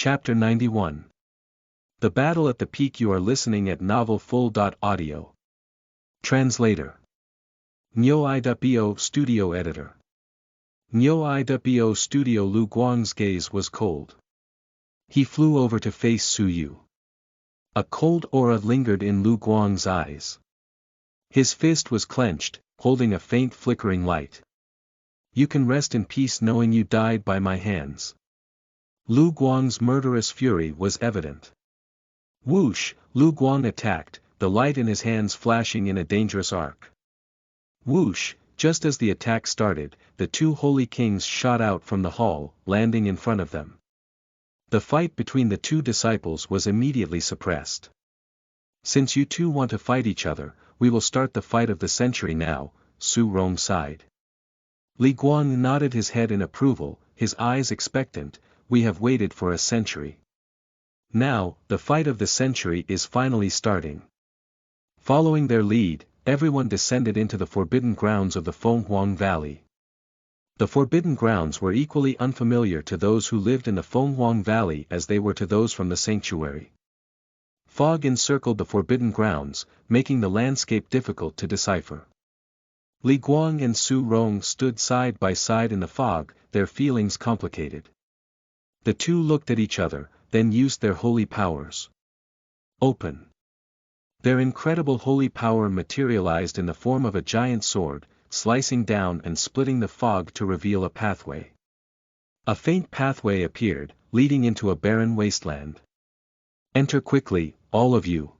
Chapter 91. The Battle at the Peak. You are listening at Novel Full.audio. Translator. Nyo Iwo Studio Editor. Nyo Iwo Studio. Lu Guang's gaze was cold. He flew over to face Su Yu. A cold aura lingered in Lu Guang's eyes. His fist was clenched, holding a faint flickering light. You can rest in peace knowing you died by my hands. Lu Guang's murderous fury was evident. Whoosh, Lu Guang attacked, the light in his hands flashing in a dangerous arc. Whoosh, just as the attack started, the two holy kings shot out from the hall, landing in front of them. The fight between the two disciples was immediately suppressed. Since you two want to fight each other, we will start the fight of the century now, Su Rong sighed. Li Guang nodded his head in approval, his eyes expectant. We have waited for a century. Now, the fight of the century is finally starting. Following their lead, everyone descended into the forbidden grounds of the Fenghuang Valley. The forbidden grounds were equally unfamiliar to those who lived in the Fenghuang Valley as they were to those from the sanctuary. Fog encircled the forbidden grounds, making the landscape difficult to decipher. Li Guang and Su Rong stood side by side in the fog, their feelings complicated. The two looked at each other, then used their holy powers. Open. Their incredible holy power materialized in the form of a giant sword, slicing down and splitting the fog to reveal a pathway. A faint pathway appeared, leading into a barren wasteland. Enter quickly, all of you.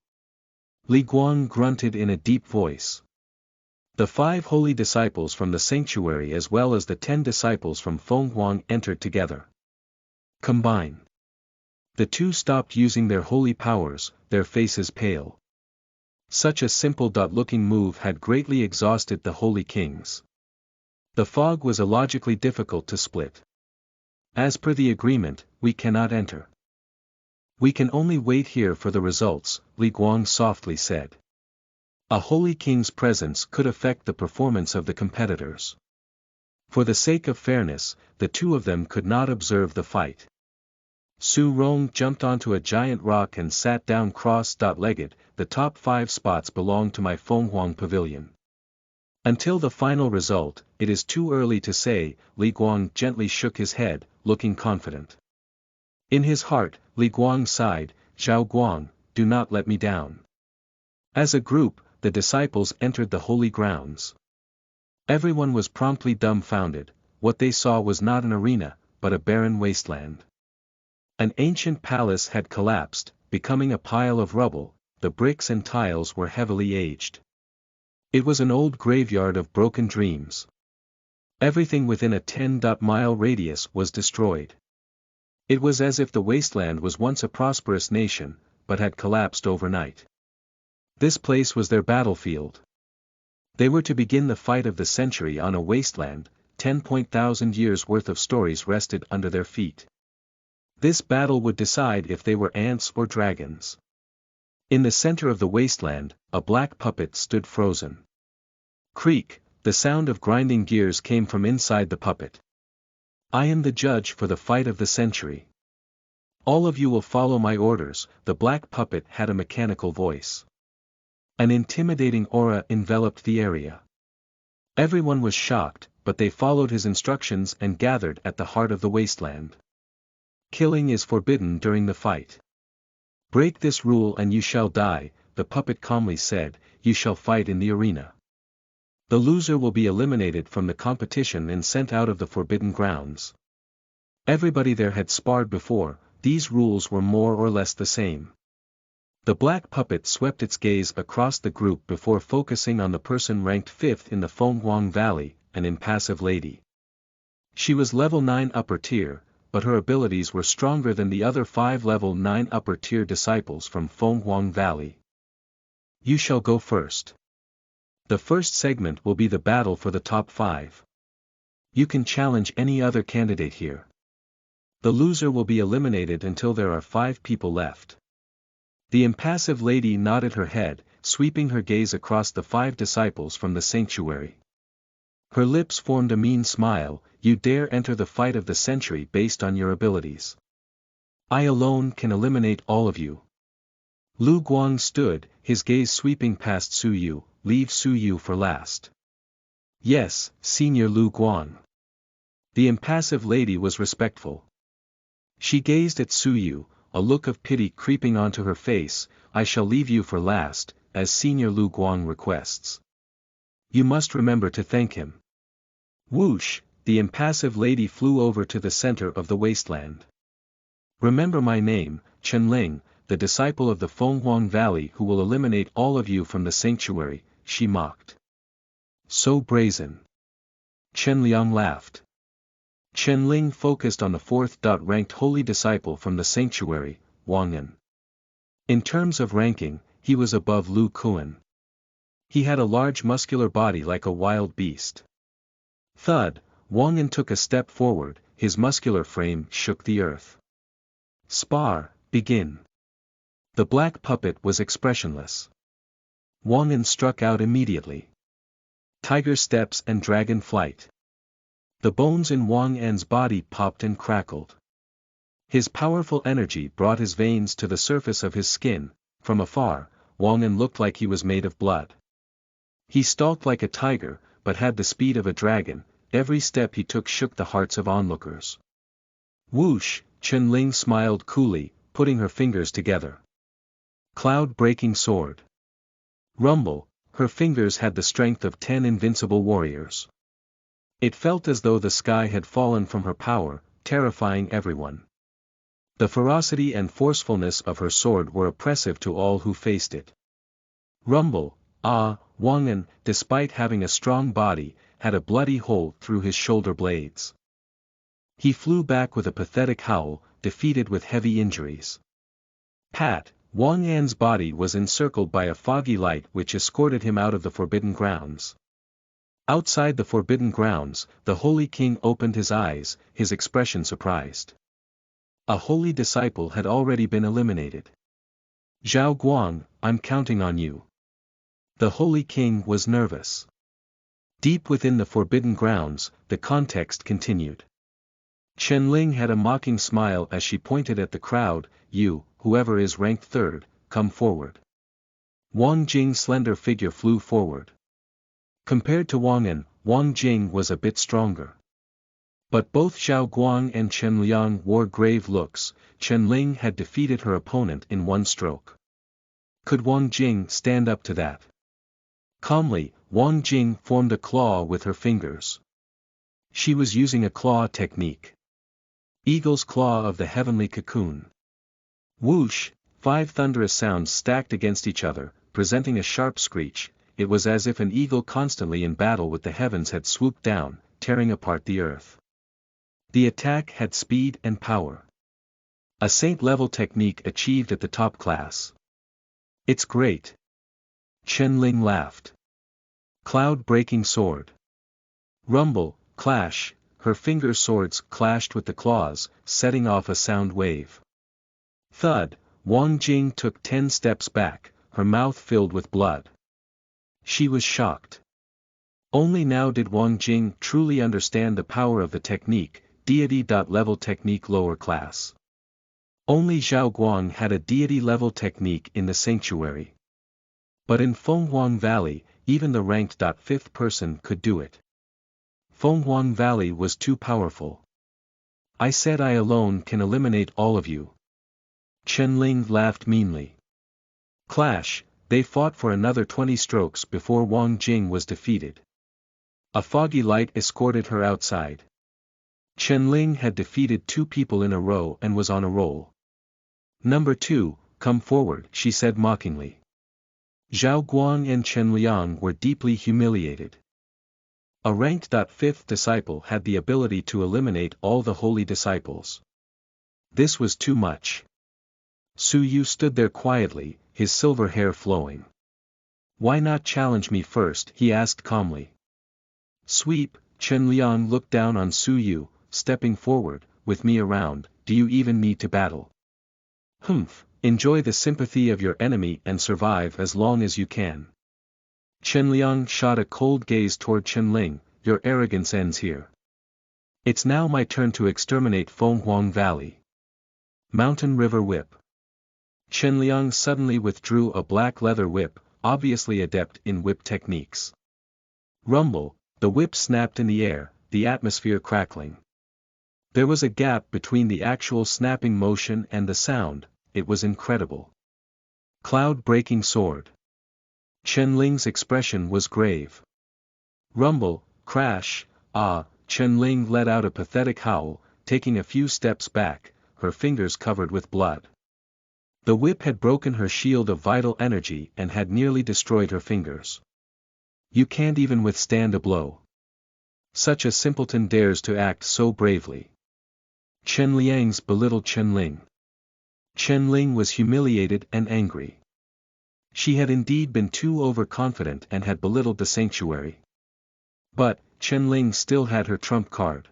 Li Guang grunted in a deep voice. The 5 holy disciples from the sanctuary as well as the 10 disciples from Fenghuang entered together. Combine. The two stopped using their holy powers, their faces pale. Such a simple-looking move had greatly exhausted the holy kings. The fog was illogically difficult to split. As per the agreement, we cannot enter. We can only wait here for the results, Li Guang softly said. A holy king's presence could affect the performance of the competitors. For the sake of fairness, the two of them could not observe the fight. Su Rong jumped onto a giant rock and sat down cross-legged. The top 5 spots belong to my Fenghuang pavilion. Until the final result, it is too early to say. Li Guang gently shook his head, looking confident. In his heart, Li Guang sighed, Zhao Guang, do not let me down. As a group, the disciples entered the holy grounds. Everyone was promptly dumbfounded. What they saw was not an arena, but a barren wasteland. An ancient palace had collapsed, becoming a pile of rubble. The bricks and tiles were heavily aged. It was an old graveyard of broken dreams. Everything within a 10-mile radius was destroyed. It was as if the wasteland was once a prosperous nation, but had collapsed overnight. This place was their battlefield. They were to begin the fight of the century on a wasteland. 10,000 years worth of stories rested under their feet. This battle would decide if they were ants or dragons. In the center of the wasteland, a black puppet stood frozen. Creak, the sound of grinding gears came from inside the puppet. I am the judge for the fight of the century. All of you will follow my orders. The black puppet had a mechanical voice. An intimidating aura enveloped the area. Everyone was shocked, but they followed his instructions and gathered at the heart of the wasteland. Killing is forbidden during the fight. Break this rule and you shall die, the puppet calmly said. You shall fight in the arena. The loser will be eliminated from the competition and sent out of the forbidden grounds. Everybody there had sparred before. These rules were more or less the same. The black puppet swept its gaze across the group before focusing on the person ranked 5th in the Fenghuang Valley, an impassive lady. She was level 9 upper tier, but her abilities were stronger than the other 5 level 9 upper tier disciples from Fenghuang Valley. You shall go first. The first segment will be the battle for the top 5. You can challenge any other candidate here. The loser will be eliminated until there are 5 people left. The impassive lady nodded her head, sweeping her gaze across the 5 disciples from the sanctuary. Her lips formed a mean smile. You dare enter the fight of the century based on your abilities. I alone can eliminate all of you. Lu Guang stood, his gaze sweeping past Su Yu. Leave Su Yu for last. Yes, Senior Lu Guang. The impassive lady was respectful. She gazed at Su Yu, a look of pity creeping onto her face. I shall leave you for last, as Senior Lu Guang requests. You must remember to thank him. Whoosh, the impassive lady flew over to the center of the wasteland. Remember my name, Chenling, the disciple of the Fenghuang Valley who will eliminate all of you from the sanctuary, she mocked. So brazen. Chen Liang laughed. Chen Ling focused on the fourth-ranked holy disciple from the sanctuary, Wang An. In terms of ranking, he was above Lu Kuan. He had a large muscular body like a wild beast. Thud, Wang An took a step forward, his muscular frame shook the earth. Spar, begin. The black puppet was expressionless. Wang An struck out immediately. Tiger steps and dragon flight. The bones in Wang An's body popped and crackled. His powerful energy brought his veins to the surface of his skin. From afar, Wang An looked like he was made of blood. He stalked like a tiger, but had the speed of a dragon. Every step he took shook the hearts of onlookers. Whoosh, Chen Ling smiled coolly, putting her fingers together. Cloud-breaking sword. Rumble, her fingers had the strength of 10 invincible warriors. It felt as though the sky had fallen from her power, terrifying everyone. The ferocity and forcefulness of her sword were oppressive to all who faced it. Rumble, Wang An, despite having a strong body, had a bloody hole through his shoulder blades. He flew back with a pathetic howl, defeated with heavy injuries. Pat, Wang An's body was encircled by a foggy light which escorted him out of the Forbidden Grounds. Outside the Forbidden Grounds, the Holy King opened his eyes, his expression surprised. A holy disciple had already been eliminated. Zhao Guang, I'm counting on you. The Holy King was nervous. Deep within the Forbidden Grounds, the context continued. Chen Ling had a mocking smile as she pointed at the crowd. You, whoever is ranked third, come forward. Wang Jing's slender figure flew forward. Compared to Wang An, Wang Jing was a bit stronger. But both Zhao Guang and Chen Liang wore grave looks. Chen Ling had defeated her opponent in one stroke. Could Wang Jing stand up to that? Calmly, Wang Jing formed a claw with her fingers. She was using a claw technique. Eagle's claw of the heavenly cocoon. Whoosh, 5 thunderous sounds stacked against each other, presenting a sharp screech. It was as if an eagle constantly in battle with the heavens had swooped down, tearing apart the earth. The attack had speed and power. A saint-level technique achieved at the top class. It's great. Chen Ling laughed. Cloud-breaking sword. Rumble, clash, her finger swords clashed with the claws, setting off a sound wave. Thud, Wang Jing took 10 steps back, her mouth filled with blood. She was shocked. Only now did Wang Jing truly understand the power of the technique, deity-level technique lower class. Only Zhao Guang had a deity-level technique in the sanctuary. But in Fenghuang Valley, even the ranked 5th person could do it. Fenghuang Valley was too powerful. I said I alone can eliminate all of you. Chen Ling laughed meanly. Clash, they fought for another 20 strokes before Wang Jing was defeated. A foggy light escorted her outside. Chen Ling had defeated 2 people in a row and was on a roll. Number 2, come forward, she said mockingly. Zhao Guang and Chen Liang were deeply humiliated. A ranked 5th disciple had the ability to eliminate all the holy disciples. This was too much. Su Yu stood there quietly, his silver hair flowing. Why not challenge me first? He asked calmly. Sweep, Chen Liang looked down on Su Yu, stepping forward. With me around, do you even need to battle? Humph, enjoy the sympathy of your enemy and survive as long as you can. Chen Liang shot a cold gaze toward Chen Ling. Your arrogance ends here. It's now my turn to exterminate Fenghuang Valley. Mountain River Whip. Chen Liang suddenly withdrew a black leather whip, obviously adept in whip techniques. Rumble, the whip snapped in the air, the atmosphere crackling. There was a gap between the actual snapping motion and the sound. It was incredible. Cloud-breaking sword. Chen Ling's expression was grave. Rumble, crash, Chen Ling let out a pathetic howl, taking a few steps back, her fingers covered with blood. The whip had broken her shield of vital energy and had nearly destroyed her fingers. You can't even withstand a blow. Such a simpleton dares to act so bravely. Chen Liang's belittled Chen Ling. Chen Ling was humiliated and angry. She had indeed been too overconfident and had belittled the sanctuary. But, Chen Ling still had her trump card.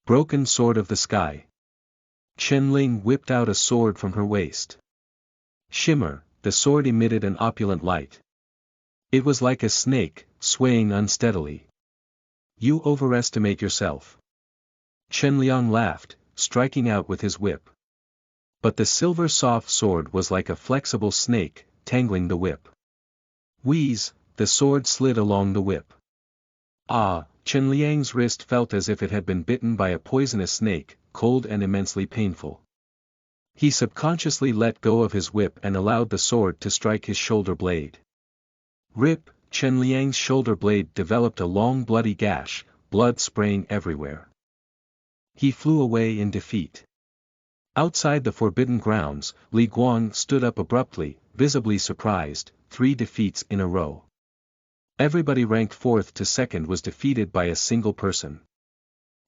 Broken Sword of the Sky. Chen Ling whipped out a sword from her waist. Shimmer, the sword emitted an opulent light. It was like a snake, swaying unsteadily. You overestimate yourself. Chen Liang laughed, striking out with his whip. But the silver soft sword was like a flexible snake, tangling the whip. Wheeze, the sword slid along the whip. Chen Liang's wrist felt as if it had been bitten by a poisonous snake, cold and immensely painful. He subconsciously let go of his whip and allowed the sword to strike his shoulder blade. Rip, Chen Liang's shoulder blade developed a long bloody gash, blood spraying everywhere. He flew away in defeat. Outside the forbidden grounds, Li Guang stood up abruptly, visibly surprised, 3 defeats in a row. Everybody ranked 4th to 2nd was defeated by a single person.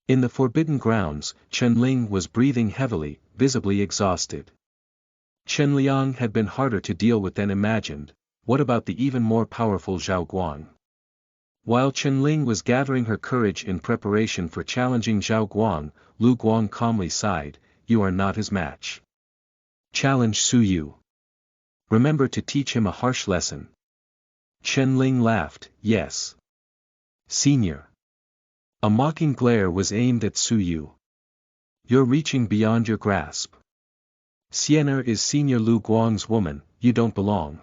In the forbidden grounds, Chen Ling was breathing heavily, visibly exhausted. Chen Liang had been harder to deal with than imagined. What about the even more powerful Zhao Guang? While Chen Ling was gathering her courage in preparation for challenging Zhao Guang, Lu Guang calmly sighed, "You are not his match. Challenge Su Yu. Remember to teach him a harsh lesson." Chen Ling laughed, "Yes. Senior." A mocking glare was aimed at Su Yu. "You're reaching beyond your grasp. Sienna is Senior Lu Guang's woman, you don't belong.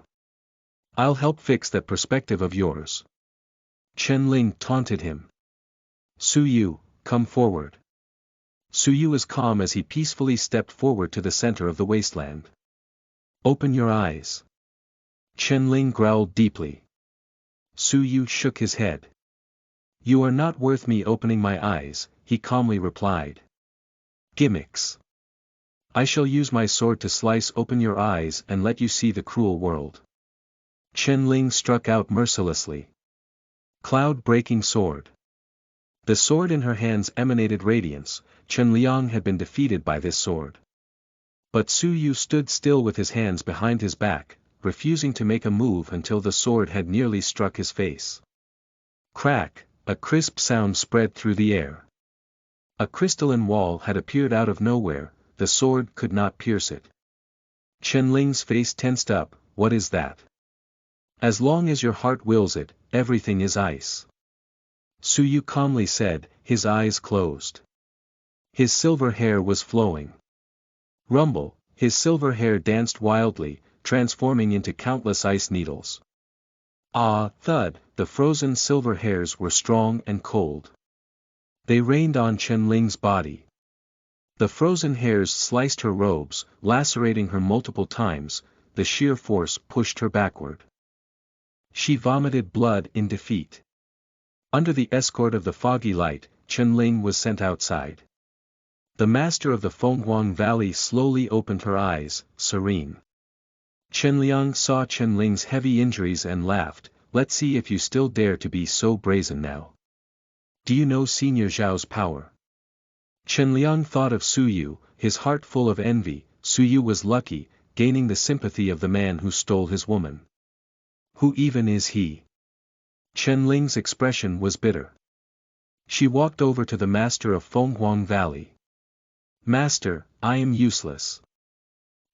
I'll help fix that perspective of yours." Chen Ling taunted him. "Su Yu, come forward." Su Yu was calm as he peacefully stepped forward to the center of the wasteland. "Open your eyes." Chen Ling growled deeply. Su Yu shook his head. "You are not worth me opening my eyes," he calmly replied. "Gimmicks. I shall use my sword to slice open your eyes and let you see the cruel world." Chen Ling struck out mercilessly. Cloud-breaking sword. The sword in her hands emanated radiance. Chen Liang had been defeated by this sword. But Su Yu stood still with his hands behind his back, refusing to make a move until the sword had nearly struck his face. Crack, a crisp sound spread through the air. A crystalline wall had appeared out of nowhere, the sword could not pierce it. Chen Ling's face tensed up. "What is that?" "As long as your heart wills it, everything is ice." Su Yu calmly said, his eyes closed. His silver hair was flowing. Rumble, his silver hair danced wildly, transforming into countless ice needles. Thud, the frozen silver hairs were strong and cold. They rained on Chen Ling's body. The frozen hairs sliced her robes, lacerating her multiple times. The sheer force pushed her backward. She vomited blood in defeat. Under the escort of the foggy light, Chen Ling was sent outside. The master of the Fenghuang Valley slowly opened her eyes, serene. Chen Liang saw Chen Ling's heavy injuries and laughed, "Let's see if you still dare to be so brazen now. Do you know Senior Zhao's power?" Chen Liang thought of Su Yu, his heart full of envy. Su Yu was lucky, gaining the sympathy of the man who stole his woman. Who even is he? Chen Ling's expression was bitter. She walked over to the master of Fenghuang Valley. "Master, I am useless.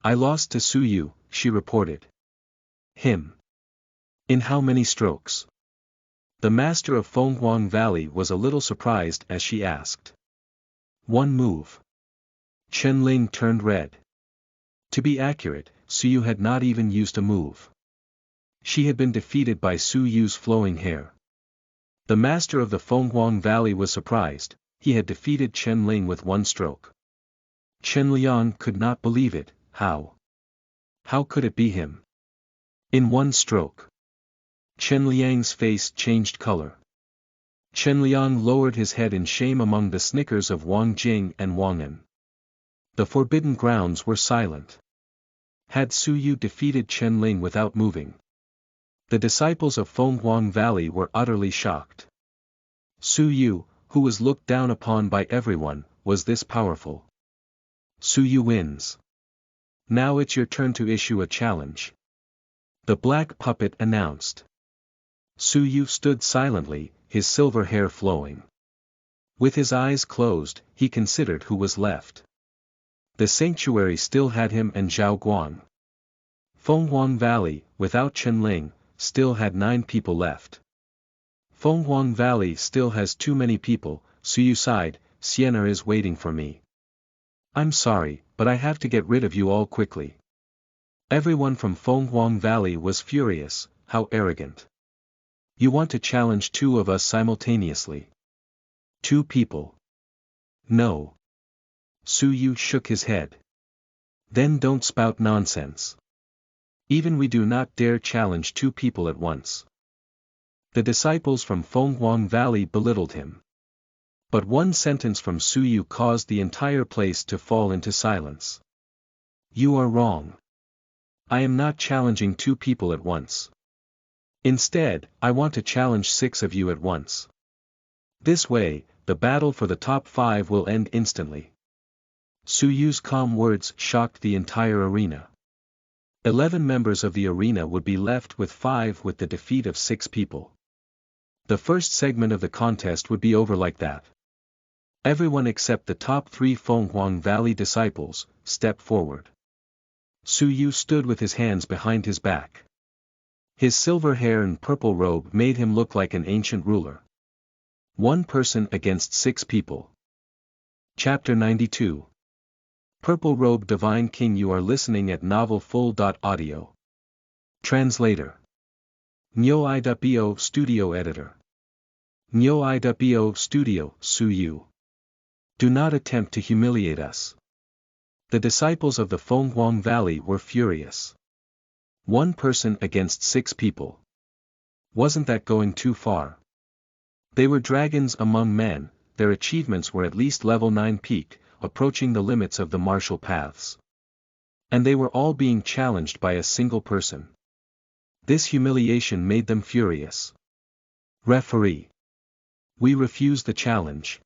I lost to Su Yu," she reported. "Him? In how many strokes?" The master of Fenghuang Valley was a little surprised as she asked. "One move." Chen Ling turned red. To be accurate, Su Yu had not even used a move. She had been defeated by Su Yu's flowing hair. The master of the Fenghuang Valley was surprised, he had defeated Chen Ling with one stroke. Chen Liang could not believe it. How? How could it be him? In one stroke. Chen Liang's face changed color. Chen Liang lowered his head in shame among the snickers of Wang Jing and Wang An. The forbidden grounds were silent. Had Su Yu defeated Chen Ling without moving? The disciples of Fenghuang Valley were utterly shocked. Su Yu, who was looked down upon by everyone, was this powerful. Su Yu wins. Now it's your turn to issue a challenge. The black puppet announced. Su Yu stood silently, his silver hair flowing. With his eyes closed, he considered who was left. The sanctuary still had him and Zhao Guang. Fenghuang Valley, without Chen Ling, still had 9 people left. Fenghuang Valley still has too many people, Su Yu sighed, Sienna is waiting for me. I'm sorry, but I have to get rid of you all quickly. Everyone from Fenghuang Valley was furious, how arrogant. You want to challenge 2 of us simultaneously? 2 people. No. Su Yu shook his head. Then don't spout nonsense. Even we do not dare challenge 2 people at once. The disciples from Fenghuang Valley belittled him. But one sentence from Su Yu caused the entire place to fall into silence. You are wrong. I am not challenging 2 people at once. Instead, I want to challenge 6 of you at once. This way, the battle for the top 5 will end instantly. Su Yu's calm words shocked the entire arena. 11 members of the arena would be left with 5 with the defeat of 6 people. The first segment of the contest would be over like that. Everyone except the top 3 Fenghuang Valley disciples stepped forward. Su Yu stood with his hands behind his back. His silver hair and purple robe made him look like an ancient ruler. 1 person against 6 people. Chapter 92. Purple Robe Divine King. You are listening at novelfull.audio. Translator. Nyo-i.bo Studio Editor. Nyo-i.bo Studio, Su Yu. Do not attempt to humiliate us. The disciples of the Fenghuang Valley were furious. 1 person against 6 people. Wasn't that going too far? They were dragons among men, their achievements were at least level 9 peak, approaching the limits of the martial paths. And they were all being challenged by a single person. This humiliation made them furious. Referee. We refuse the challenge.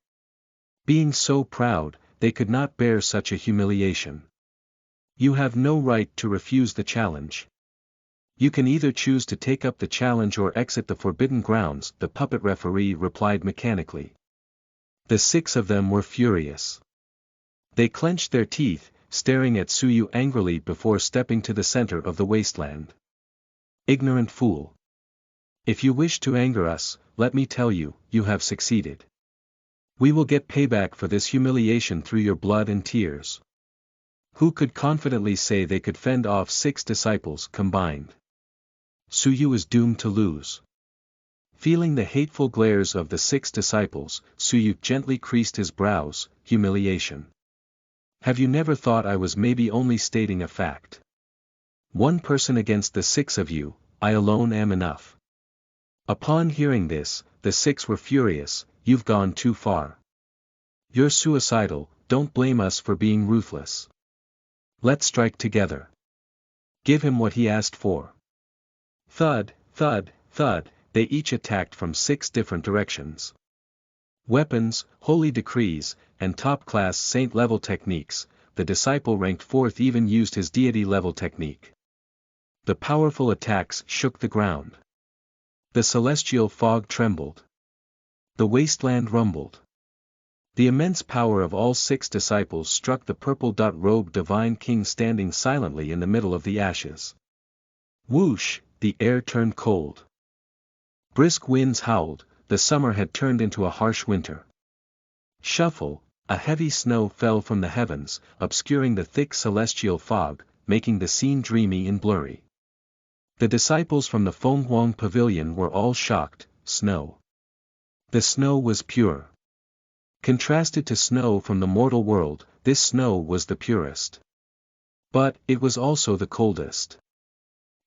Being so proud, they could not bear such a humiliation. You have no right to refuse the challenge. You can either choose to take up the challenge or exit the forbidden grounds, the puppet referee replied mechanically. The 6 of them were furious. They clenched their teeth, staring at Su Yu angrily before stepping to the center of the wasteland. Ignorant fool. If you wish to anger us, let me tell you, you have succeeded. We will get payback for this humiliation through your blood and tears. Who could confidently say they could fend off 6 disciples combined? Su Yu is doomed to lose. Feeling the hateful glares of the 6 disciples, Su Yu gently creased his brows. Humiliation. Have you never thought I was maybe only stating a fact? 1 person against the 6 of you, I alone am enough. Upon hearing this, the 6 were furious. You've gone too far. You're suicidal, don't blame us for being ruthless. Let's strike together. Give him what he asked for. Thud, thud, thud, they each attacked from 6 different directions. Weapons, holy decrees, and top-class saint-level techniques, the disciple ranked 4th even used his deity-level technique. The powerful attacks shook the ground. The celestial fog trembled. The wasteland rumbled. The immense power of all 6 disciples struck the purple-robed divine king standing silently in the middle of the ashes. Whoosh, the air turned cold. Brisk winds howled, the summer had turned into a harsh winter. Shuffle, A heavy snow fell from the heavens, obscuring the thick celestial fog, making the scene dreamy and blurry. The disciples from the Fenghuang pavilion were all shocked. Snow. The snow was pure. Contrasted to snow from the mortal world, this snow was the purest. But, it was also the coldest.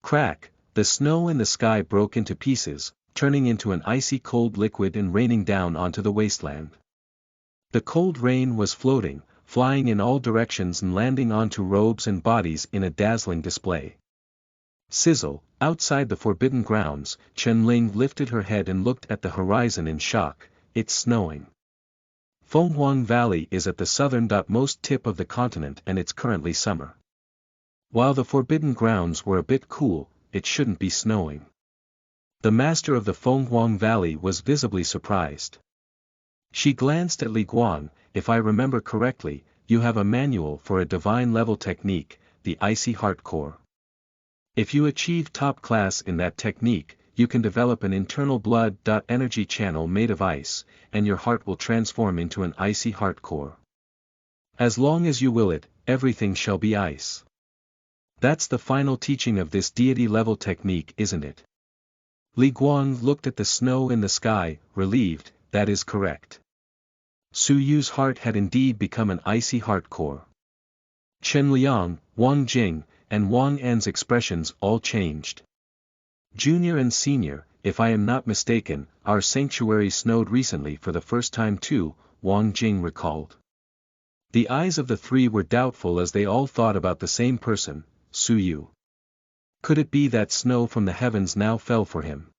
Crack, the snow in the sky broke into pieces, turning into an icy cold liquid and raining down onto the wasteland. The cold rain was floating, flying in all directions and landing onto robes and bodies in a dazzling display. Sizzle, outside the forbidden grounds, Chen-Ling lifted her head and looked at the horizon in shock. It's snowing. Fenghuang Valley is at the southernmost tip of the continent and it's currently summer. While the forbidden grounds were a bit cool, it shouldn't be snowing. The master of the Fenghuang Valley was visibly surprised. She glanced at Li Guan. If I remember correctly, you have a manual for a divine level technique, the Icy Heart Core. If you achieve top class in that technique, you can develop an internal blood-energy channel made of ice, and your heart will transform into an icy heart core. As long as you will it, everything shall be ice. That's the final teaching of this deity-level technique, isn't it? Li Guan looked at the snow in the sky, relieved. That is correct. Su Yu's heart had indeed become an icy heart core. Chen Liang, Wang Jing, and Wang An's expressions all changed. Junior and senior, if I am not mistaken, our sanctuary snowed recently for the first time too, Wang Jing recalled. The eyes of the three were doubtful as they all thought about the same person, Su Yu. Could it be that snow from the heavens now fell for him?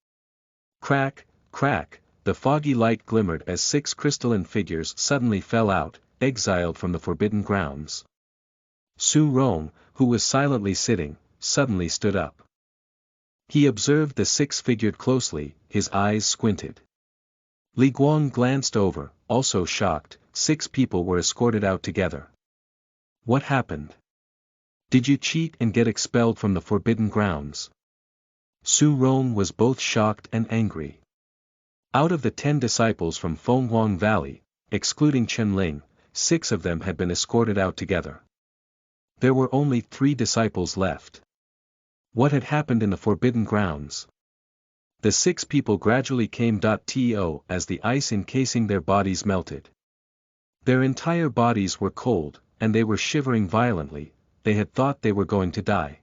Crack, crack, the foggy light glimmered as 6 crystalline figures suddenly fell out, exiled from the forbidden grounds. Su Rong, who was silently sitting, suddenly stood up. He observed the 6 figured closely, his eyes squinted. Li Guan glanced over, also shocked. 6 people were escorted out together. What happened? Did you cheat and get expelled from the forbidden grounds? Su Rong was both shocked and angry. Out of the 10 disciples from Fenghuang Valley, excluding Chen-Ling, 6 of them had been escorted out together. There were only 3 disciples left. What had happened in the forbidden grounds? The 6 people gradually came to as the ice encasing their bodies melted. Their entire bodies were cold, and they were shivering violently. They had thought they were going to die.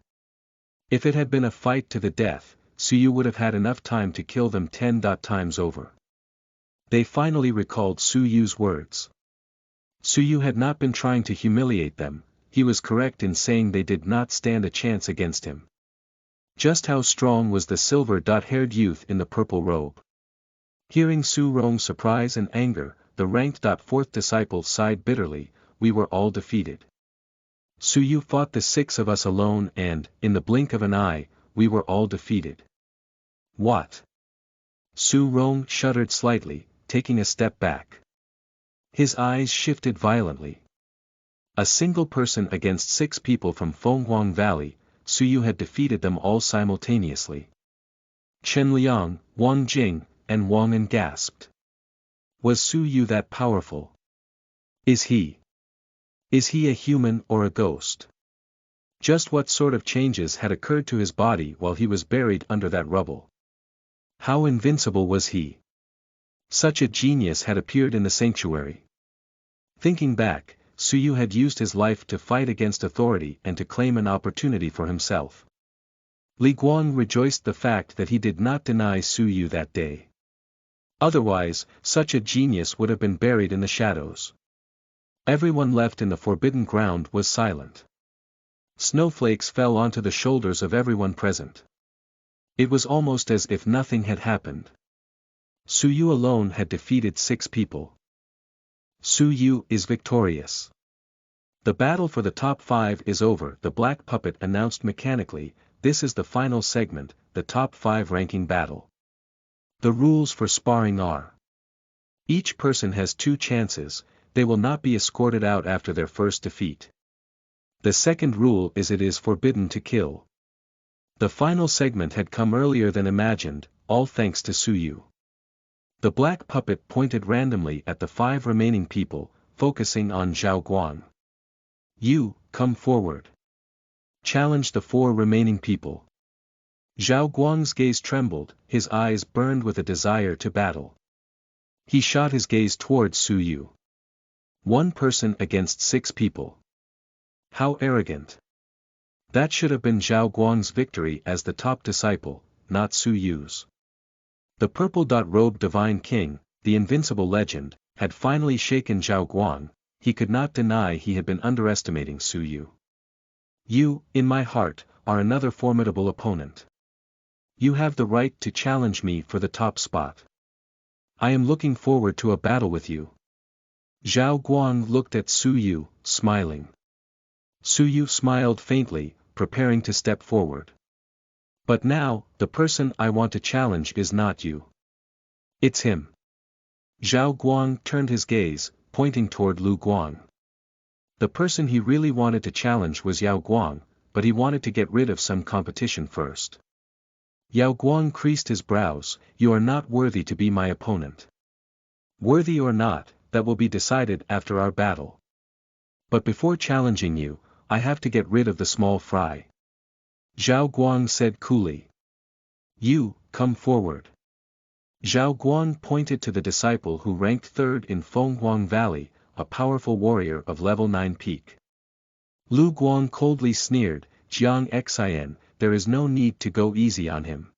If it had been a fight to the death, Su Yu would have had enough time to kill them 10 times over. They finally recalled Su Yu's words. Su Yu had not been trying to humiliate them. He was correct in saying they did not stand a chance against him. Just how strong was the silver-haired youth in the purple robe? Hearing Su Rong's surprise and anger, the ranked 4th disciple sighed bitterly. We were all defeated. Su Yu fought the 6 of us alone and, in the blink of an eye, we were all defeated. What? Su Rong shuddered slightly, taking a step back. His eyes shifted violently. A single person against 6 people from Fenghuang Valley, Su Yu had defeated them all simultaneously. Chen Liang, Wang Jing, and Wang An gasped. Was Su Yu that powerful? Is he a human or a ghost? Just what sort of changes had occurred to his body while he was buried under that rubble? How invincible was he? Such a genius had appeared in the sanctuary. Thinking back, Su Yu had used his life to fight against authority and to claim an opportunity for himself. Li Guan rejoiced the fact that he did not deny Su Yu that day. Otherwise, such a genius would have been buried in the shadows. Everyone left in the forbidden ground was silent. Snowflakes fell onto the shoulders of everyone present. It was almost as if nothing had happened. Su Yu alone had defeated 6 people. Su Yu is victorious. The battle for the top 5 is over, the black puppet announced mechanically. This is the final segment, the top 5 ranking battle. The rules for sparring are: each person has 2 chances, they will not be escorted out after their first defeat. The second rule is it is forbidden to kill. The final segment had come earlier than imagined, all thanks to Su Yu. The black puppet pointed randomly at the 5 remaining people. focusing on Zhao Guang. You, come forward. Challenge the 4 remaining people. Zhao Guang's gaze trembled, his eyes burned with a desire to battle. He shot his gaze towards Su Yu. 1 person against 6 people. How arrogant. That should have been Zhao Guang's victory as the top disciple, not Su Yu's. The purple-robed Divine King, the invincible legend, had finally shaken Zhao Guang. He could not deny he had been underestimating Su Yu. You, in my heart, are another formidable opponent. You have the right to challenge me for the top spot. I am looking forward to a battle with you. Zhao Guang looked at Su Yu, smiling. Su Yu smiled faintly, preparing to step forward. But now, the person I want to challenge is not you. It's him. Zhao Guang turned his gaze, pointing toward Lu Guang. The person he really wanted to challenge was Yao Guang, but he wanted to get rid of some competition first. Yao Guang creased his brows. You are not worthy to be my opponent. Worthy or not, that will be decided after our battle. But before challenging you, I have to get rid of the small fry. Zhao Guang said coolly. You, come forward. Zhao Guang pointed to the disciple who ranked 3rd in Fenghuang Valley, a powerful warrior of level 9 peak. Lu Guang coldly sneered, Jiang Xian, there is no need to go easy on him.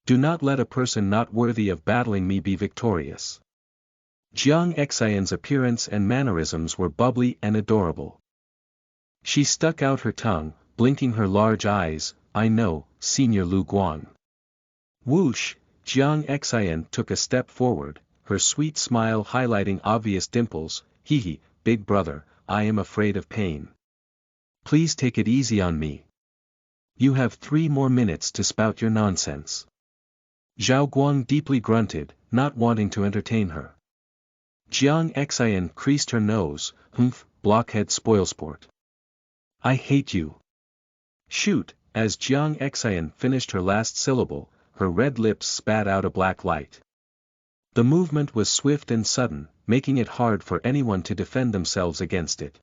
Do not let a person not worthy of battling me be victorious. Jiang Xian's appearance and mannerisms were bubbly and adorable. She stuck out her tongue, blinking her large eyes. I know, Senior Lu Guang. Whoosh, Jiang Xian took a step forward, her sweet smile highlighting obvious dimples. Hee, big brother, I am afraid of pain. Please take it easy on me. You have 3 more minutes to spout your nonsense. Zhao Guang deeply grunted, not wanting to entertain her. Jiang Xian creased her nose. Blockhead spoilsport. I hate you. Shoot, as Jiang Xian finished her last syllable, her red lips spat out a black light. The movement was swift and sudden, making it hard for anyone to defend themselves against it.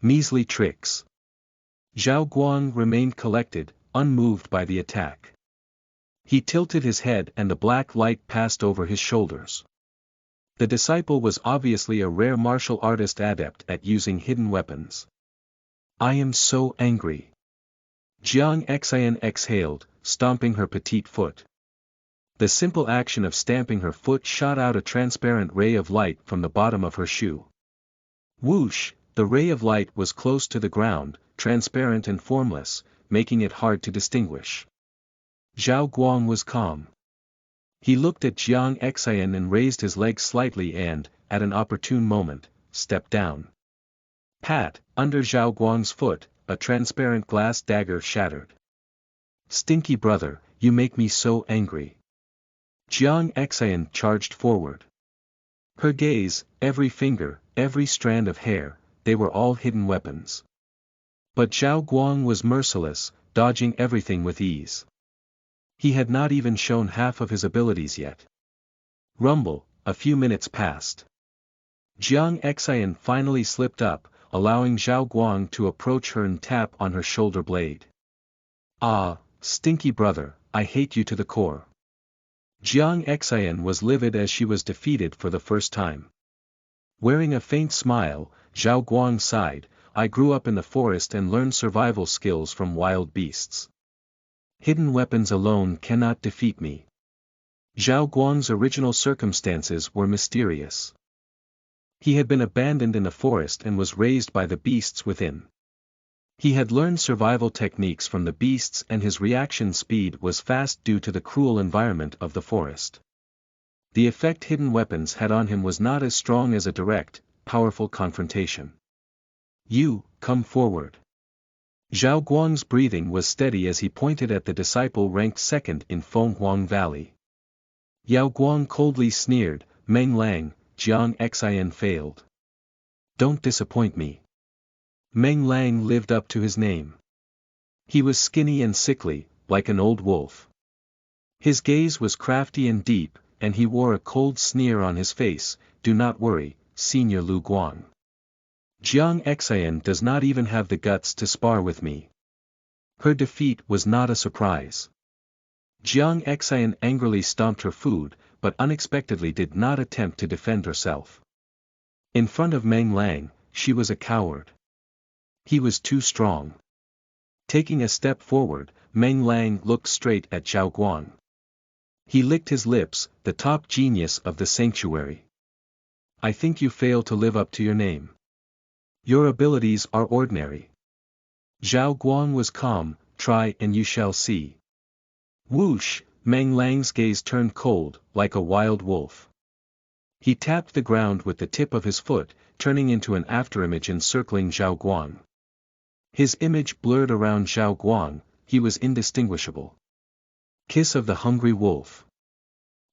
Measly tricks. Zhao Guang remained collected, unmoved by the attack. He tilted his head and the black light passed over his shoulders. The disciple was obviously a rare martial artist adept at using hidden weapons. I am so angry. Jiang Xian exhaled, stomping her petite foot. The simple action of stamping her foot shot out a transparent ray of light from the bottom of her shoe. Whoosh, the ray of light was close to the ground, transparent and formless, making it hard to distinguish. Zhao Guang was calm. He looked at Jiang Xian and raised his leg slightly and, at an opportune moment, stepped down. Pat, under Zhao Guang's foot, a transparent glass dagger shattered. Stinky brother, you make me so angry. Jiang Xian charged forward. Her gaze, every finger, every strand of hair, they were all hidden weapons. But Zhao Guang was merciless, dodging everything with ease. He had not even shown half of his abilities yet. Rumble, a few minutes passed. Jiang Xian finally slipped up, allowing Zhao Guang to approach her and tap on her shoulder blade. Ah, stinky brother, I hate you to the core. Jiang Xian was livid as she was defeated for the first time. Wearing a faint smile, Zhao Guang sighed, I grew up in the forest and learned survival skills from wild beasts. Hidden weapons alone cannot defeat me. Zhao Guang's original circumstances were mysterious. He had been abandoned in the forest and was raised by the beasts within. He had learned survival techniques from the beasts and his reaction speed was fast due to the cruel environment of the forest. The effect hidden weapons had on him was not as strong as a direct, powerful confrontation. You, come forward. Zhao Guang's breathing was steady as he pointed at the disciple ranked 2nd in Fenghuang Valley. Yao Guang coldly sneered, Meng Lang, Jiang Xian failed. Don't disappoint me. Meng Lang lived up to his name. He was skinny and sickly, like an old wolf. His gaze was crafty and deep, and he wore a cold sneer on his face. Do not worry, Senior Lu Guang. Jiang Xian does not even have the guts to spar with me. Her defeat was not a surprise. Jiang Xian angrily stomped her food, but unexpectedly did not attempt to defend herself. In front of Meng Lang, she was a coward. He was too strong. Taking a step forward, Meng Lang looked straight at Zhao Guang. He licked his lips, the top genius of the sanctuary. I think you fail to live up to your name. Your abilities are ordinary. Zhao Guang was calm, try and you shall see. Whoosh, Meng Lang's gaze turned cold, like a wild wolf. He tapped the ground with the tip of his foot, turning into an afterimage encircling Zhao Guang. His image blurred around Zhao Guang, he was indistinguishable. Kiss of the hungry wolf.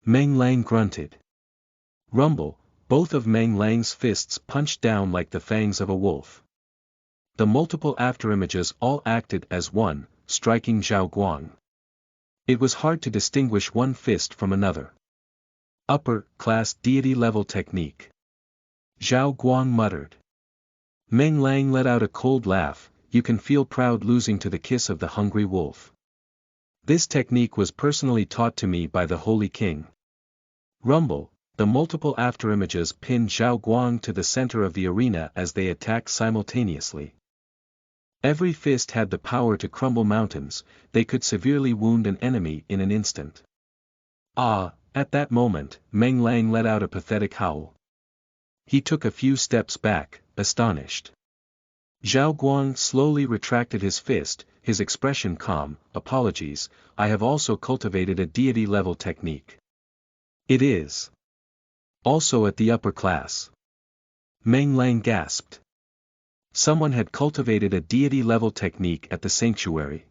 Meng Lang grunted. Rumble, both of Meng Lang's fists punched down like the fangs of a wolf. The multiple afterimages all acted as one, striking Zhao Guang. It was hard to distinguish one fist from another. Upper class deity level technique. Zhao Guang muttered. Meng Lang let out a cold laugh. You can feel proud losing to the kiss of the hungry wolf. This technique was personally taught to me by the Holy King. Rumble, the multiple afterimages pinned Zhao Guang to the center of the arena as they attacked simultaneously. Every fist had the power to crumble mountains, they could severely wound an enemy in an instant. At that moment, Meng Lang let out a pathetic howl. He took a few steps back, astonished. Zhao Guang slowly retracted his fist, his expression calm. Apologies, I have also cultivated a deity-level technique. It is also at the upper class. Meng Lang gasped. Someone had cultivated a deity-level technique at the sanctuary.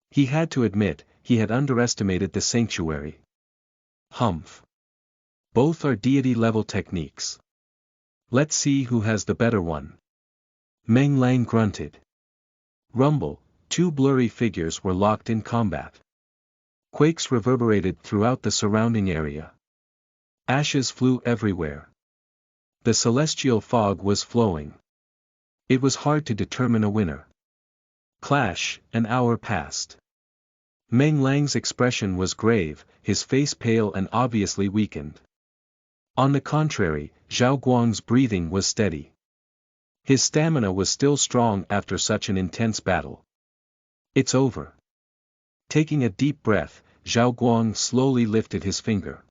He had to admit, he had underestimated the sanctuary. Humph. Both are deity-level techniques. Let's see who has the better one. Meng Lang grunted. Rumble, two blurry figures were locked in combat. Quakes reverberated throughout the surrounding area. Ashes flew everywhere. The celestial fog was flowing. It was hard to determine a winner. Clash, an hour passed. Meng Lang's expression was grave, his face pale and obviously weakened. On the contrary, Zhao Guang's breathing was steady. His stamina was still strong after such an intense battle. It's over. Taking a deep breath, Zhao Guang slowly lifted his finger.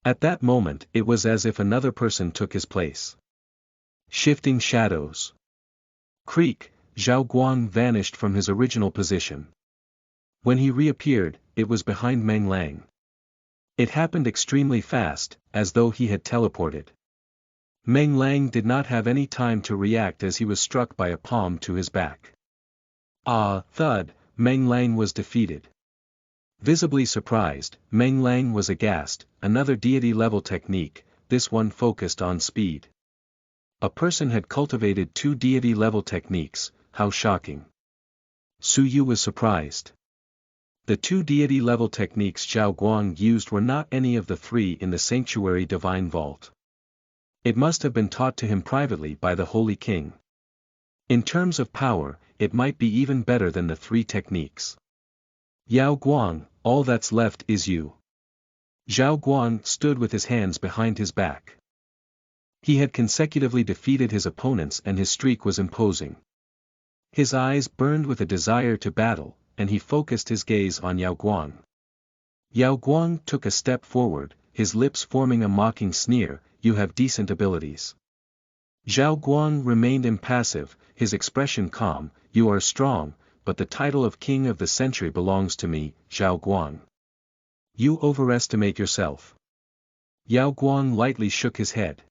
At that moment it was as if another person took his place. Shifting shadows. Creak, Zhao Guang vanished from his original position. When he reappeared, it was behind Meng Lang. It happened extremely fast, as though he had teleported. Meng Lang did not have any time to react as he was struck by a palm to his back. Thud, Meng Lang was defeated. Visibly surprised, Meng Lang was aghast, another deity-level technique, this one focused on speed. A person had cultivated two deity-level techniques, how shocking. Su Yu was surprised. The two deity-level techniques Zhao Guang used were not any of the three in the sanctuary divine vault. It must have been taught to him privately by the Holy King. In terms of power, it might be even better than the three techniques. Yao Guang, all that's left is you. Zhao Guang stood with his hands behind his back. He had consecutively defeated his opponents and his streak was imposing. His eyes burned with a desire to battle, and he focused his gaze on Yao Guang. Yao Guang took a step forward, his lips forming a mocking sneer, you have decent abilities. Zhao Guang remained impassive, his expression calm, you are strong, but the title of King of the Century belongs to me, Zhao Guang. You overestimate yourself. Yao Guang lightly shook his head.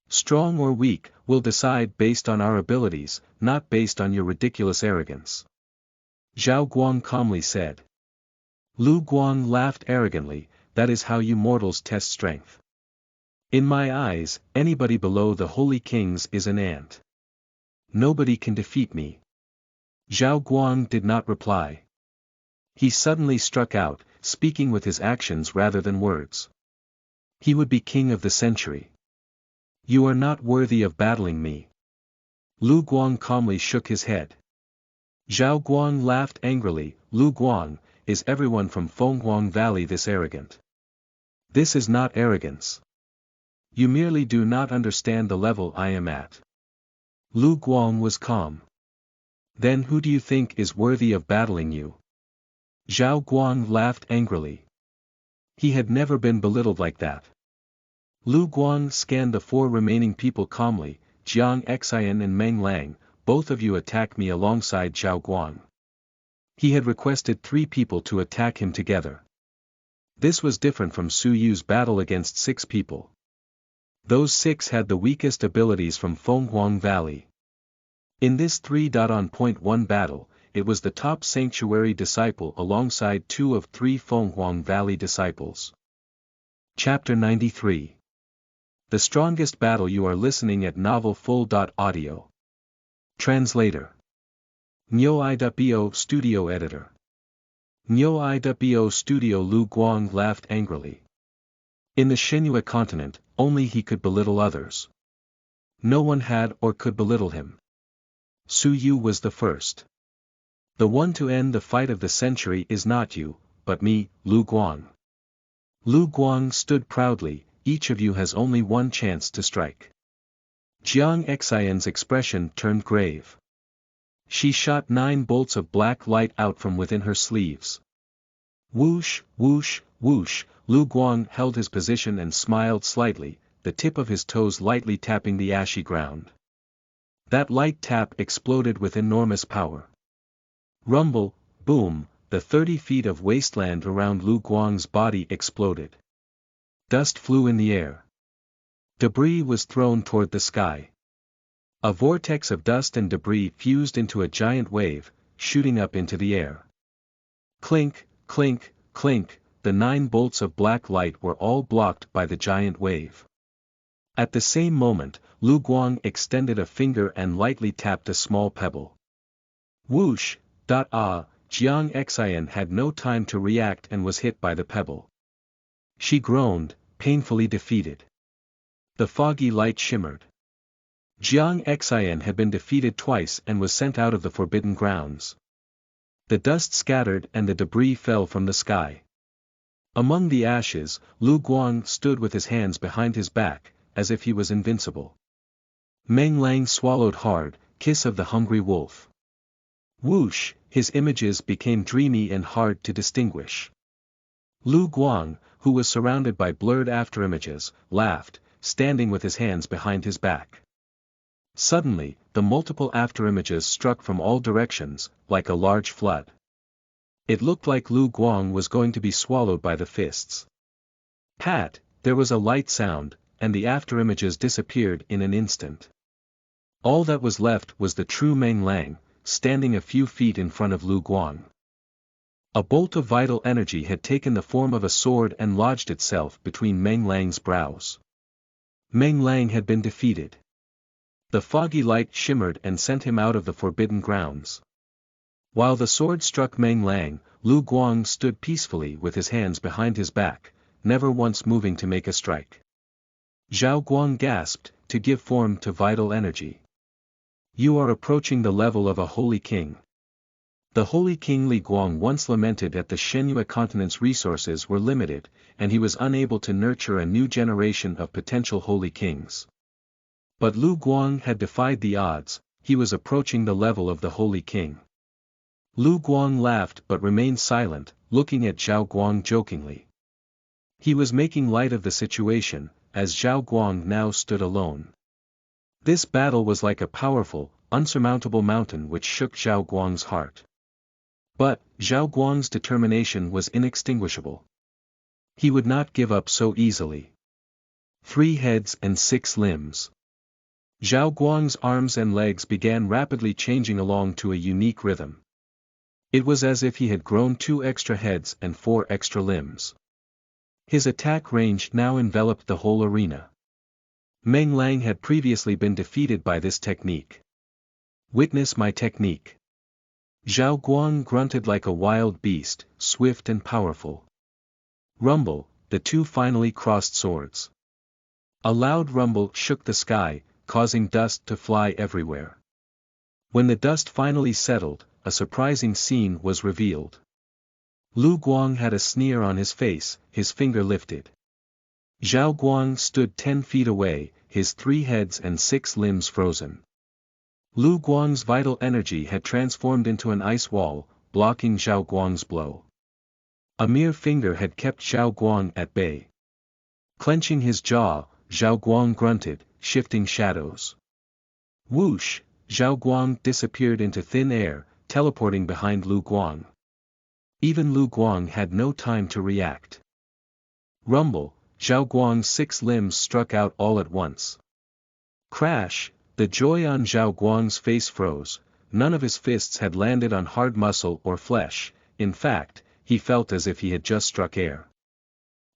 Strong or weak, we'll decide based on our abilities, not based on your ridiculous arrogance. Zhao Guang calmly said. Lu Guang laughed arrogantly, that is how you mortals test strength. In my eyes, anybody below the Holy Kings is an ant. Nobody can defeat me. Zhao Guang did not reply. He suddenly struck out, speaking with his actions rather than words. He would be king of the century. You are not worthy of battling me. Lu Guang calmly shook his head. Zhao Guang laughed angrily. Lu Guang, is everyone from Fenghuang Valley this arrogant? This is not arrogance. You merely do not understand the level I am at. Lu Guang was calm. Then who do you think is worthy of battling you? Zhao Guang laughed angrily. He had never been belittled like that. Lu Guang scanned the 4 remaining people calmly. Jiang Xian and Meng Lang, both of you attack me alongside Zhao Guang. He had requested 3 people to attack him together. This was different from Su Yu's battle against 6 people. Those 6 had the weakest abilities from Fenghuang Valley. In this 3.1 battle, it was the top sanctuary disciple alongside 2 of 3 Fenghuang Valley disciples. Chapter 93. The strongest battle. You are listening at novelfull.audio. Translator. Nyo.bo Studio Editor. Nyo.bo Studio. Lu Guang laughed angrily. In the Shenhua continent, only he could belittle others. No one had or could belittle him. Su Yu was the first. The one to end the fight of the century is not you, but me, Lu Guang. Lu Guang stood proudly. Each of you has only one chance to strike. Jiang Xian's expression turned grave. She shot 9 bolts of black light out from within her sleeves. Whoosh, whoosh, whoosh. Lu Guang held his position and smiled slightly, the tip of his toes lightly tapping the ashy ground. That light tap exploded with enormous power. Rumble, boom, the 30 feet of wasteland around Lu Guang's body exploded. Dust flew in the air. Debris was thrown toward the sky. A vortex of dust and debris fused into a giant wave, shooting up into the air. Clink, clink, clink, the 9 bolts of black light were all blocked by the giant wave. At the same moment, Lu Guang extended a finger and lightly tapped a small pebble. Whoosh, Jiang Xian had no time to react and was hit by the pebble. She groaned, painfully defeated. The foggy light shimmered. Jiang Xian had been defeated twice and was sent out of the forbidden grounds. The dust scattered and the debris fell from the sky. Among the ashes, Lu Guang stood with his hands behind his back, as if he was invincible. Meng Lang swallowed hard, kiss of the hungry wolf. Whoosh, his images became dreamy and hard to distinguish. Lu Guang, who was surrounded by blurred afterimages, laughed, standing with his hands behind his back. Suddenly, the multiple afterimages struck from all directions, like a large flood. It looked like Lu Guang was going to be swallowed by the fists. Pat, there was a light sound, and the afterimages disappeared in an instant. All that was left was the true Meng Lang, standing a few feet in front of Lu Guang. A bolt of vital energy had taken the form of a sword and lodged itself between Meng Lang's brows. Meng Lang had been defeated. The foggy light shimmered and sent him out of the forbidden grounds. While the sword struck Meng Lang, Lu Guang stood peacefully with his hands behind his back, never once moving to make a strike. Zhao Guang gasped, to give form to vital energy. You are approaching the level of a holy king. The holy king Li Guang once lamented that the Shenhua continent's resources were limited, and he was unable to nurture a new generation of potential holy kings. But Lu Guang had defied the odds, he was approaching the level of the holy king. Lu Guang laughed but remained silent, looking at Zhao Guang jokingly. He was making light of the situation, as Zhao Guang now stood alone. This battle was like a powerful, unsurmountable mountain which shook Zhao Guang's heart. But, Zhao Guang's determination was inextinguishable. He would not give up so easily. 3 heads and 6 limbs. Zhao Guang's arms and legs began rapidly changing along to a unique rhythm. It was as if he had grown 2 extra heads and 4 extra limbs. His attack range now enveloped the whole arena. Meng Lang had previously been defeated by this technique. Witness my technique. Zhao Guang grunted like a wild beast, swift and powerful. Rumble, the 2 finally crossed swords. A loud rumble shook the sky, causing dust to fly everywhere. When the dust finally settled, a surprising scene was revealed. Lu Guang had a sneer on his face, his finger lifted. Zhao Guang stood 10 feet away, his 3 heads and 6 limbs frozen. Lu Guang's vital energy had transformed into an ice wall, blocking Zhao Guang's blow. A mere finger had kept Zhao Guang at bay. Clenching his jaw, Zhao Guang grunted, shifting shadows. Whoosh, Zhao Guang disappeared into thin air, teleporting behind Lu Guang. Even Lu Guang had no time to react. Rumble, Zhao Guang's 6 limbs struck out all at once. Crash, the joy on Zhao Guang's face froze, none of his fists had landed on hard muscle or flesh, in fact, he felt as if he had just struck air.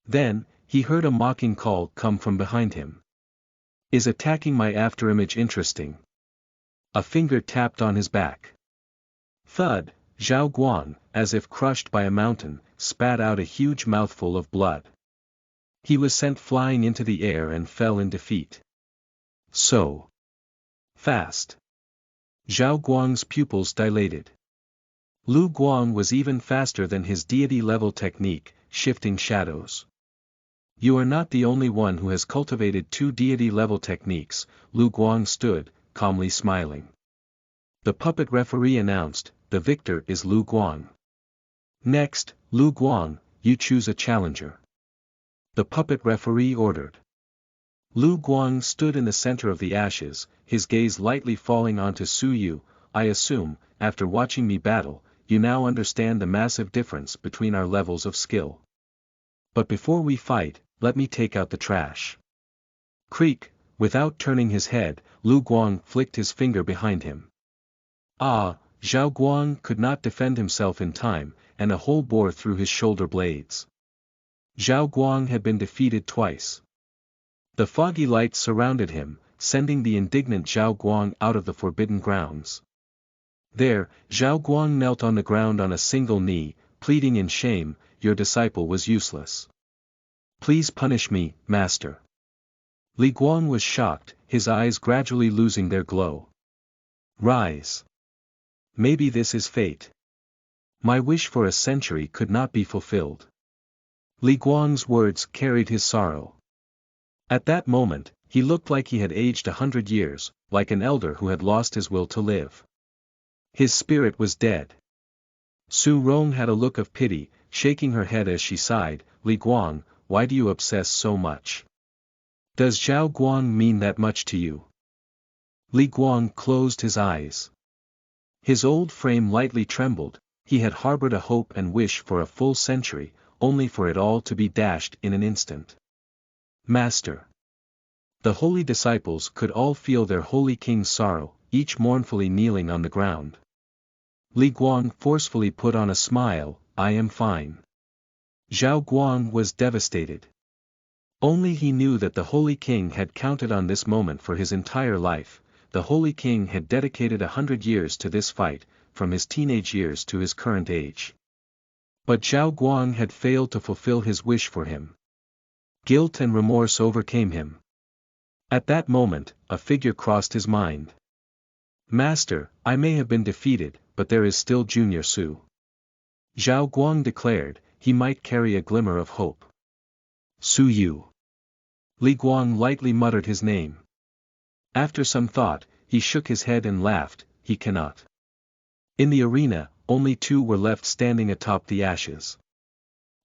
Then, he heard a mocking call come from behind him. Is attacking my afterimage interesting? A finger tapped on his back. Thud, Zhao Guang, as if crushed by a mountain, spat out a huge mouthful of blood. He was sent flying into the air and fell in defeat. So fast. Zhao Guang's pupils dilated. Lu Guang was even faster than his deity-level technique, shifting shadows. You are not the only one who has cultivated 2 deity-level techniques, Lu Guang stood, calmly smiling. The puppet referee announced, the victor is Lu Guang. Next, Lu Guang, you choose a challenger. The puppet referee ordered. Lu Guang stood in the center of the ashes, his gaze lightly falling onto Su Yu. I assume, after watching me battle, you now understand the massive difference between our levels of skill. But before we fight, let me take out the trash. Creak, without turning his head, Lu Guang flicked his finger behind him. Ah, Zhao Guang could not defend himself in time, and a hole bore through his shoulder blades. Zhao Guang had been defeated twice. The foggy light surrounded him, sending the indignant Zhao Guang out of the forbidden grounds. There, Zhao Guang knelt on the ground on a single knee, pleading in shame, your disciple was useless. Please punish me, master. Li Guang was shocked, his eyes gradually losing their glow. Rise. Maybe this is fate. My wish for a century could not be fulfilled. Li Guang's words carried his sorrow. At that moment, he looked like he had aged 100 years, like an elder who had lost his will to live. His spirit was dead. Su Rong had a look of pity, shaking her head as she sighed, Li Guang, why do you obsess so much? Does Zhao Guang mean that much to you? Li Guang closed his eyes. His old frame lightly trembled, he had harbored a hope and wish for a full century, only for it all to be dashed in an instant. Master. The holy disciples could all feel their holy king's sorrow, each mournfully kneeling on the ground. Li Guang forcefully put on a smile, I am fine. Zhao Guang was devastated. Only he knew that the holy king had counted on this moment for his entire life. The holy king had dedicated 100 years to this fight, from his teenage years to his current age. But Zhao Guang had failed to fulfill his wish for him. Guilt and remorse overcame him. At that moment, a figure crossed his mind. Master, I may have been defeated, but there is still Junior Su. Zhao Guang declared, he might carry a glimmer of hope. Su Yu. Li Guang lightly muttered his name. After some thought, he shook his head and laughed, he cannot. In the arena, only 2 were left standing atop the ashes.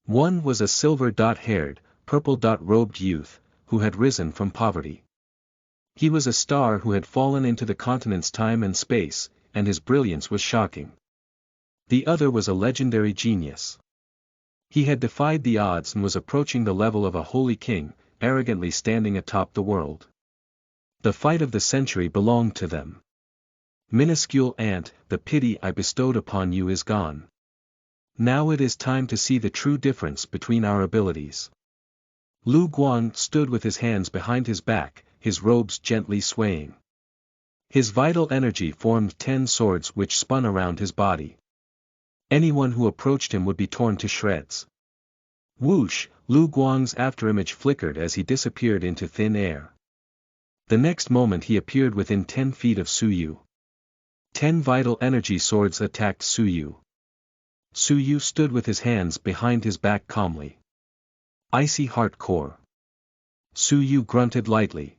One was a silver-haired, purple-robed youth, who had risen from poverty. He was a star who had fallen into the continent's time and space, and his brilliance was shocking. The other was a legendary genius. He had defied the odds and was approaching the level of a holy king, arrogantly standing atop the world. The fight of the century belonged to them. Minuscule ant, the pity I bestowed upon you is gone. Now it is time to see the true difference between our abilities. Lu Guang stood with his hands behind his back, his robes gently swaying. His vital energy formed 10 swords which spun around his body. Anyone who approached him would be torn to shreds. Whoosh, Lu Guang's afterimage flickered as he disappeared into thin air. The next moment he appeared within 10 feet of Su Yu. 10 vital energy swords attacked Su Yu. Su Yu stood with his hands behind his back calmly. Icy heart core. Su Yu grunted lightly.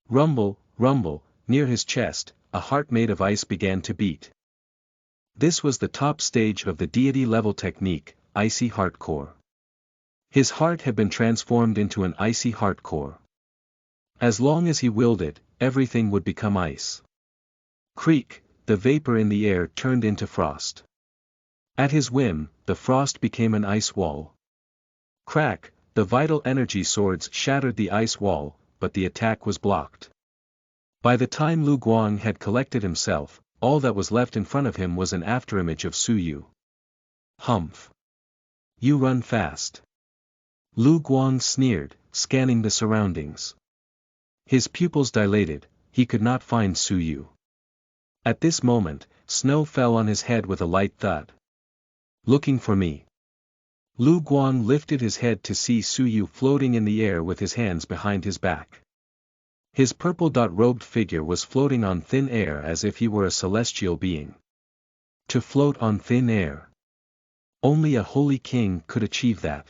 Rumble, rumble, near his chest, a heart made of ice began to beat. This was the top stage of the deity level technique, Icy Heart Core. His heart had been transformed into an icy heart core. As long as he willed it, everything would become ice. Creak, the vapor in the air turned into frost. At his whim, the frost became an ice wall. Crack, the vital energy swords shattered the ice wall, but the attack was blocked. By the time Lu Guang had collected himself, all that was left in front of him was an afterimage of Su Yu. Humph. You run fast. Lu Guang sneered, scanning the surroundings. His pupils dilated, he could not find Su Yu. At this moment, snow fell on his head with a light thud. Looking for me. Lu Guang lifted his head to see Su Yu floating in the air with his hands behind his back. His purple-robed figure was floating on thin air as if he were a celestial being. To float on thin air. Only a holy king could achieve that.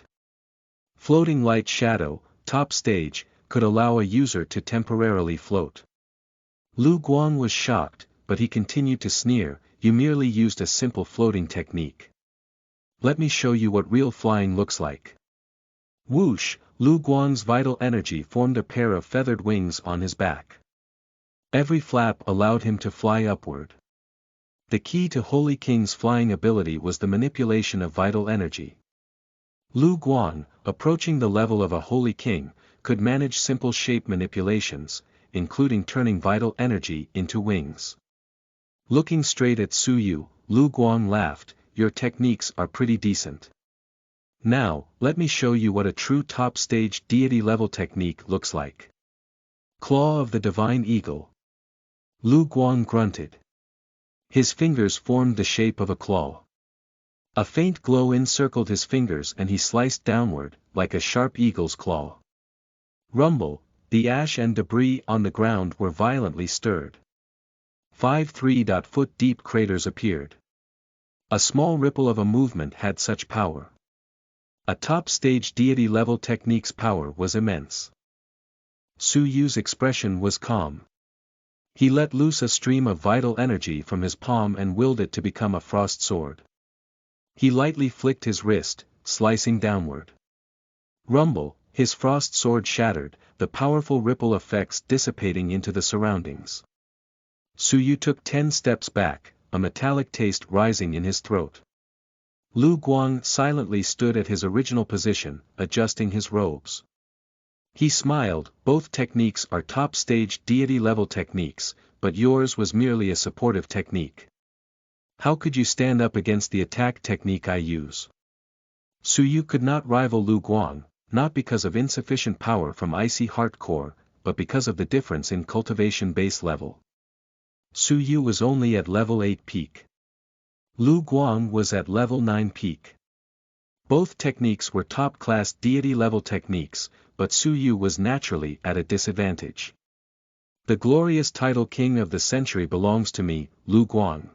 Floating light shadow, top stage, could allow a user to temporarily float. Lu Guang was shocked, but he continued to sneer, you merely used a simple floating technique. Let me show you what real flying looks like. Whoosh, Lu Guang's vital energy formed a pair of feathered wings on his back. Every flap allowed him to fly upward. The key to Holy King's flying ability was the manipulation of vital energy. Lu Guang, approaching the level of a Holy King, could manage simple shape manipulations, including turning vital energy into wings. Looking straight at Su Yu, Lu Guang laughed, your techniques are pretty decent. Now, let me show you what a true top-stage deity-level technique looks like. Claw of the Divine Eagle. Lu Guang grunted. His fingers formed the shape of a claw. A faint glow encircled his fingers and he sliced downward, like a sharp eagle's claw. Rumble, the ash and debris on the ground were violently stirred. 5 3-foot-deep craters appeared. A small ripple of a movement had such power. A top-stage deity-level technique's power was immense. Su Yu's expression was calm. He let loose a stream of vital energy from his palm and willed it to become a frost sword. He lightly flicked his wrist, slicing downward. Rumble, his frost sword shattered, the powerful ripple effects dissipating into the surroundings. Su Yu took 10 steps back, a metallic taste rising in his throat. Lu Guang silently stood at his original position, adjusting his robes. He smiled, both techniques are top-stage deity-level techniques, but yours was merely a supportive technique. How could you stand up against the attack technique I use? Su Yu could not rival Lu Guang, not because of insufficient power from Icy Heart Core, but because of the difference in cultivation base level. Su Yu was only at level 8 peak. Lu Guang was at level 9 peak. Both techniques were top-class deity-level techniques, but Su Yu was naturally at a disadvantage. The glorious title King of the Century belongs to me, Lu Guang.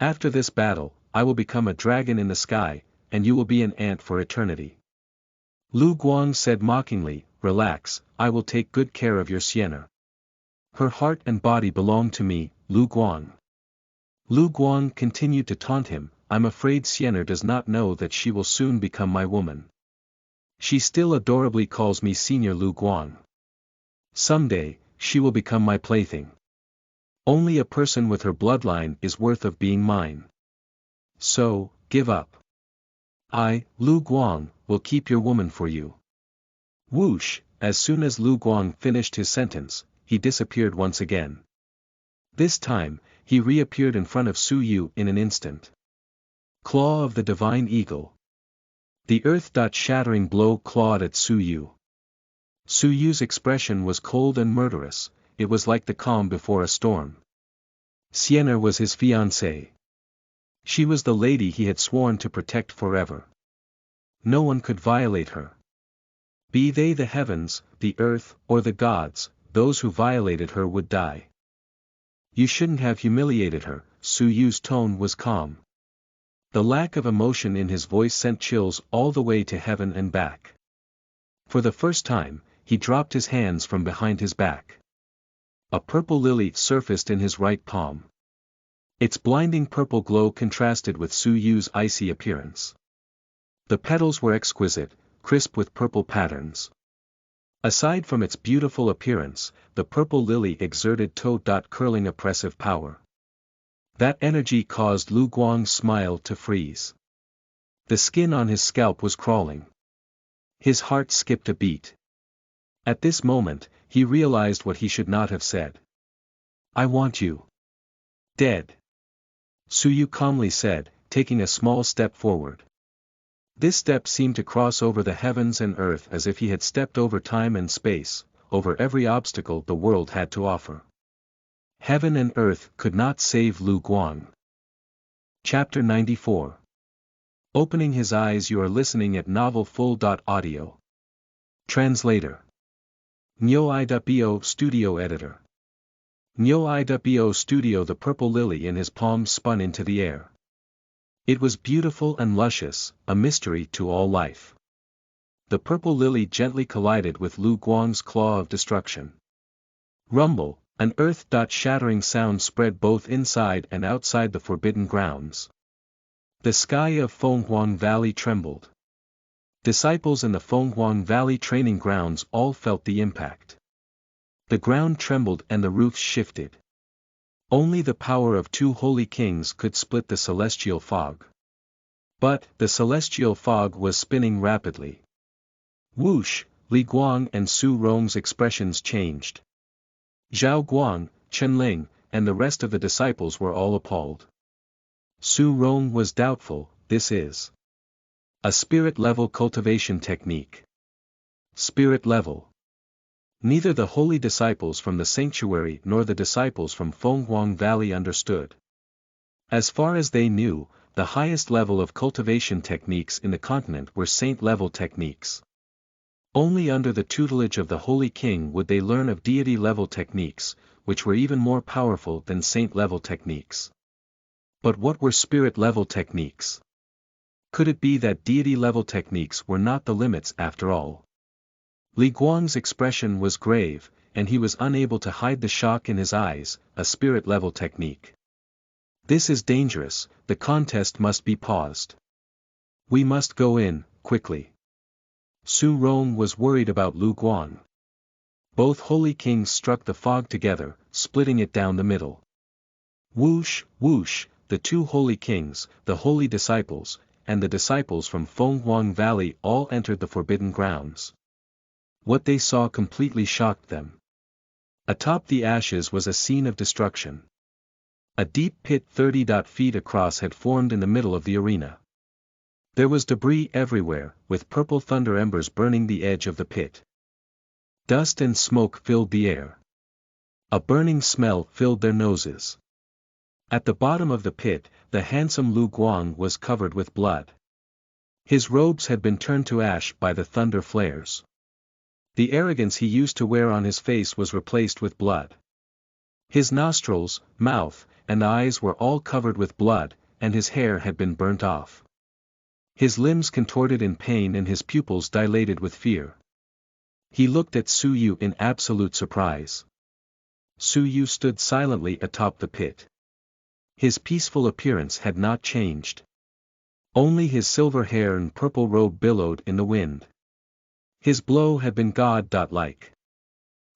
After this battle, I will become a dragon in the sky, and you will be an ant for eternity. Lu Guang said mockingly, relax, I will take good care of your Sienna. Her heart and body belong to me, Lu Guang. Lu Guang continued to taunt him, I'm afraid Sienna does not know that she will soon become my woman. She still adorably calls me Senior Lu Guang. Someday, she will become my plaything. Only a person with her bloodline is worth of being mine. So, give up. I, Lu Guang, will keep your woman for you. Whoosh, as soon as Lu Guang finished his sentence, he disappeared once again. This time, he reappeared in front of Su Yu in an instant. Claw of the Divine Eagle. The earth-shattering blow clawed at Su Yu. Su Yu's expression was cold and murderous, it was like the calm before a storm. Sienna was his fiancée. She was the lady he had sworn to protect forever. No one could violate her. Be they the heavens, the earth, or the gods, those who violated her would die. You shouldn't have humiliated her. Su Yu's tone was calm. The lack of emotion in his voice sent chills all the way to heaven and back. For the first time, he dropped his hands from behind his back. A purple lily surfaced in his right palm. Its blinding purple glow contrasted with Su Yu's icy appearance. The petals were exquisite, crisp with purple patterns. Aside from its beautiful appearance, the purple lily exerted toe-curling oppressive power. That energy caused Lu Guang's smile to freeze. The skin on his scalp was crawling. His heart skipped a beat. At this moment, he realized what he should not have said. I want you dead. Su Yu calmly said, taking a small step forward. This step seemed to cross over the heavens and earth as if he had stepped over time and space, over every obstacle the world had to offer. Heaven and earth could not save Lu Guang. Chapter 94. Opening his eyes. You are listening at novelfull.audio. Translator. Nyo-i.bo Studio Editor. Nyo-i.bo Studio. The purple lily in his palms spun into the air. It was beautiful and luscious, a mystery to all life. The purple lily gently collided with Lu Guang's claw of destruction. Rumble, an earth-shattering sound spread both inside and outside the forbidden grounds. The sky of Fenghuang Valley trembled. Disciples in the Fenghuang Valley training grounds all felt the impact. The ground trembled and the roofs shifted. Only the power of two holy kings could split the celestial fog. But the celestial fog was spinning rapidly. Whoosh, Li Guang and Su Rong's expressions changed. Zhao Guang, Chen Ling, and the rest of the disciples were all appalled. Su Rong was doubtful. This is a spirit-level cultivation technique. Spirit level. Neither the holy disciples from the sanctuary nor the disciples from Fenghuang Valley understood. As far as they knew, the highest level of cultivation techniques in the continent were saint-level techniques. Only under the tutelage of the Holy King would they learn of deity-level techniques, which were even more powerful than saint-level techniques. But what were spirit-level techniques? Could it be that deity-level techniques were not the limits after all? Li Guang's expression was grave, and he was unable to hide the shock in his eyes. A spirit-level technique. This is dangerous. The contest must be paused. We must go in, quickly. Su Rong was worried about Lu Guang. Both holy kings struck the fog together, splitting it down the middle. Whoosh, whoosh, the two holy kings, the holy disciples, and the disciples from Fenghuang Valley all entered the forbidden grounds. What they saw completely shocked them. Atop the ashes was a scene of destruction. A deep pit 30 feet across had formed in the middle of the arena. There was debris everywhere, with purple thunder embers burning the edge of the pit. Dust and smoke filled the air. A burning smell filled their noses. At the bottom of the pit, the handsome Lu Guang was covered with blood. His robes had been turned to ash by the thunder flares. The arrogance he used to wear on his face was replaced with blood. His nostrils, mouth, and eyes were all covered with blood, and his hair had been burnt off. His limbs contorted in pain and his pupils dilated with fear. He looked at Su Yu in absolute surprise. Su Yu stood silently atop the pit. His peaceful appearance had not changed. Only his silver hair and purple robe billowed in the wind. His blow had been god-like.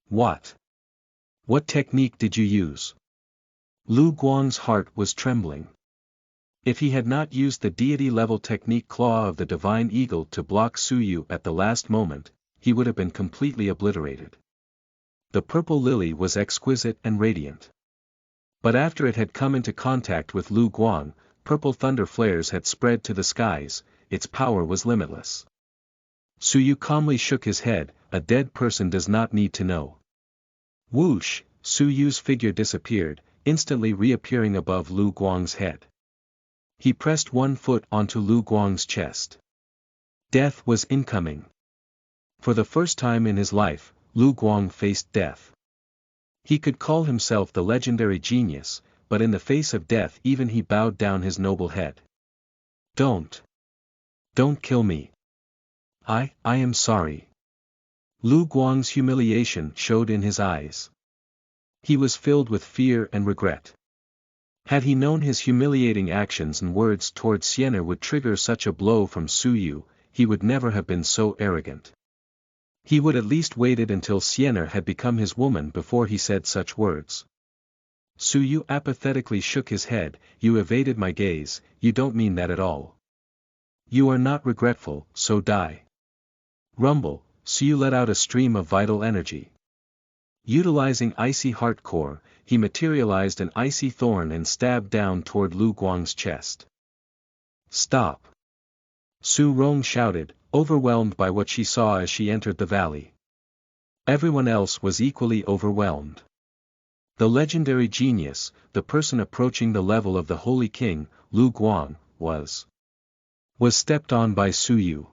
What? What technique did you use? Lu Guang's heart was trembling. If he had not used the deity-level technique Claw of the Divine Eagle to block Su Yu at the last moment, he would have been completely obliterated. The purple lily was exquisite and radiant. But after it had come into contact with Lu Guang, purple thunder flares had spread to the skies. Its power was limitless. Su Yu calmly shook his head. A dead person does not need to know. Whoosh, Su Yu's figure disappeared, instantly reappearing above Lu Guang's head. He pressed one foot onto Lu Guang's chest. Death was incoming. For the first time in his life, Lu Guang faced death. He could call himself the legendary genius, but in the face of death even he bowed down his noble head. Don't kill me. I am sorry. Lu Guang's humiliation showed in his eyes. He was filled with fear and regret. Had he known his humiliating actions and words toward Sienna would trigger such a blow from Su Yu, he would never have been so arrogant. He would at least waited until Sienna had become his woman before he said such words. Su Yu apathetically shook his head. You evaded my gaze, you don't mean that at all. You are not regretful, so die. Rumble, Su Yu let out a stream of vital energy. Utilizing icy heart core, he materialized an icy thorn and stabbed down toward Lu Guang's chest. Stop! Su Rong shouted, overwhelmed by what she saw as she entered the valley. Everyone else was equally overwhelmed. The legendary genius, the person approaching the level of the Holy King, Lu Guang, was stepped on by Su Yu.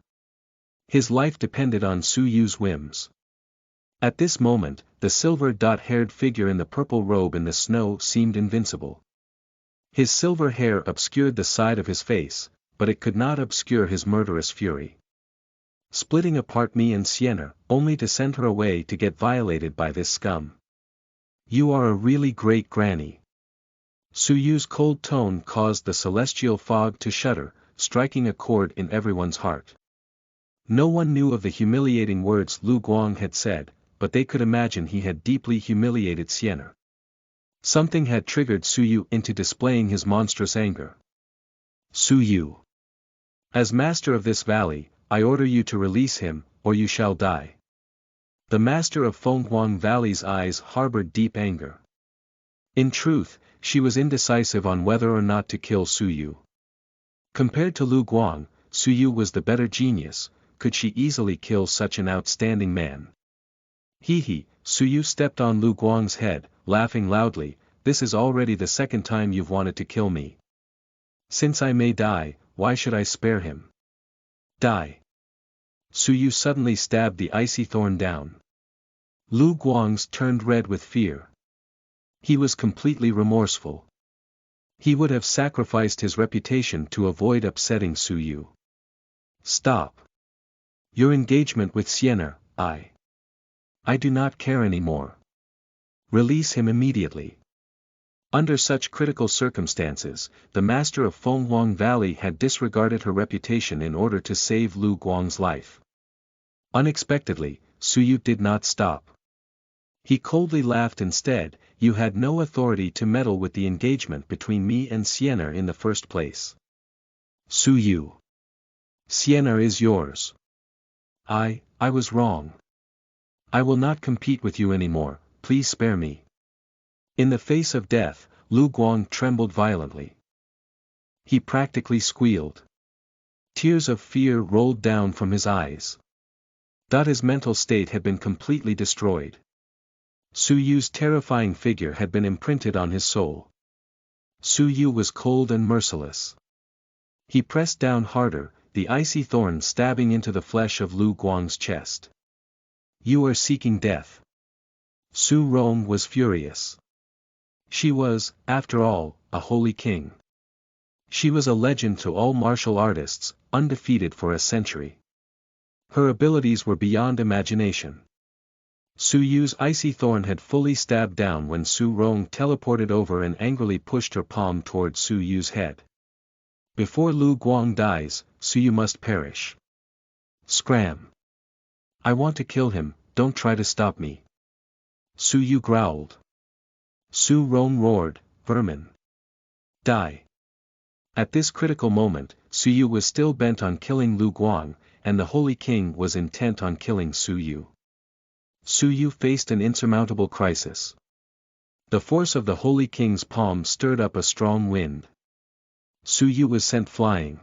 His life depended on Su Yu's whims. At this moment, the silver-haired figure in the purple robe in the snow seemed invincible. His silver hair obscured the side of his face, but it could not obscure his murderous fury. Splitting apart me and Sienna, only to send her away to get violated by this scum. You are a really great granny. Su Yu's cold tone caused the celestial fog to shudder, striking a chord in everyone's heart. No one knew of the humiliating words Lu Guang had said, but they could imagine he had deeply humiliated Sienna. Something had triggered Su Yu into displaying his monstrous anger. Su Yu. As master of this valley, I order you to release him, or you shall die. The master of Fenghuang Valley's eyes harbored deep anger. In truth, she was indecisive on whether or not to kill Su Yu. Compared to Lu Guang, Su Yu was the better genius. Could she easily kill such an outstanding man? Su Yu stepped on Lu Guang's head, laughing loudly, this is already the second time you've wanted to kill me. Since I may die, why should I spare him? Die. Su Yu suddenly stabbed the icy thorn down. Lu Guang's turned red with fear. He was completely remorseful. He would have sacrificed his reputation to avoid upsetting Su Yu. Stop. Your engagement with Sienna, I do not care anymore. Release him immediately. Under such critical circumstances, the master of Fenghuang Valley had disregarded her reputation in order to save Lu Guang's life. Unexpectedly, Su Yu did not stop. He coldly laughed instead, you had no authority to meddle with the engagement between me and Sienna in the first place. Su Yu. Sienna is yours. I was wrong. I will not compete with you anymore, please spare me. In the face of death, Lu Guang trembled violently. He practically squealed. Tears of fear rolled down from his eyes. His mental state had been completely destroyed. Su Yu's terrifying figure had been imprinted on his soul. Su Yu was cold and merciless. He pressed down harder, the icy thorn stabbing into the flesh of Lu Guang's chest. You are seeking death. Su Rong was furious. She was, after all, a holy king. She was a legend to all martial artists, undefeated for a century. Her abilities were beyond imagination. Su Yu's icy thorn had fully stabbed down when Su Rong teleported over and angrily pushed her palm toward Su Yu's head. Before Lu Guang dies, Su Yu must perish. Scram. I want to kill him, don't try to stop me. Su Yu growled. Su Rong roared, vermin. Die. At this critical moment, Su Yu was still bent on killing Lu Guang, and the Holy King was intent on killing Su Yu. Su Yu faced an insurmountable crisis. The force of the Holy King's palm stirred up a strong wind. Su Yu was sent flying.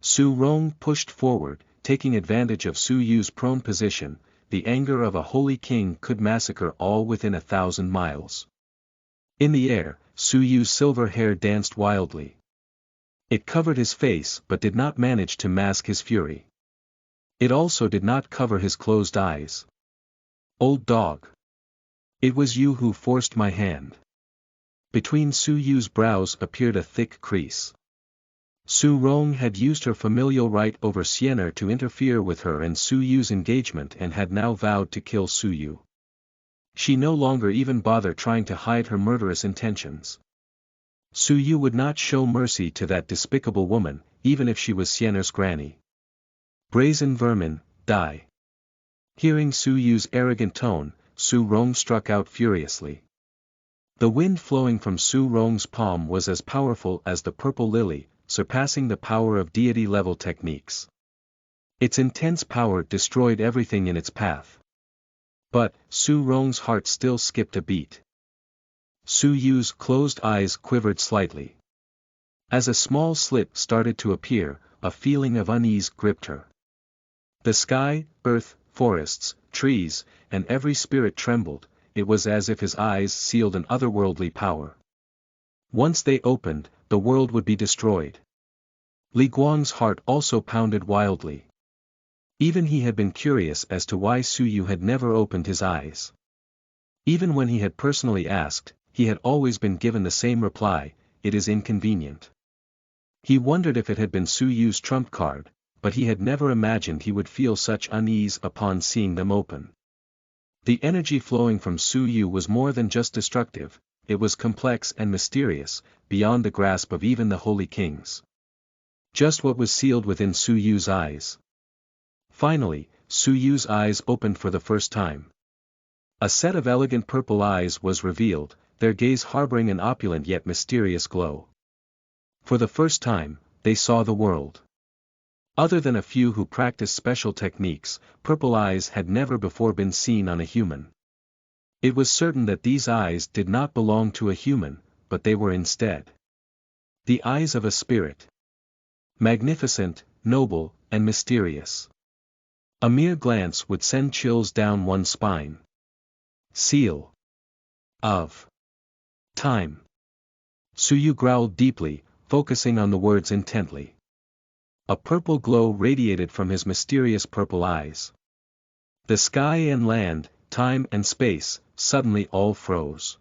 Su Rong pushed forward, taking advantage of Su Yu's prone position. The anger of a holy king could massacre all within 1,000 miles. In the air, Su Yu's silver hair danced wildly. It covered his face but did not manage to mask his fury. It also did not cover his closed eyes. Old dog. It was you who forced my hand. Between Su Yu's brows appeared a thick crease. Su Rong had used her familial right over Sienna to interfere with her and Su Yu's engagement and had now vowed to kill Su Yu. She no longer even bothered trying to hide her murderous intentions. Su Yu would not show mercy to that despicable woman, even if she was Sienna's granny. Brazen vermin, die. Hearing Su Yu's arrogant tone, Su Rong struck out furiously. The wind flowing from Su Rong's palm was as powerful as the purple lily, surpassing the power of deity-level techniques. Its intense power destroyed everything in its path. But, Su Rong's heart still skipped a beat. Su Yu's closed eyes quivered slightly. As a small slit started to appear, a feeling of unease gripped her. The sky, earth, forests, trees, and every spirit trembled. It was as if his eyes sealed an otherworldly power. Once they opened, the world would be destroyed. Li Guang's heart also pounded wildly. Even he had been curious as to why Su Yu had never opened his eyes. Even when he had personally asked, he had always been given the same reply, "It is inconvenient." He wondered if it had been Su Yu's trump card, but he had never imagined he would feel such unease upon seeing them open. The energy flowing from Su Yu was more than just destructive, it was complex and mysterious, beyond the grasp of even the holy kings. Just what was sealed within Su Yu's eyes. Finally, Su Yu's eyes opened for the first time. A set of elegant purple eyes was revealed, their gaze harboring an opulent yet mysterious glow. For the first time, they saw the world. Other than a few who practiced special techniques, purple eyes had never before been seen on a human. It was certain that these eyes did not belong to a human, but they were instead the eyes of a spirit. Magnificent, noble, and mysterious. A mere glance would send chills down one's spine. Seal of time. Su Yu growled deeply, focusing on the words intently. A purple glow radiated from his mysterious purple eyes. The sky and land, time and space, suddenly all froze.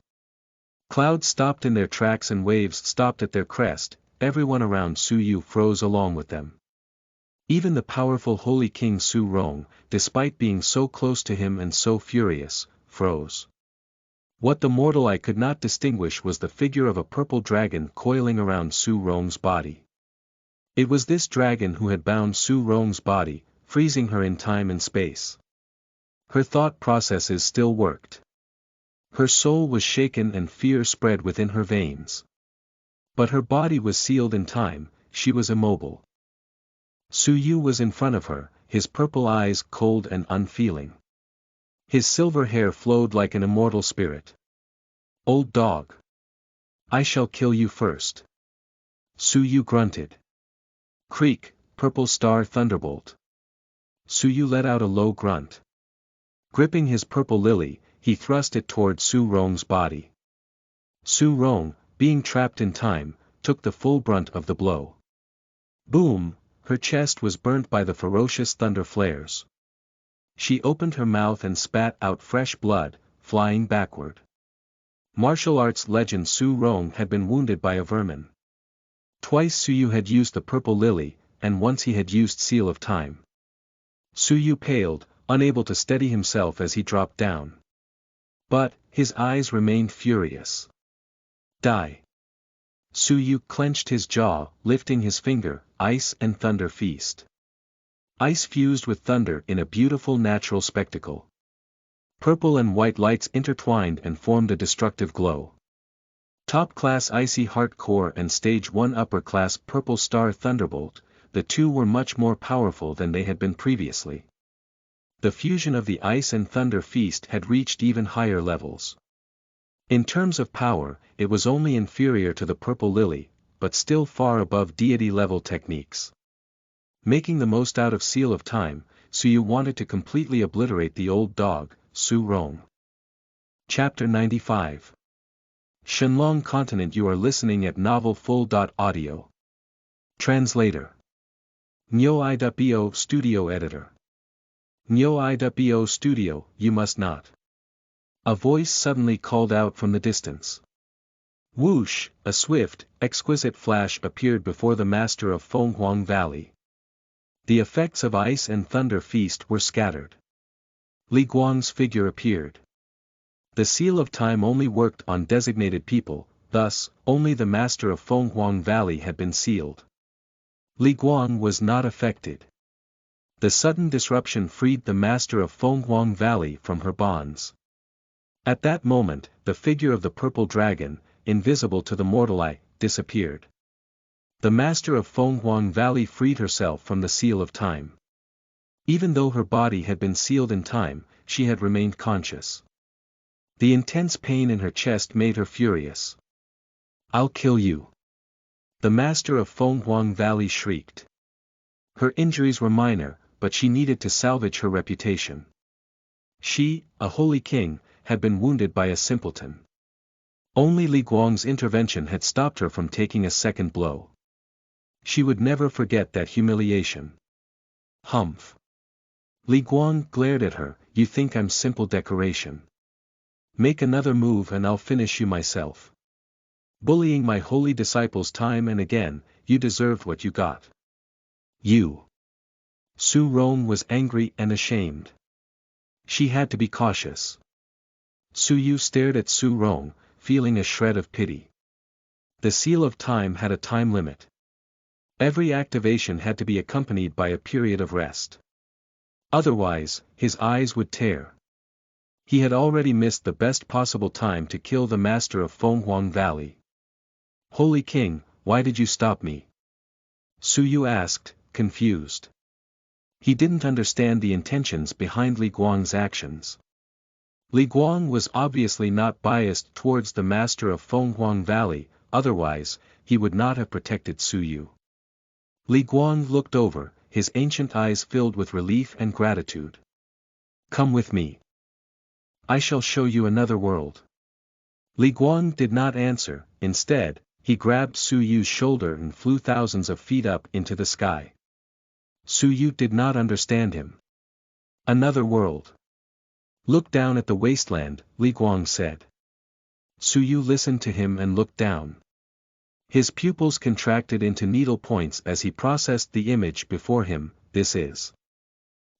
Clouds stopped in their tracks and waves stopped at their crest, everyone around Su Yu froze along with them. Even the powerful holy king Su Rong, despite being so close to him and so furious, froze. What the mortal eye could not distinguish was the figure of a purple dragon coiling around Su Rong's body. It was this dragon who had bound Su Rong's body, freezing her in time and space. Her thought processes still worked. Her soul was shaken and fear spread within her veins. But her body was sealed in time, she was immobile. Su Yu was in front of her, his purple eyes cold and unfeeling. His silver hair flowed like an immortal spirit. "Old dog. I shall kill you first." Su Yu grunted. Creak, purple star thunderbolt. Su Yu let out a low grunt. Gripping his purple lily, he thrust it toward Su Rong's body. Su Rong, being trapped in time, took the full brunt of the blow. Boom, her chest was burnt by the ferocious thunder flares. She opened her mouth and spat out fresh blood, flying backward. Martial arts legend Su Rong had been wounded by a vermin. Twice Su Yu had used the purple lily, and once he had used Seal of Time. Su Yu paled, unable to steady himself as he dropped down. But, his eyes remained furious. Die. Su Yu clenched his jaw, lifting his finger, ice and thunder feast. Ice fused with thunder in a beautiful natural spectacle. Purple and white lights intertwined and formed a destructive glow. Top-class icy heart core and stage 1 upper-class purple star thunderbolt, the two were much more powerful than they had been previously. The fusion of the ice and thunder feast had reached even higher levels. In terms of power, it was only inferior to the purple lily, but still far above deity-level techniques. Making the most out of Seal of Time, Su Yu wanted to completely obliterate the old dog, Su Rong. Chapter 95. Shenlong Continent. You are listening at novelfull.audio. Translator. Nyo I.bo Studio Editor. Nyo Iwo studio, you must not. A voice suddenly called out from the distance. Whoosh, a swift, exquisite flash appeared before the master of Fenghuang Valley. The effects of ice and thunder feast were scattered. Li Guang's figure appeared. The seal of time only worked on designated people, thus, only the master of Fenghuang Valley had been sealed. Li Guang was not affected. The sudden disruption freed the master of Fenghuang Valley from her bonds. At that moment, the figure of the purple dragon, invisible to the mortal eye, disappeared. The master of Fenghuang Valley freed herself from the seal of time. Even though her body had been sealed in time, she had remained conscious. The intense pain in her chest made her furious. I'll kill you. The master of Fenghuang Valley shrieked. Her injuries were minor, but she needed to salvage her reputation. She, a holy king, had been wounded by a simpleton. Only Li Guang's intervention had stopped her from taking a second blow. She would never forget that humiliation. Humph. Li Guang glared at her, you think I'm simple decoration. Make another move and I'll finish you myself. Bullying my holy disciples time and again, you deserved what you got. You. Su Rong was angry and ashamed. She had to be cautious. Su Yu stared at Su Rong, feeling a shred of pity. The seal of time had a time limit. Every activation had to be accompanied by a period of rest. Otherwise, his eyes would tear. He had already missed the best possible time to kill the master of Fenghuang Valley. Holy King, why did you stop me? Su Yu asked, confused. He didn't understand the intentions behind Li Guang's actions. Li Guang was obviously not biased towards the master of Fenghuang Valley, otherwise, he would not have protected Su Yu. Li Guang looked over, his ancient eyes filled with relief and gratitude. Come with me. I shall show you another world. Li Guang did not answer, instead, he grabbed Su Yu's shoulder and flew thousands of feet up into the sky. Su Yu did not understand him. Another world. Look down at the wasteland, Li Guang said. Su Yu listened to him and looked down. His pupils contracted into needle points as he processed the image before him. This is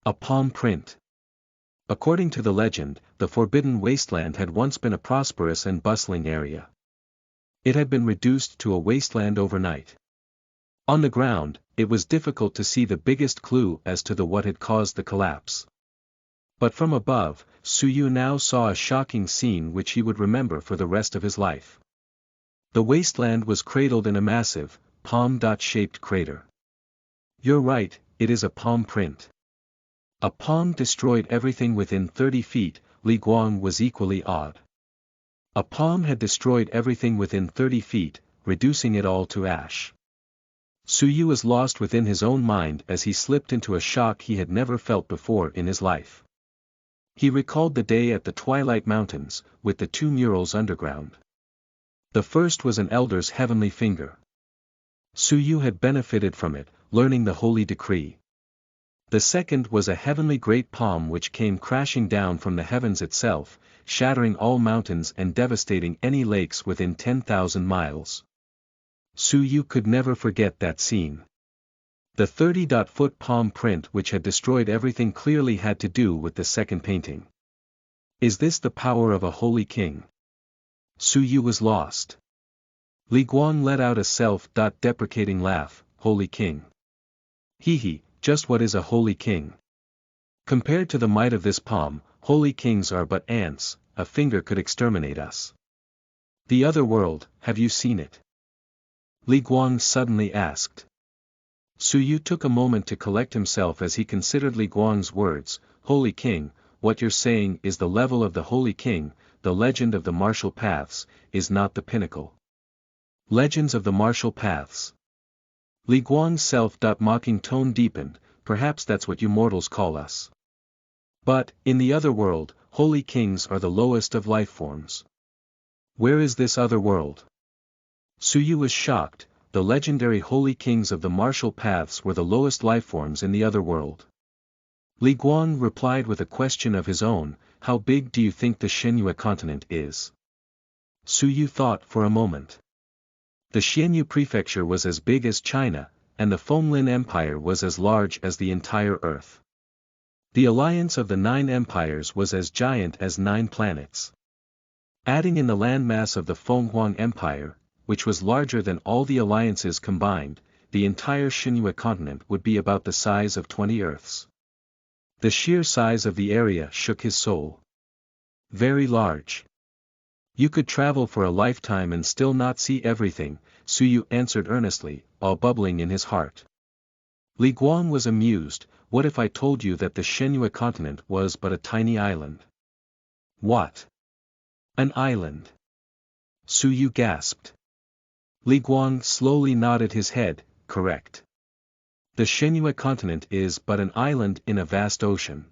a palm print. According to the legend, the Forbidden Wasteland had once been a prosperous and bustling area. It had been reduced to a wasteland overnight. On the ground, it was difficult to see the biggest clue as to what had caused the collapse. But from above, Su Yu now saw a shocking scene which he would remember for the rest of his life. The wasteland was cradled in a massive, palm-shaped crater. You're right, it is a palm print. A palm destroyed everything within 30 feet, Li Guang was equally awed. A palm had destroyed everything within 30 feet, reducing it all to ash. Su Yu was lost within his own mind as he slipped into a shock he had never felt before in his life. He recalled the day at the Twilight Mountains, with the two murals underground. The first was an elder's heavenly finger. Su Yu had benefited from it, learning the holy decree. The second was a heavenly great palm which came crashing down from the heavens itself, shattering all mountains and devastating any lakes within 10,000 miles. Su Yu could never forget that scene. The 30-foot palm print which had destroyed everything clearly had to do with the second painting. Is this the power of a holy king? Su Yu was lost. Li Guang let out a self-deprecating laugh, holy king. Hee, just what is a holy king? Compared to the might of this palm, holy kings are but ants, a finger could exterminate us. The other world, have you seen it? Li Guang suddenly asked. Su Yu took a moment to collect himself as he considered Li Guang's words. Holy king, what you're saying is the level of the holy king, the legend of the martial paths, is not the pinnacle. Legends of the martial paths. Li Guang's self-mocking tone deepened, perhaps that's what you mortals call us. But, in the other world, holy kings are the lowest of life forms. Where is this other world? Su Yu was shocked. The legendary holy kings of the martial paths were the lowest lifeforms in the other world. Li Guang replied with a question of his own, how big do you think the Xianyue continent is? Su Yu thought for a moment. The Xianyue prefecture was as big as China, and the Fenglin Empire was as large as the entire Earth. The alliance of the 9 empires was as giant as 9 planets. Adding in the landmass of the Fenghuang Empire, which was larger than all the alliances combined, the entire Xianyue continent would be about the size of 20 Earths. The sheer size of the area shook his soul. Very large. You could travel for a lifetime and still not see everything, Su Yu answered earnestly, all bubbling in his heart. Li Guang was amused. What if I told you that the Xianyue continent was but a tiny island? What? An island? Su Yu gasped. Li Guang slowly nodded his head, correct. The Xianyue continent is but an island in a vast ocean.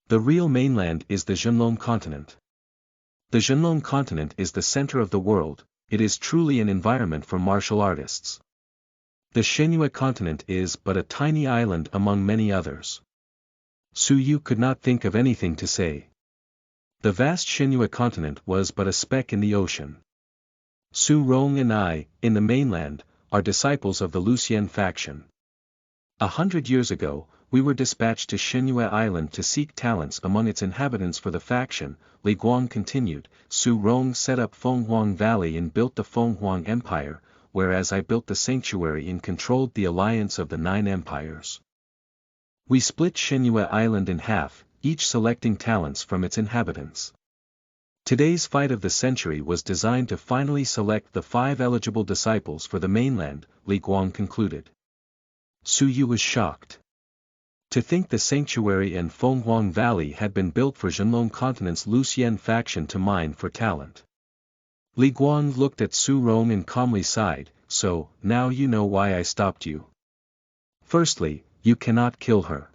The real mainland is the Zhenlong continent. The Zhenlong continent is the center of the world, it is truly an environment for martial artists. The Xianyue continent is but a tiny island among many others. Su Yu could not think of anything to say. The vast Xianyue continent was but a speck in the ocean. Su Rong and I, in the mainland, are disciples of the Lucian faction. 100 years ago, we were dispatched to Xianyue Island to seek talents among its inhabitants for the faction, Li Guang continued. Su Rong set up Fenghuang Valley and built the Fenghuang Empire, whereas I built the sanctuary and controlled the alliance of the 9 empires. We split Xianyue Island in half, each selecting talents from its inhabitants. Today's fight of the century was designed to finally select the 5 eligible disciples for the mainland, Li Guang concluded. Su Yu was shocked. To think the sanctuary and Fenghuang Valley had been built for Zhenlong continent's Lucian faction to mine for talent. Li Guang looked at Su Rong and calmly sighed, so, now you know why I stopped you. Firstly, you cannot kill her.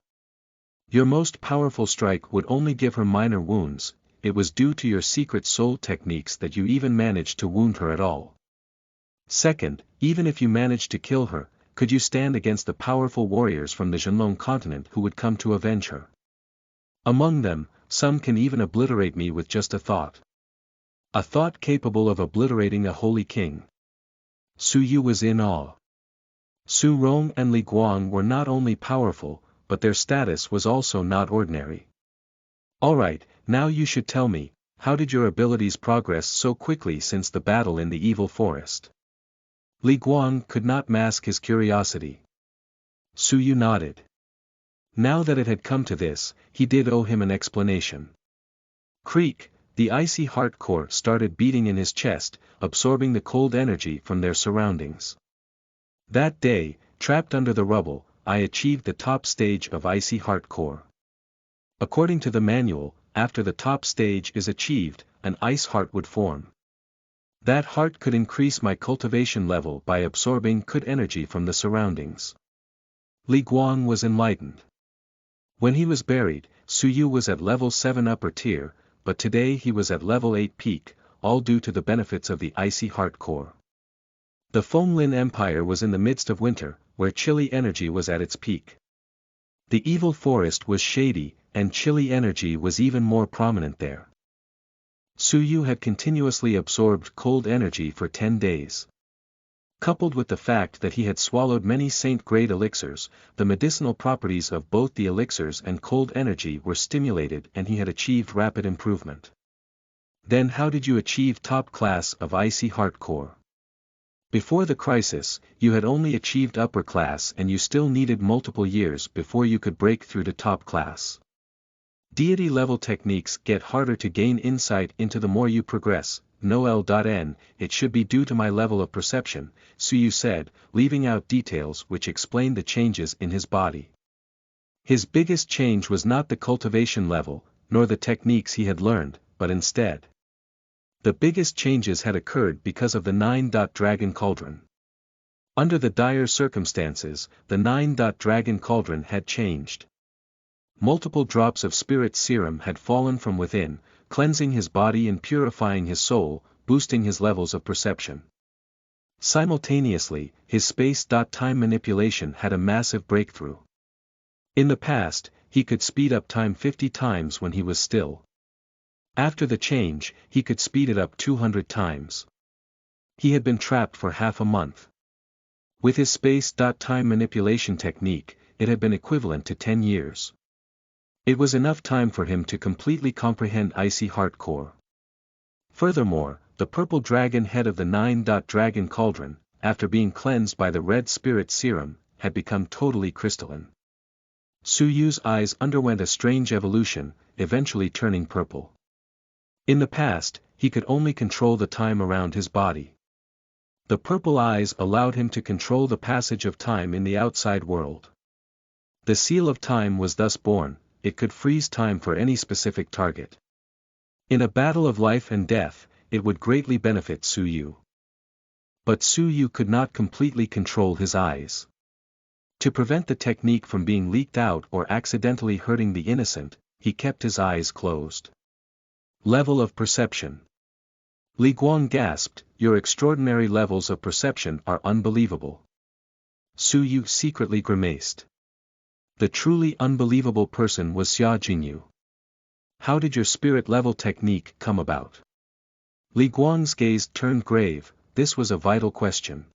Your most powerful strike would only give her minor wounds, it was due to your secret soul techniques that you even managed to wound her at all. Second, even if you managed to kill her, could you stand against the powerful warriors from the Zhenlong continent who would come to avenge her? Among them, some can even obliterate me with just a thought. A thought capable of obliterating a holy king. Su Yu was in awe. Su Rong and Li Guang were not only powerful, but their status was also not ordinary. Alright, now you should tell me, how did your abilities progress so quickly since the battle in the evil forest? Li Guang could not mask his curiosity. Su Yu nodded. Now that it had come to this, he did owe him an explanation. Creak, the icy heart core started beating in his chest, absorbing the cold energy from their surroundings. That day, trapped under the rubble, I achieved the top stage of icy heart core. According to the manual, after the top stage is achieved, an ice heart would form. That heart could increase my cultivation level by absorbing good energy from the surroundings. Li Guang was enlightened. When he was buried, Su Yu was at level 7 upper tier, but today he was at level 8 peak, all due to the benefits of the icy heart core. The Fenglin Empire was in the midst of winter, where chilly energy was at its peak. The evil forest was shady, and chilly energy was even more prominent there. Su Yu had continuously absorbed cold energy for 10 days. Coupled with the fact that he had swallowed many saint-grade elixirs, the medicinal properties of both the elixirs and cold energy were stimulated and he had achieved rapid improvement. Then how did you achieve top class of icy heart core? Before the crisis, you had only achieved upper class and you still needed multiple years before you could break through to top class. Deity level techniques get harder to gain insight into the more you progress. Noel.n, it should be due to my level of perception, Su Yu said, leaving out details which explained the changes in his body. His biggest change was not the cultivation level, nor the techniques he had learned, but instead. The biggest changes had occurred because of the Nine-Dragon Cauldron. Under the dire circumstances, the Nine-Dragon Cauldron had changed. Multiple drops of spirit serum had fallen from within, cleansing his body and purifying his soul, boosting his levels of perception. Simultaneously, his space-time manipulation had a massive breakthrough. In the past, he could speed up time 50 times when he was still. After the change, he could speed it up 200 times. He had been trapped for half a month. With his space-time manipulation technique, it had been equivalent to 10 years. It was enough time for him to completely comprehend Icy Heart Core. Furthermore, the purple dragon head of the Nine-Dragon Cauldron, after being cleansed by the red spirit serum, had become totally crystalline. Su Yu's eyes underwent a strange evolution, eventually turning purple. In the past, he could only control the time around his body. The purple eyes allowed him to control the passage of time in the outside world. The seal of time was thus born, it could freeze time for any specific target. In a battle of life and death, it would greatly benefit Su Yu. But Su Yu could not completely control his eyes. To prevent the technique from being leaked out or accidentally hurting the innocent, he kept his eyes closed. Level of perception. Li Guang gasped, "Your extraordinary levels of perception are unbelievable." Su Yu secretly grimaced. The truly unbelievable person was Xia Jingyu. How did your spirit-level technique come about? Li Guang's gaze turned grave, this was a vital question.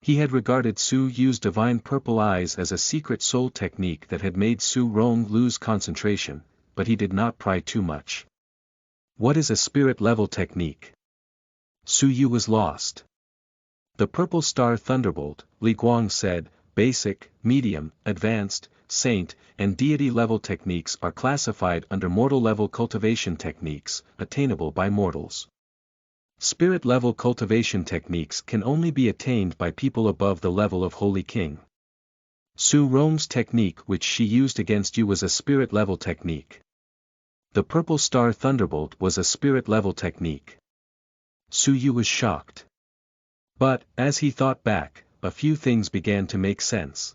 He had regarded Su Yu's divine purple eyes as a secret soul technique that had made Su Rong lose concentration, but he did not pry too much. What is a spirit-level technique? Su Yu was lost. The Purple Star Thunderbolt, Li Guang said, basic, medium, advanced, saint, and deity-level techniques are classified under mortal-level cultivation techniques, attainable by mortals. Spirit-level cultivation techniques can only be attained by people above the level of Holy King. Su Rong's technique which she used against you was a spirit-level technique. The Purple Star Thunderbolt was a spirit-level technique. Su Yu was shocked. But, as he thought back, a few things began to make sense.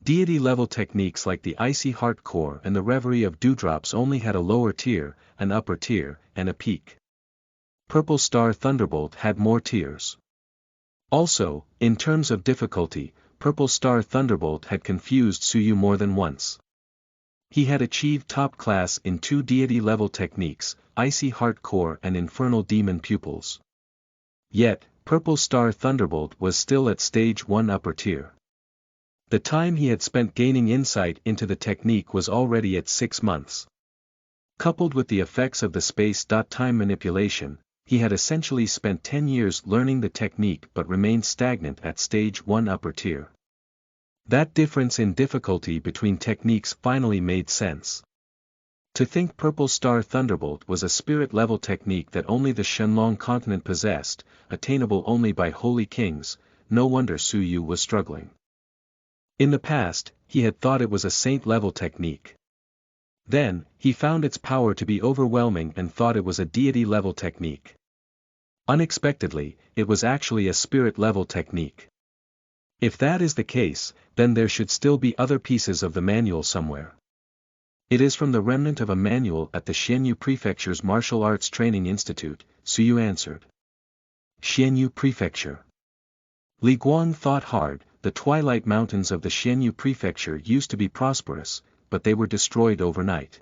Deity-level techniques like the Icy Heart Core and the Reverie of Dewdrops only had a lower tier, an upper tier, and a peak. Purple Star Thunderbolt had more tiers. Also, in terms of difficulty, Purple Star Thunderbolt had confused Su Yu more than once. He had achieved top class in 2 deity-level techniques, Icy Heart Core and Infernal Demon Pupils. Yet, Purple Star Thunderbolt was still at stage 1 upper tier. The time he had spent gaining insight into the technique was already at 6 months. Coupled with the effects of the space-time manipulation, he had essentially spent 10 years learning the technique but remained stagnant at stage 1 upper tier. That difference in difficulty between techniques finally made sense. To think Purple Star Thunderbolt was a spirit-level technique that only the Shenlong continent possessed, attainable only by holy kings, no wonder Su Yu was struggling. In the past, he had thought it was a saint-level technique. Then, he found its power to be overwhelming and thought it was a deity-level technique. Unexpectedly, it was actually a spirit-level technique. If that is the case, then there should still be other pieces of the manual somewhere. It is from the remnant of a manual at the Xianyu Prefecture's Martial Arts Training Institute, Su Yu answered. Xianyu Prefecture. Li Guang thought hard, the Twilight Mountains of the Xianyu Prefecture used to be prosperous, but they were destroyed overnight.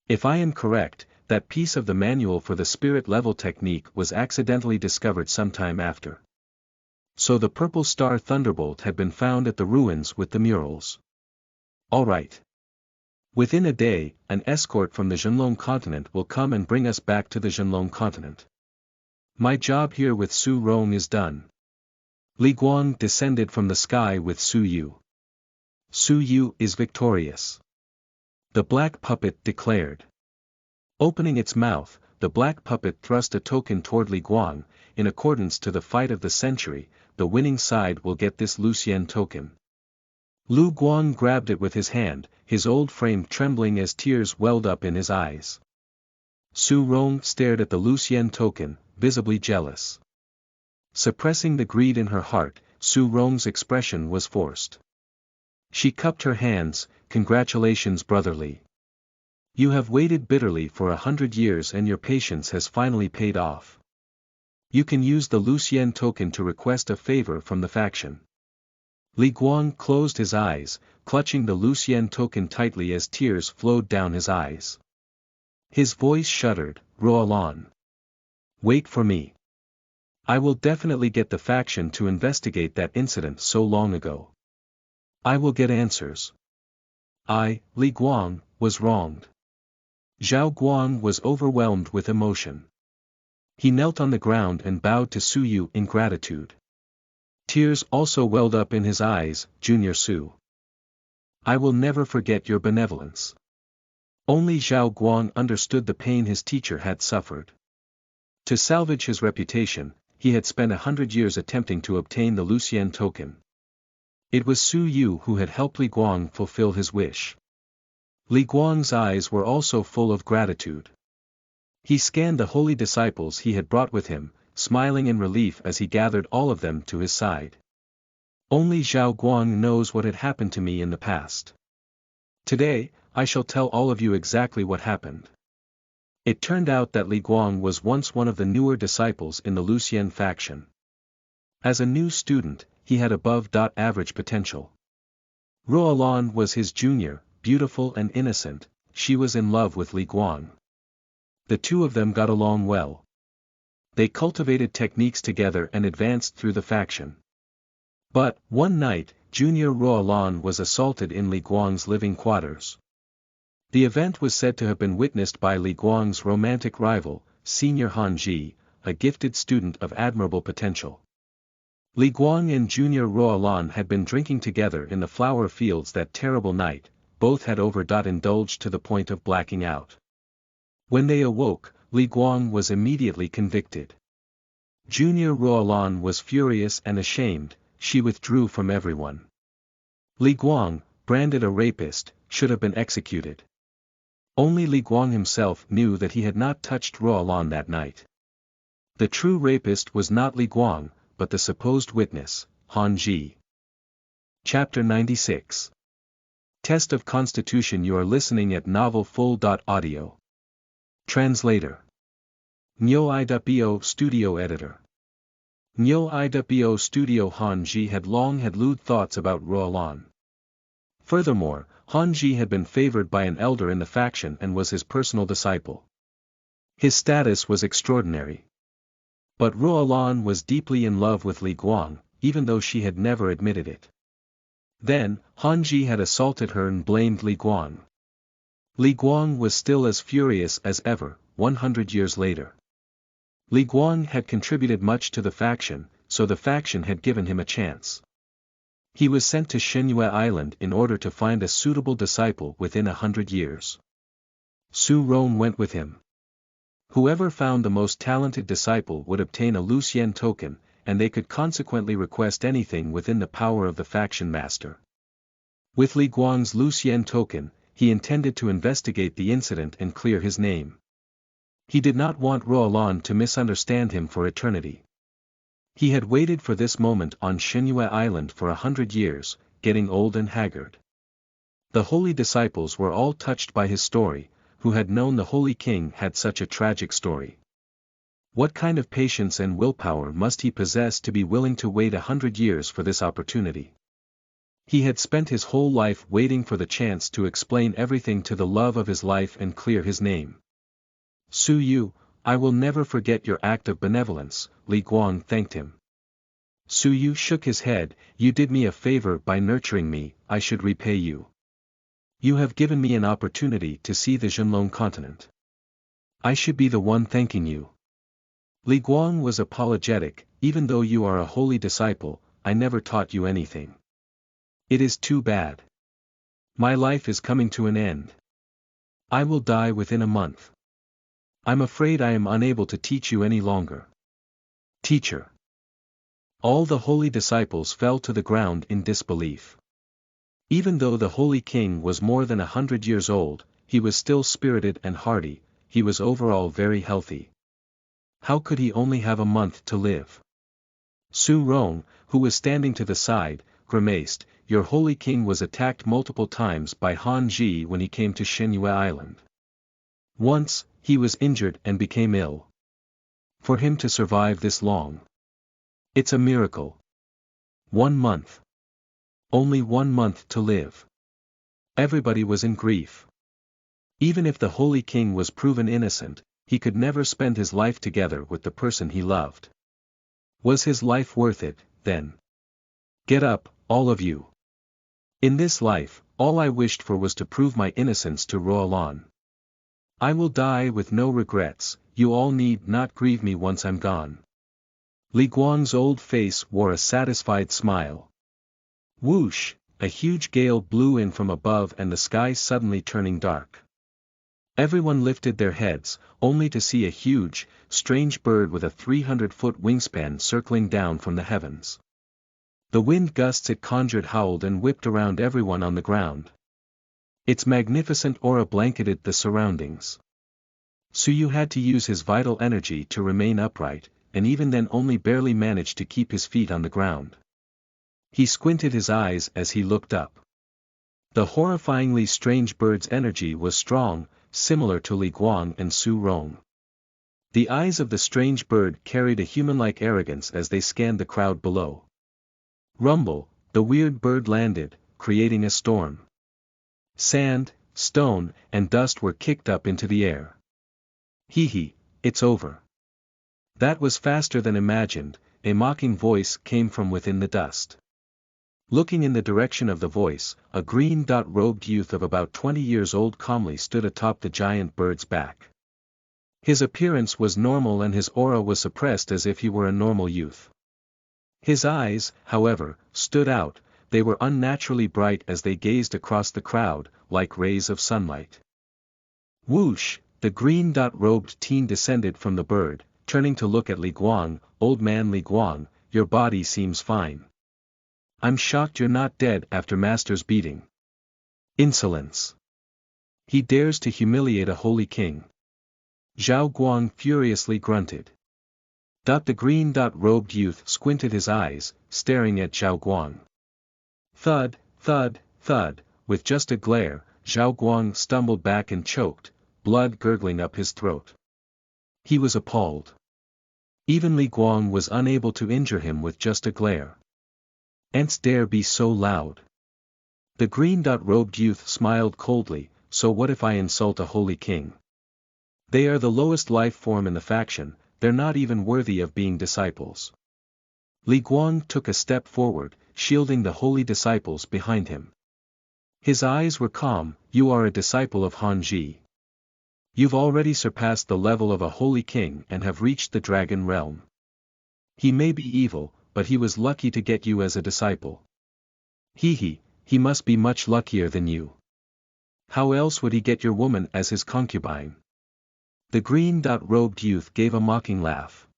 If I am correct, that piece of the manual for the spirit-level technique was accidentally discovered sometime after. So the Purple Star Thunderbolt had been found at the ruins with the murals. All right. Within a day, an escort from the Zhenlong continent will come and bring us back to the Zhenlong continent. My job here with Su Rong is done. Li Guang descended from the sky with Su Yu. Su Yu is victorious. The black puppet declared. Opening its mouth, the black puppet thrust a token toward Li Guang. In accordance to the fight of the century, the winning side will get this Lucien token. Lu Guang grabbed it with his hand, his old frame trembling as tears welled up in his eyes. Su Rong stared at the Lucien token, visibly jealous. Suppressing the greed in her heart, Su Rong's expression was forced. She cupped her hands, congratulations brotherly. You have waited bitterly for 100 years and your patience has finally paid off. You can use the Lucien token to request a favor from the faction. Li Guang closed his eyes, clutching the Lucien token tightly as tears flowed down his eyes. His voice shuddered, "Roalan. Wait for me. I will definitely get the faction to investigate that incident so long ago. I will get answers. Li Guang, was wronged." Zhao Guang was overwhelmed with emotion. He knelt on the ground and bowed to Su Yu in gratitude. Tears also welled up in his eyes. "Junior Su. I will never forget your benevolence." Only Zhao Guang understood the pain his teacher had suffered. To salvage his reputation, he had spent 100 years attempting to obtain the Lucien token. It was Su Yu who had helped Li Guang fulfill his wish. Li Guang's eyes were also full of gratitude. He scanned the holy disciples he had brought with him, smiling in relief as he gathered all of them to his side. "Only Zhao Guang knows what had happened to me in the past. Today, I shall tell all of you exactly what happened." It turned out that Li Guang was once one of the newer disciples in the Lucien faction. As a new student, he had above-average potential. Roalan was his junior, beautiful and innocent. She was in love with Li Guang. The two of them got along well. They cultivated techniques together and advanced through the faction. But, one night, Junior Roalan was assaulted in Li Guang's living quarters. The event was said to have been witnessed by Li Guang's romantic rival, Senior Han Ji, a gifted student of admirable potential. Li Guang and Junior Roalan had been drinking together in the flower fields that terrible night. Both had indulged to the point of blacking out. When they awoke, Li Guang was immediately convicted. Junior Roalan was furious and ashamed. She withdrew from everyone. Li Guang, branded a rapist, should have been executed. Only Li Guang himself knew that he had not touched Roalan that night. The true rapist was not Li Guang, but the supposed witness, Han Ji. Chapter 96. Test of Constitution. You are listening at novelfull.audio. Translator. Nyo I.bo Studio Editor. Nyo I.bo Studio. Han Ji had long had lewd thoughts about Roalan. Furthermore, Han Ji had been favored by an elder in the faction and was his personal disciple. His status was extraordinary. But Roalan was deeply in love with Li Guang, even though she had never admitted it. Then, Han Ji had assaulted her and blamed Li Guang. Li Guang was still as furious as ever, 100 years later. Li Guang had contributed much to the faction, so the faction had given him a chance. He was sent to Shenyue Island in order to find a suitable disciple within 100 years. Su Rong went with him. Whoever found the most talented disciple would obtain a Lucien token, and they could consequently request anything within the power of the faction master. With Li Guang's Lucien token, he intended to investigate the incident and clear his name. He did not want Roalan to misunderstand him for eternity. He had waited for this moment on Shenyue Island for 100 years, getting old and haggard. The holy disciples were all touched by his story. Who had known the Holy King had such a tragic story? What kind of patience and willpower must he possess to be willing to wait 100 years for this opportunity? He had spent his whole life waiting for the chance to explain everything to the love of his life and clear his name. "Su Yu, I will never forget your act of benevolence," Li Guang thanked him. Su Yu shook his head. "You did me a favor by nurturing me, I should repay you. You have given me an opportunity to see the Zhenlong continent. I should be the one thanking you." Li Guang was apologetic. "Even though you are a holy disciple, I never taught you anything. It is too bad. My life is coming to an end. I will die within a month. I'm afraid I am unable to teach you any longer." "Teacher." All the holy disciples fell to the ground in disbelief. Even though the Holy King was more than 100 years old, he was still spirited and hardy. He was overall very healthy. How could he only have a month to live? Su Rong, who was standing to the side, grimaced. "Your Holy King was attacked multiple times by Han Ji when he came to Shenyue Island. Once, he was injured and became ill. For him to survive this long. It's a miracle. 1 month. only 1 month to live. Everybody was in grief. Even if the Holy King was proven innocent, he could never spend his life together with the person he loved. Was his life worth it, then? Get up, all of you. In this life, all I wished for was to prove my innocence to Roalon. I will die with no regrets, you all need not grieve me once I'm gone. Li Guang's old face wore a satisfied smile. Whoosh, a huge gale blew in from above and the sky suddenly turning dark. Everyone lifted their heads, only to see a huge, strange bird with a 300-foot wingspan circling down from the heavens. The wind gusts it conjured howled and whipped around everyone on the ground. Its magnificent aura blanketed the surroundings. Suyu had to use his vital energy to remain upright, and even then only barely managed to keep his feet on the ground. He squinted his eyes as he looked up. The horrifyingly strange bird's energy was strong, similar to Li Guang and Su Rong. The eyes of the strange bird carried a human-like arrogance as they scanned the crowd below. Rumble, the weird bird landed, creating a storm. Sand, stone, and dust were kicked up into the air. Hee, it's over. That was faster than imagined, a mocking voice came from within the dust. Looking in the direction of the voice, a green-robed youth of about 20 years old calmly stood atop the giant bird's back. His appearance was normal and his aura was suppressed as if he were a normal youth. His eyes, however, stood out, they were unnaturally bright as they gazed across the crowd, like rays of sunlight. Whoosh, the green-robed teen descended from the bird, turning to look at Li Guang. Old man Li Guang, your body seems fine. I'm shocked you're not dead after Master's beating. Insolence. He dares to humiliate a holy king. Zhao Guang furiously grunted. The green-robed youth squinted his eyes, staring at Zhao Guang. Thud, thud, thud, with just a glare, Zhao Guang stumbled back and choked, blood gurgling up his throat. He was appalled. Even Li Guang was unable to injure him with just a glare. Ants dare be so loud. The green-robed youth smiled coldly, so what if I insult a holy king? They are the lowest life form in the faction, they're not even worthy of being disciples. Li Guang took a step forward, shielding the holy disciples behind him. His eyes were calm, you are a disciple of Han Ji. You've already surpassed the level of a holy king and have reached the dragon realm. He may be evil, but he was lucky to get you as a disciple. He must be much luckier than you. How else would he get your woman as his concubine? The green-robed youth gave a mocking laugh.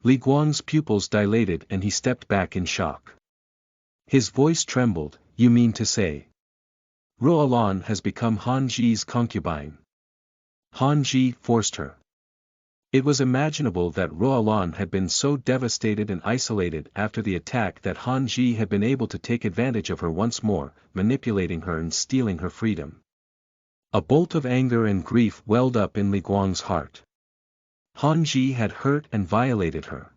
Li Guang's pupils dilated and he stepped back in shock. His voice trembled, you mean to say? Roalon has become Han Ji's concubine. Han Ji forced her. It was imaginable that Roalon had been so devastated and isolated after the attack that Han Ji had been able to take advantage of her once more, manipulating her and stealing her freedom. A bolt of anger and grief welled up in Li Guang's heart. Han Ji had hurt and violated her.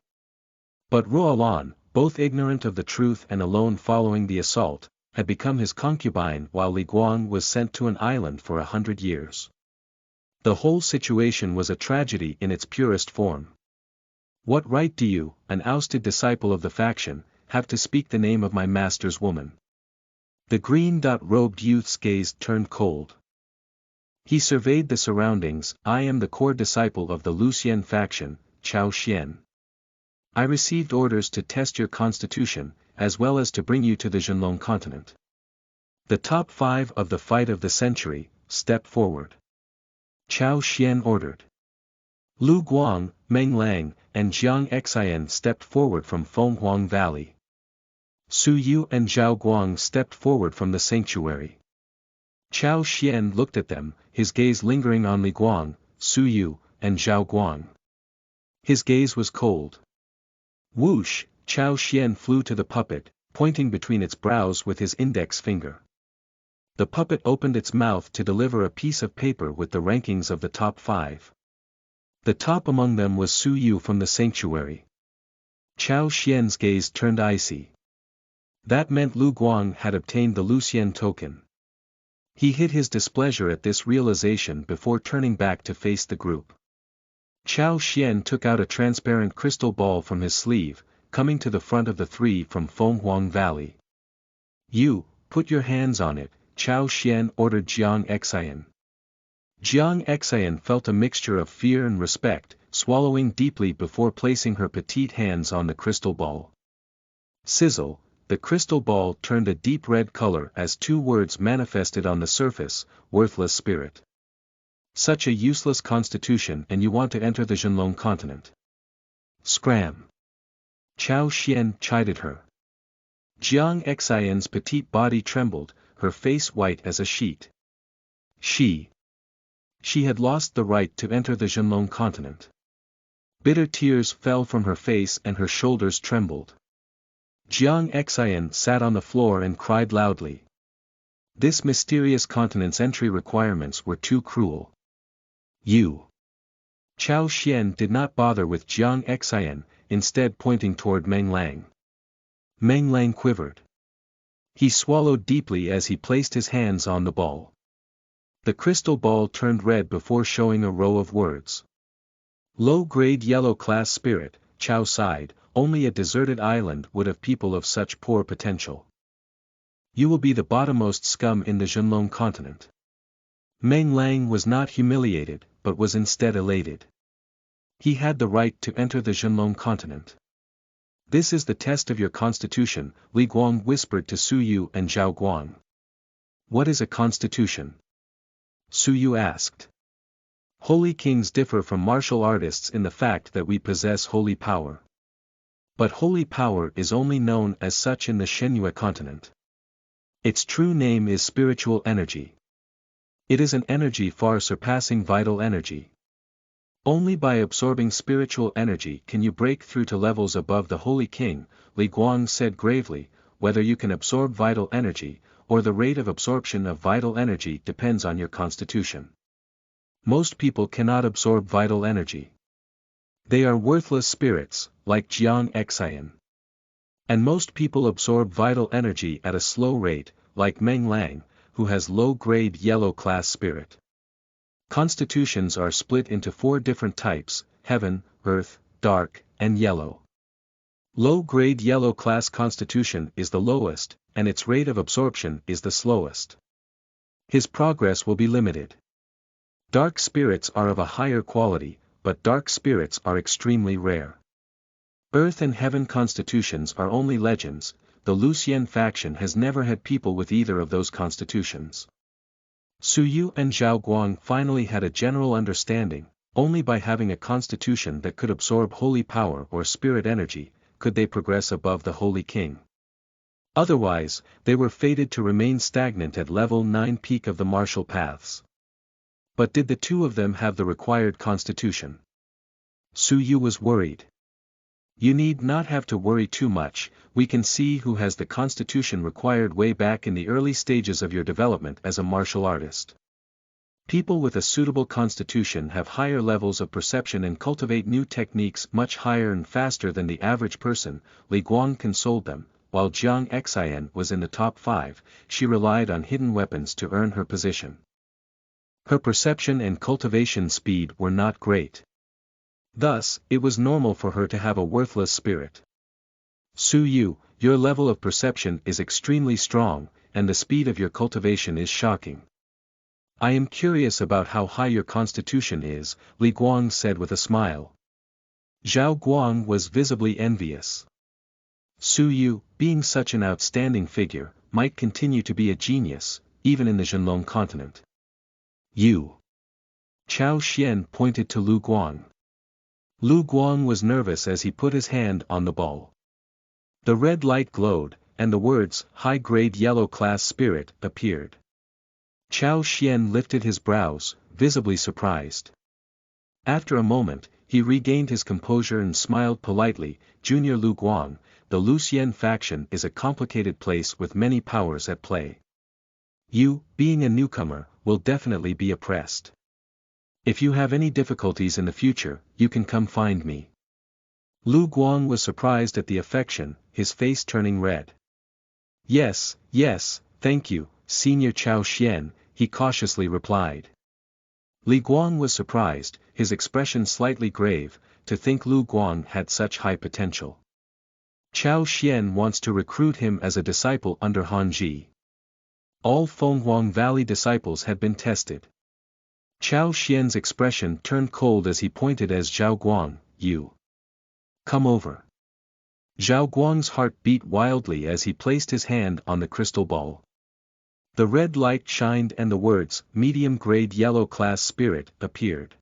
But Roalon, both ignorant of the truth and alone following the assault, had become his concubine while Li Guang was sent to an island for 100 years. The whole situation was a tragedy in its purest form. What right do you, an ousted disciple of the faction, have to speak the name of my master's woman? The green-robed youth's gaze turned cold. He surveyed the surroundings, I am the core disciple of the Lucian faction, Chao Xian. I received orders to test your constitution, as well as to bring you to the Zhenlong continent. The top 5 of the fight of the century, step forward. Chao Xian ordered. Lu Guang, Meng Lang, and Jiang Xian stepped forward from Fenghuang Valley. Su Yu and Zhao Guang stepped forward from the sanctuary. Chao Xian looked at them, his gaze lingering on Li Guang, Su Yu, and Zhao Guang. His gaze was cold. Whoosh, Chao Xian flew to the puppet, pointing between its brows with his index finger. The puppet opened its mouth to deliver a piece of paper with the rankings of the top 5. The top among them was Su Yu from the sanctuary. Chao Xian's gaze turned icy. That meant Lu Guang had obtained the Lucian token. He hid his displeasure at this realization before turning back to face the group. Chao Xian took out a transparent crystal ball from his sleeve, coming to the front of the three from Fenghuang Valley. "You, put your hands on it," Chao Xian ordered Jiang Xian. Jiang Xian felt a mixture of fear and respect, swallowing deeply before placing her petite hands on the crystal ball. Sizzle, the crystal ball turned a deep red color as two words manifested on the surface: worthless spirit. Such a useless constitution, and you want to enter the Zhenlong continent. Scram! Chao Xian chided her. Jiang Xian's petite body trembled, her face white as a sheet. She had lost the right to enter the Zhenlong continent. Bitter tears fell from her face and her shoulders trembled. Jiang Xian sat on the floor and cried loudly. This mysterious continent's entry requirements were too cruel. You. Chao Xian did not bother with Jiang Xian, instead pointing toward Meng Lang. Meng Lang quivered. He swallowed deeply as he placed his hands on the ball. The crystal ball turned red before showing a row of words. Low-grade yellow class spirit, Chao sighed, only a deserted island would have people of such poor potential. You will be the bottommost scum in the Zhenlong continent. Meng Lang was not humiliated, but was instead elated. He had the right to enter the Zhenlong continent. This is the test of your constitution, Li Guang whispered to Su Yu and Zhao Guang. What is a constitution? Su Yu asked. Holy kings differ from martial artists in the fact that we possess holy power. But holy power is only known as such in the Shenyue continent. Its true name is spiritual energy. It is an energy far surpassing vital energy. Only by absorbing spiritual energy can you break through to levels above the Holy King, Li Guang said gravely. Whether you can absorb vital energy, or the rate of absorption of vital energy depends on your constitution. Most people cannot absorb vital energy. They are worthless spirits, like Jiang Xian. And most people absorb vital energy at a slow rate, like Meng Lang, who has low-grade yellow class spirit. Constitutions are split into 4 different types: heaven, earth, dark, and yellow. Low-grade yellow class constitution is the lowest, and its rate of absorption is the slowest. His progress will be limited. Dark spirits are of a higher quality, but dark spirits are extremely rare. Earth and heaven constitutions are only legends. The Lucian faction has never had people with either of those constitutions. Su Yu and Zhao Guang finally had a general understanding. Only by having a constitution that could absorb holy power or spirit energy, could they progress above the Holy King. Otherwise, they were fated to remain stagnant at level 9 peak of the martial paths. But did the two of them have the required constitution? Su Yu was worried. You need not have to worry too much. We can see who has the constitution required way back in the early stages of your development as a martial artist. People with a suitable constitution have higher levels of perception and cultivate new techniques much higher and faster than the average person, Li Guang consoled them. While Jiang Xian was in the top 5, she relied on hidden weapons to earn her position. Her perception and cultivation speed were not great. Thus, it was normal for her to have a worthless spirit. Su Yu, your level of perception is extremely strong, and the speed of your cultivation is shocking. I am curious about how high your constitution is, Li Guang said with a smile. Zhao Guang was visibly envious. Su Yu, being such an outstanding figure, might continue to be a genius, even in the Zhenlong continent. You. Chao Xian pointed to Lu Guang. Lu Guang was nervous as he put his hand on the ball. The red light glowed, and the words, high-grade yellow class spirit, appeared. Chao Xian lifted his brows, visibly surprised. After a moment, he regained his composure and smiled politely. Junior Lu Guang, the Lucian faction is a complicated place with many powers at play. You, being a newcomer, will definitely be oppressed. If you have any difficulties in the future, you can come find me. Lu Guang was surprised at the affection, his face turning red. Yes, thank you, Senior Chao Xian, he cautiously replied. Li Guang was surprised, his expression slightly grave, to think Lu Guang had such high potential. Chao Xian wants to recruit him as a disciple under Han Ji. All Fenghuang Valley disciples had been tested. Chao Xian's expression turned cold as he pointed as Zhao Guang, you. Come over. Zhao Guang's heart beat wildly as he placed his hand on the crystal ball. The red light shined and the words, medium-grade yellow class spirit, appeared.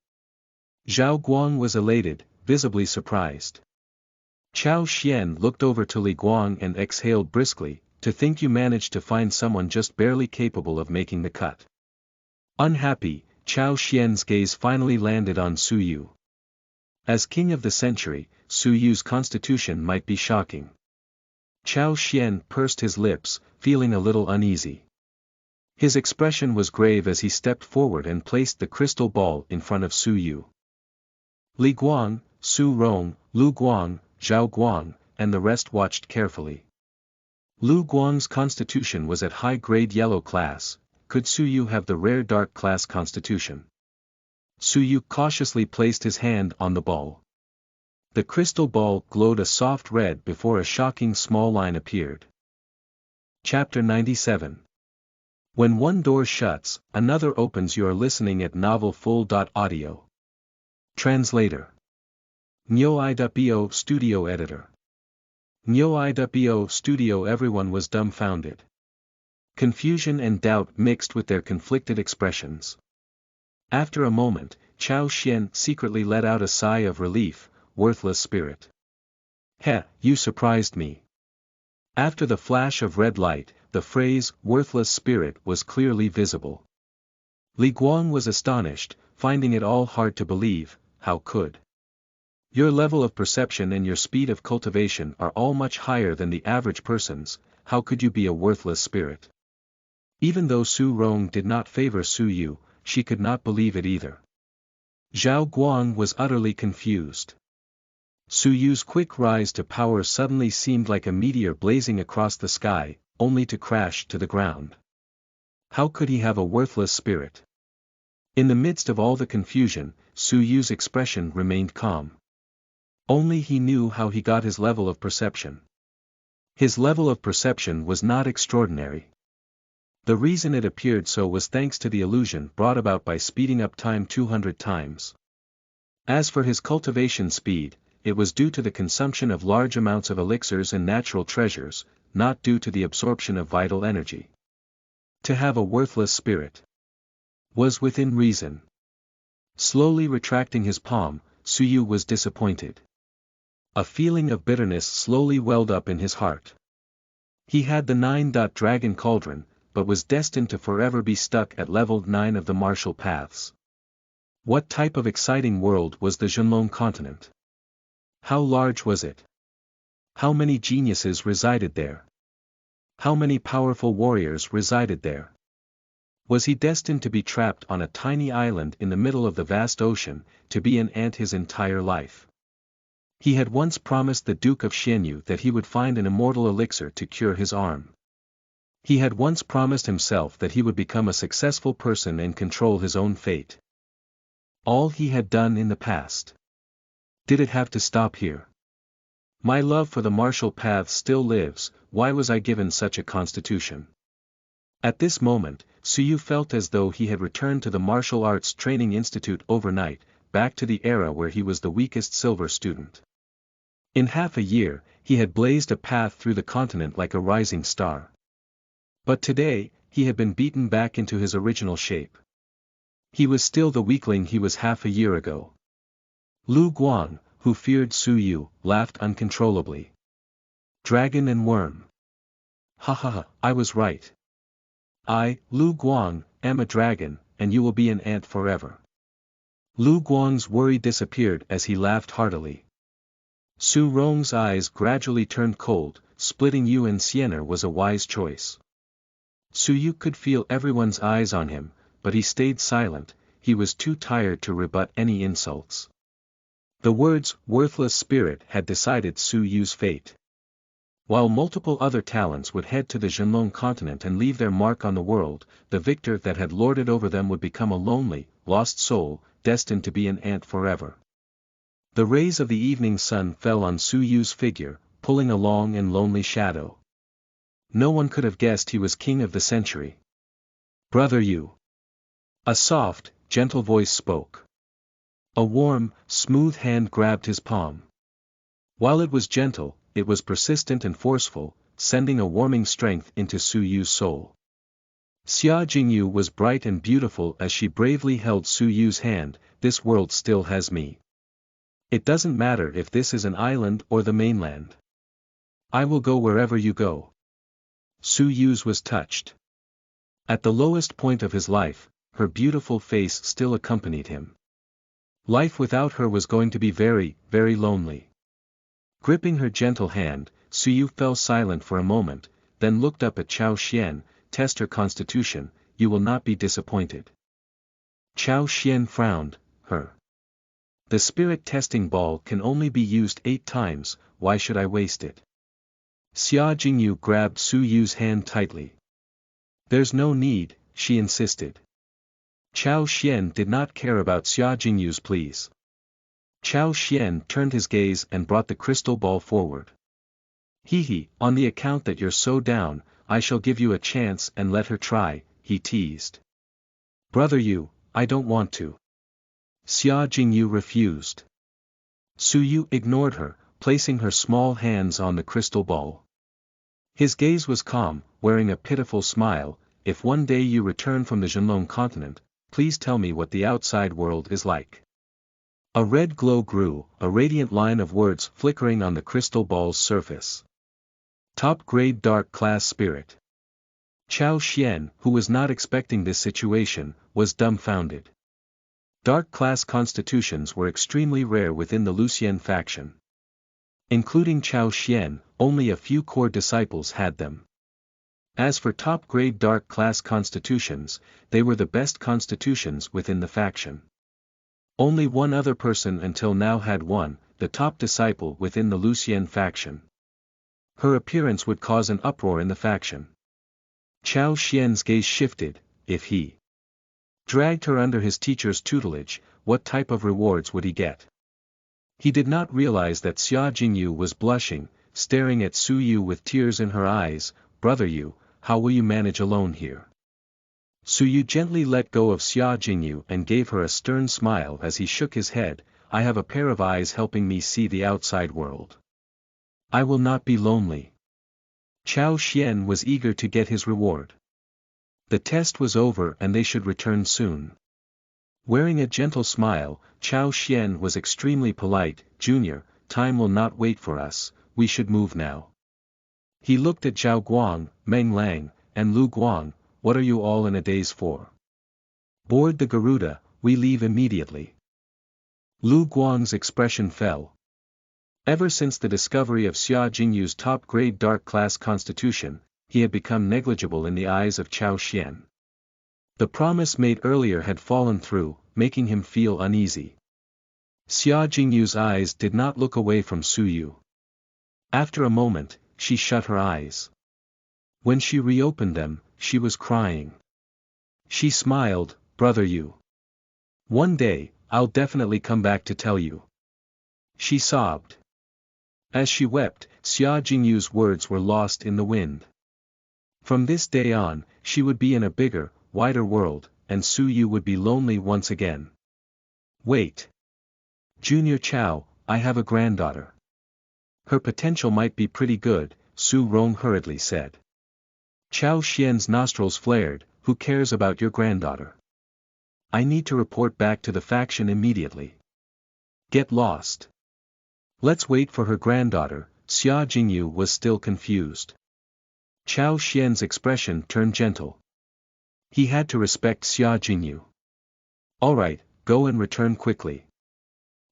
Zhao Guang was elated, visibly surprised. Chao Xian looked over to Li Guang and exhaled briskly, to think you managed to find someone just barely capable of making the cut. Unhappy, Chao Xian's gaze finally landed on Su Yu. As king of the century, Su Yu's constitution might be shocking. Chao Xian pursed his lips, feeling a little uneasy. His expression was grave as he stepped forward and placed the crystal ball in front of Su Yu. Li Guang, Su Rong, Lu Guang, Zhao Guang, and the rest watched carefully. Lu Guang's constitution was at high-grade yellow class. Could Su Yu have the rare dark class constitution? Su Yu cautiously placed his hand on the ball. The crystal ball glowed a soft red before a shocking small line appeared. Chapter 97. When one door shuts, another opens. You are listening at novelfull.audio. Translator. Nyo.bo Studio Editor. Nyo.bo Studio. Everyone was dumbfounded. Confusion and doubt mixed with their conflicted expressions. After a moment, Chao Xian secretly let out a sigh of relief. Worthless spirit. Heh, you surprised me. After the flash of red light, the phrase, worthless spirit, was clearly visible. Li Guang was astonished, finding it all hard to believe. How could? Your level of perception and your speed of cultivation are all much higher than the average person's. How could you be a worthless spirit? Even though Su Rong did not favor Su Yu, she could not believe it either. Zhao Guang was utterly confused. Su Yu's quick rise to power suddenly seemed like a meteor blazing across the sky, only to crash to the ground. How could he have a worthless spirit? In the midst of all the confusion, Su Yu's expression remained calm. Only he knew how he got his level of perception. His level of perception was not extraordinary. The reason it appeared so was thanks to the illusion brought about by speeding up time 200 times. As for his cultivation speed, it was due to the consumption of large amounts of elixirs and natural treasures, not due to the absorption of vital energy. To have a worthless spirit was within reason. Slowly retracting his palm, Su Yu was disappointed. A feeling of bitterness slowly welled up in his heart. He had the Nine-Dragon Cauldron, but was destined to forever be stuck at level 9 of the martial paths. What type of exciting world was the Zhenlong continent? How large was it? How many geniuses resided there? How many powerful warriors resided there? Was he destined to be trapped on a tiny island in the middle of the vast ocean, to be an ant his entire life? He had once promised the Duke of Xianyu that he would find an immortal elixir to cure his arm. He had once promised himself that he would become a successful person and control his own fate. All he had done in the past. Did it have to stop here? My love for the martial path still lives. Why was I given such a constitution? At this moment, Su Yu felt as though he had returned to the martial arts training institute overnight, back to the era where he was the weakest silver student. In half a year, he had blazed a path through the continent like a rising star. But today, he had been beaten back into his original shape. He was still the weakling he was half a year ago. Lu Guang, who feared Su Yu, laughed uncontrollably. Dragon and worm. Ha ha ha, I was right. I, Lu Guang, am a dragon, and you will be an ant forever. Lu Guang's worry disappeared as he laughed heartily. Su Rong's eyes gradually turned cold. Splitting Yu and Sienna was a wise choice. Su Yu could feel everyone's eyes on him, but he stayed silent. He was too tired to rebut any insults. The words, worthless spirit, had decided Su Yu's fate. While multiple other talents would head to the Zhenlong continent and leave their mark on the world, the victor that had lorded over them would become a lonely, lost soul, destined to be an ant forever. The rays of the evening sun fell on Su Yu's figure, pulling a long and lonely shadow. No one could have guessed he was king of the century. "Brother Yu." A soft, gentle voice spoke. A warm, smooth hand grabbed his palm. While it was gentle, it was persistent and forceful, sending a warming strength into Su Yu's soul. Xia Jingyu was bright and beautiful as she bravely held Su Yu's hand. "This world still has me. It doesn't matter if this is an island or the mainland. I will go wherever you go." Su Yu's was touched. At the lowest point of his life, her beautiful face still accompanied him. Life without her was going to be very, very lonely. Gripping her gentle hand, Su Yu fell silent for a moment, then looked up at Chao Xian. "Test her constitution, you will not be disappointed." Chao Xian frowned. "Her. The spirit testing ball can only be used 8 times, why should I waste it?" Xia Jingyu grabbed Su Yu's hand tightly. "There's no need," she insisted. Chao Xian did not care about Xia Jingyu's pleas. Chao Xian turned his gaze and brought the crystal ball forward. "Hee, on the account that you're so down, I shall give you a chance and let her try," he teased. "Brother Yu, I don't want to." Xia Jingyu refused. Su Yu ignored her, placing her small hands on the crystal ball. His gaze was calm, wearing a pitiful smile. "If one day you return from the Zhenlong continent, please tell me what the outside world is like." A red glow grew, a radiant line of words flickering on the crystal ball's surface. "Top grade dark class spirit." Chao Xian, who was not expecting this situation, was dumbfounded. Dark class constitutions were extremely rare within the Lucian faction. Including Chao Xian, only a few core disciples had them. As for top-grade dark class constitutions, they were the best constitutions within the faction. Only one other person until now had one, the top disciple within the Lucian faction. Her appearance would cause an uproar in the faction. Chao Xian's gaze shifted. If he dragged her under his teacher's tutelage, what type of rewards would he get? He did not realize that Xia Jingyu was blushing, staring at Su Yu with tears in her eyes. "Brother Yu, how will you manage alone here?" Su Yu gently let go of Xia Jingyu and gave her a stern smile as he shook his head. "I have a pair of eyes helping me see the outside world. I will not be lonely." Chao Xian was eager to get his reward. The test was over and they should return soon. Wearing a gentle smile, Chao Xian was extremely polite. "Junior, time will not wait for us, we should move now." He looked at Zhao Guang, Meng Lang, and Lu Guang. "What are you all in a daze for? Board the Garuda, we leave immediately." Lu Guang's expression fell. Ever since the discovery of Xia Jingyu's top-grade dark-class constitution, he had become negligible in the eyes of Chao Xian. The promise made earlier had fallen through, making him feel uneasy. Xia Jingyu's eyes did not look away from Su Yu. After a moment, she shut her eyes. When she reopened them, she was crying. She smiled. "Brother Yu. One day, I'll definitely come back to tell you." She sobbed. As she wept, Xia Jingyu's words were lost in the wind. From this day on, she would be in a bigger, wider world, and Su Yu would be lonely once again. "Wait. Junior Chao, I have a granddaughter. Her potential might be pretty good," Su Rong hurriedly said. Chao Xian's nostrils flared. "Who cares about your granddaughter? I need to report back to the faction immediately. Get lost." "Let's wait for her granddaughter." Xia Jingyu was still confused. Chao Xian's expression turned gentle. He had to respect Xia Jingyu. "Alright, go and return quickly."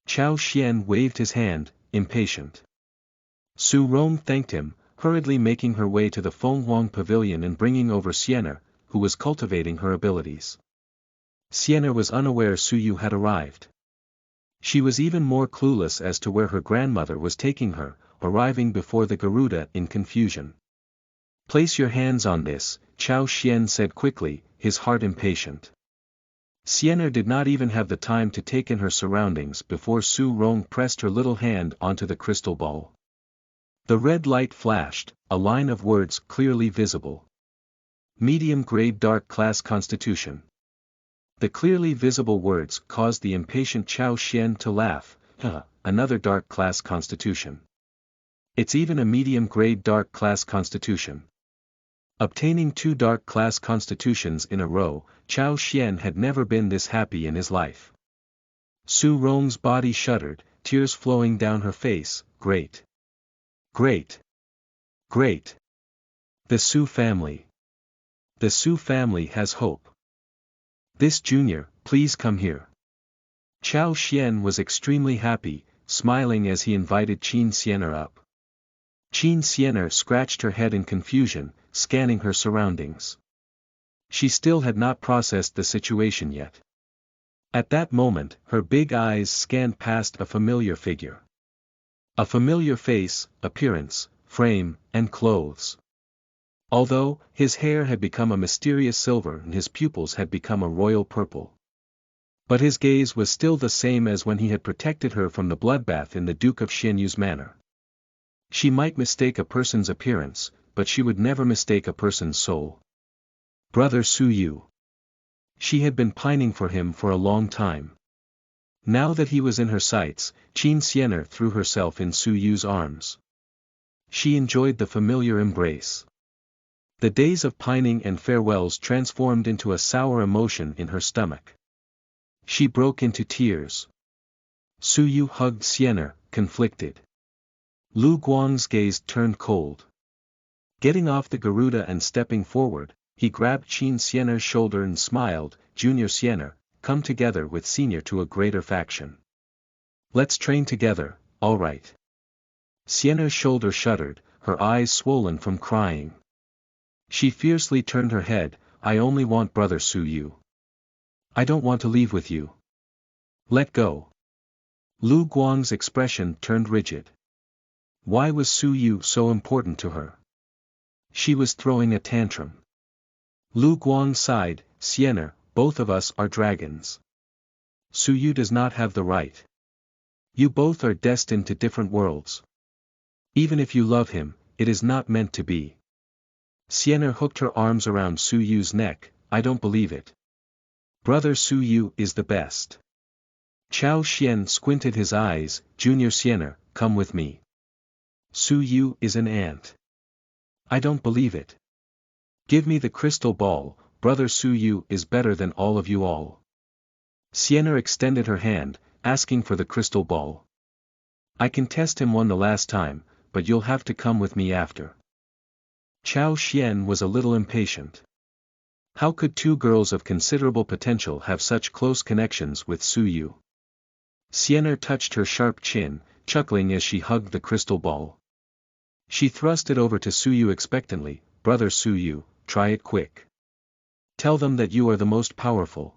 Chao Xian waved his hand, impatient. Su Rong thanked him, hurriedly making her way to the Fenghuang Pavilion and bringing over Sienna, who was cultivating her abilities. Sienna was unaware Su Yu had arrived. She was even more clueless as to where her grandmother was taking her, arriving before the Garuda in confusion. Place your hands on this, Chao Xian said quickly, his heart impatient. Sienna did not even have the time to take in her surroundings before Su Rong pressed her little hand onto the crystal ball. The red light flashed, a line of words clearly visible. Medium-grade dark class constitution. The clearly visible words caused the impatient Chao Xian to laugh. Another dark class constitution. It's even a medium-grade dark class constitution. Obtaining 2 dark class constitutions in a row, Chao Xian had never been this happy in his life. Su Rong's body shuddered, tears flowing down her face. Great. Great. Great. The Su family. The Su family has hope. This junior, please come here. Chao Xian was extremely happy, smiling as he invited Qin Sienna up. Qin Sienna scratched her head in confusion, scanning her surroundings. She still had not processed the situation yet. At that moment, her big eyes scanned past a familiar figure. A familiar face, appearance, frame, and clothes. Although, his hair had become a mysterious silver and his pupils had become a royal purple. But his gaze was still the same as when he had protected her from the bloodbath in the Duke of Xianyu's manor. She might mistake a person's appearance, but she would never mistake a person's soul. Brother Su Yu. She had been pining for him for a long time. Now that he was in her sights, Qin Sienna threw herself in Su Yu's arms. She enjoyed the familiar embrace. The days of pining and farewells transformed into a sour emotion in her stomach. She broke into tears. Su Yu hugged Sienna, conflicted. Lu Guang's gaze turned cold. Getting off the Garuda and stepping forward, he grabbed Qin Sienna's shoulder and smiled. Junior Sienna, come together with Senior to a greater faction. Let's train together, all right. Sienna's shoulder shuddered, her eyes swollen from crying. She fiercely turned her head. I only want brother Su Yu. I don't want to leave with you. Let go. Lu Guang's expression turned rigid. Why was Su Yu so important to her? She was throwing a tantrum. Lu Guang sighed. Sienna, both of us are dragons. Su Yu does not have the right. You both are destined to different worlds. Even if you love him, it is not meant to be. Sienna hooked her arms around Su Yu's neck. I don't believe it. Brother Su Yu is the best. Chao Xian squinted his eyes. Junior Sienna, come with me. Su Yu is an ant. I don't believe it. Give me the crystal ball. Brother Su Yu is better than all of you all. Sienna extended her hand, asking for the crystal ball. I can test him one the last time, but you'll have to come with me after. Chao Xian was a little impatient. How could 2 girls of considerable potential have such close connections with Su Yu? Sienna touched her sharp chin, chuckling as she hugged the crystal ball. She thrust it over to Su Yu expectantly. Brother Su Yu, try it quick. Tell them that you are the most powerful.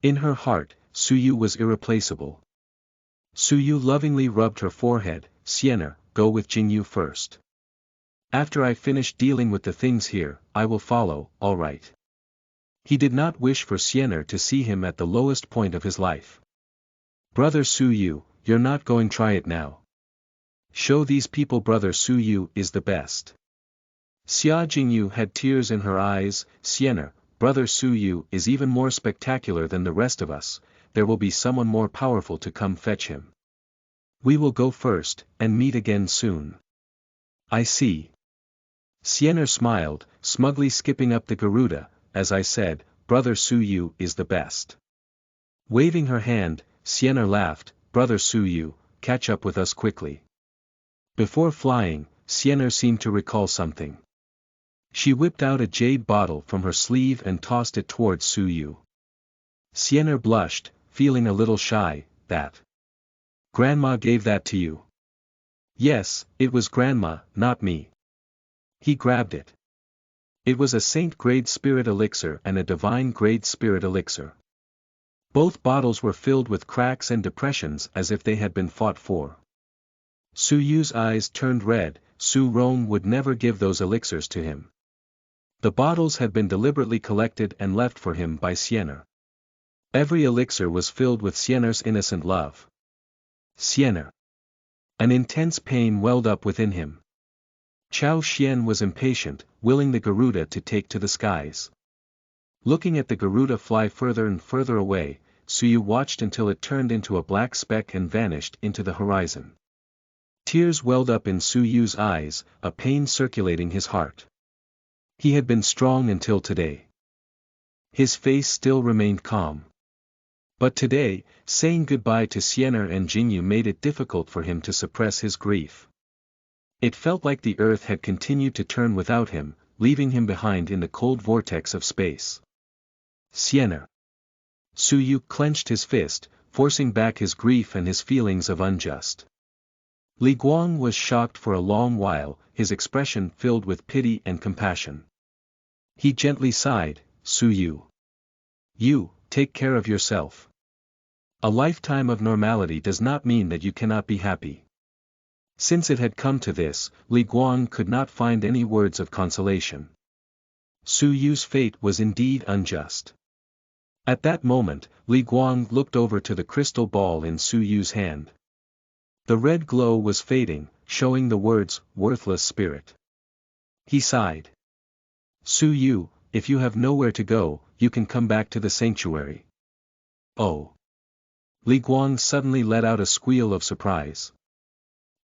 In her heart, Su Yu was irreplaceable. Su Yu lovingly rubbed her forehead. Sienna, go with Jingyu first. After I finish dealing with the things here, I will follow, all right. He did not wish for Sienna to see him at the lowest point of his life. Brother Su Yu, you're not going to try it now. Show these people brother Su Yu is the best. Xia Jingyu had tears in her eyes. Sienna, brother Su Yu is even more spectacular than the rest of us. There will be someone more powerful to come fetch him. We will go first, and meet again soon. I see. Sienna smiled, smugly skipping up the Garuda. As I said, brother Su Yu is the best. Waving her hand, Sienna laughed. Brother Su Yu, catch up with us quickly. Before flying, Sienna seemed to recall something. She whipped out a jade bottle from her sleeve and tossed it towards Su Yu. Sienna blushed, feeling a little shy. That. Grandma gave that to you. Yes, it was Grandma, not me. He grabbed it. It was a saint-grade spirit elixir and a divine-grade spirit elixir. Both bottles were filled with cracks and depressions as if they had been fought for. Su Yu's eyes turned red. Su Rong would never give those elixirs to him. The bottles had been deliberately collected and left for him by Siener. Every elixir was filled with Siener's innocent love. Siener. An intense pain welled up within him. Chao Xian was impatient, willing the Garuda to take to the skies. Looking at the Garuda fly further and further away, Su Yu watched until it turned into a black speck and vanished into the horizon. Tears welled up in Su Yu's eyes, a pain circulating his heart. He had been strong until today. His face still remained calm. But today, saying goodbye to Siener and Jingyu made it difficult for him to suppress his grief. It felt like the earth had continued to turn without him, leaving him behind in the cold vortex of space. Siener. Su Yu clenched his fist, forcing back his grief and his feelings of unjust. Li Guang was shocked for a long while, his expression filled with pity and compassion. He gently sighed, Su Yu. You, take care of yourself. A lifetime of normality does not mean that you cannot be happy. Since it had come to this, Li Guang could not find any words of consolation. Su Yu's fate was indeed unjust. At that moment, Li Guang looked over to the crystal ball in Su Yu's hand. The red glow was fading, showing the words, worthless spirit. He sighed. Su Yu, if you have nowhere to go, you can come back to the sanctuary. Oh. Li Guang suddenly let out a squeal of surprise.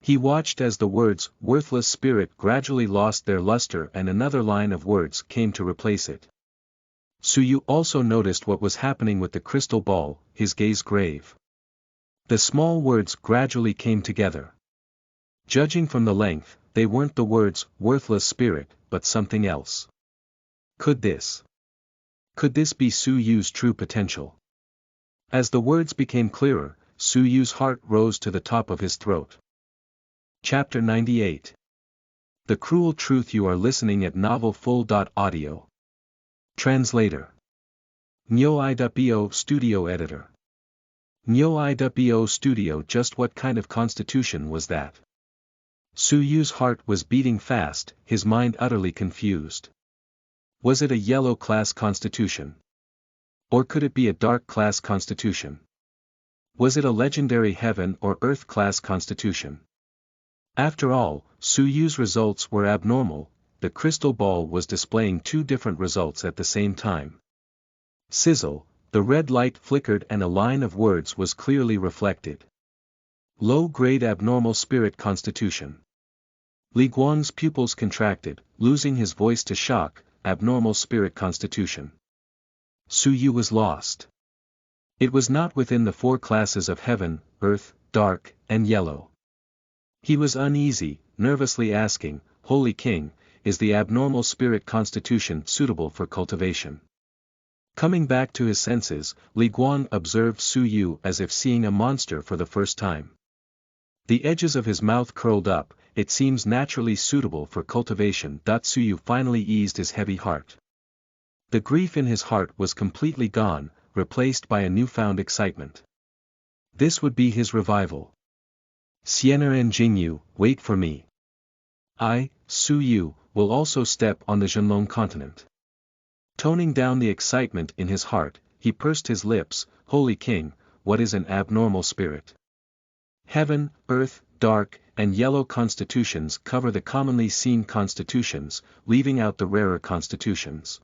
He watched as the words, worthless spirit gradually lost their luster and another line of words came to replace it. Su Yu also noticed what was happening with the crystal ball, his gaze grave. The small words gradually came together. Judging from the length, they weren't the words, worthless spirit, but something else. Could this be Su Yu's true potential? As the words became clearer, Su Yu's heart rose to the top of his throat. Chapter 98. The Cruel Truth. You are listening at novelfull.audio. Translator. Nyo-i.bo Studio Editor. Nyo-i.bo Studio. Just what kind of constitution was that? Su Yu's heart was beating fast, his mind utterly confused. Was it a yellow class constitution? Or could it be a dark class constitution? Was it a legendary heaven or earth class constitution? After all, Su Yu's results were abnormal. The crystal ball was displaying two different results at the same time. Sizzle, the red light flickered and a line of words was clearly reflected. Low-grade abnormal spirit constitution. Li Guang's pupils contracted, losing his voice to shock, abnormal spirit constitution. Su Yu was lost. It was not within the four classes of heaven, earth, dark, and yellow. He was uneasy, nervously asking, Holy King, is the abnormal spirit constitution suitable for cultivation? Coming back to his senses, Li Guang observed Su Yu as if seeing a monster for the first time. The edges of his mouth curled up, it seems naturally suitable for cultivation. Su Yu finally eased his heavy heart. The grief in his heart was completely gone, replaced by a newfound excitement. This would be his revival. Siener and Jingyu, wait for me. I, Su Yu, will also step on the Zhenlong continent. Toning down the excitement in his heart, he pursed his lips, Holy King, what is an abnormal spirit? Heaven, earth, dark, and yellow constitutions cover the commonly seen constitutions, leaving out the rarer constitutions.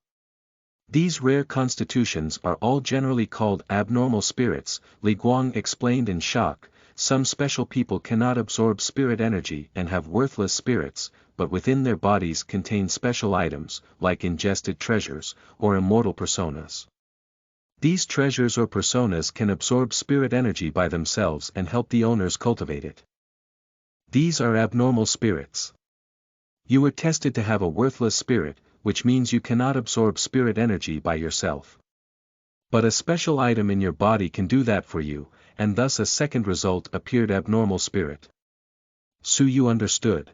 These rare constitutions are all generally called abnormal spirits, Li Guang explained in shock. Some special people cannot absorb spirit energy and have worthless spirits, but within their bodies contain special items, like ingested treasures, or immortal personas. These treasures or personas can absorb spirit energy by themselves and help the owners cultivate it. These are abnormal spirits. You were tested to have a worthless spirit, which means you cannot absorb spirit energy by yourself. But a special item in your body can do that for you, and thus a second result appeared abnormal spirit. Su Yu understood.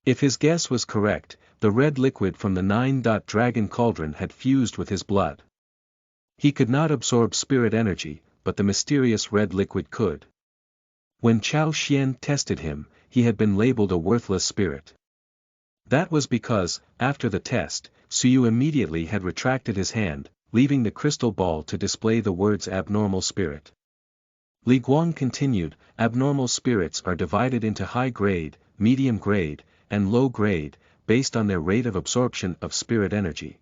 If his guess was correct, the red liquid from the Nine-Dragon Cauldron had fused with his blood. He could not absorb spirit energy, but the mysterious red liquid could. When Chao Xian tested him, he had been labeled a worthless spirit. That was because, after the test, Suyu immediately had retracted his hand, leaving the crystal ball to display the words abnormal spirit. Li Guang continued, abnormal spirits are divided into high grade, medium grade, and low grade, based on their rate of absorption of spirit energy.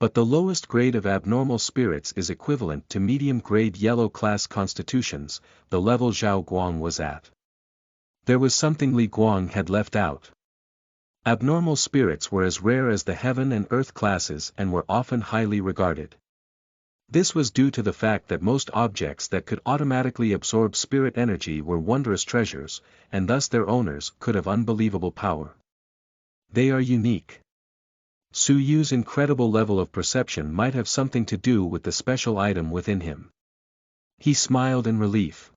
But the lowest grade of abnormal spirits is equivalent to medium-grade yellow-class constitutions, the level Zhao Guang was at. There was something Li Guang had left out. Abnormal spirits were as rare as the heaven and earth classes and were often highly regarded. This was due to the fact that most objects that could automatically absorb spirit energy were wondrous treasures, and thus their owners could have unbelievable power. They are unique. Su Yu's incredible level of perception might have something to do with the special item within him. He smiled in relief.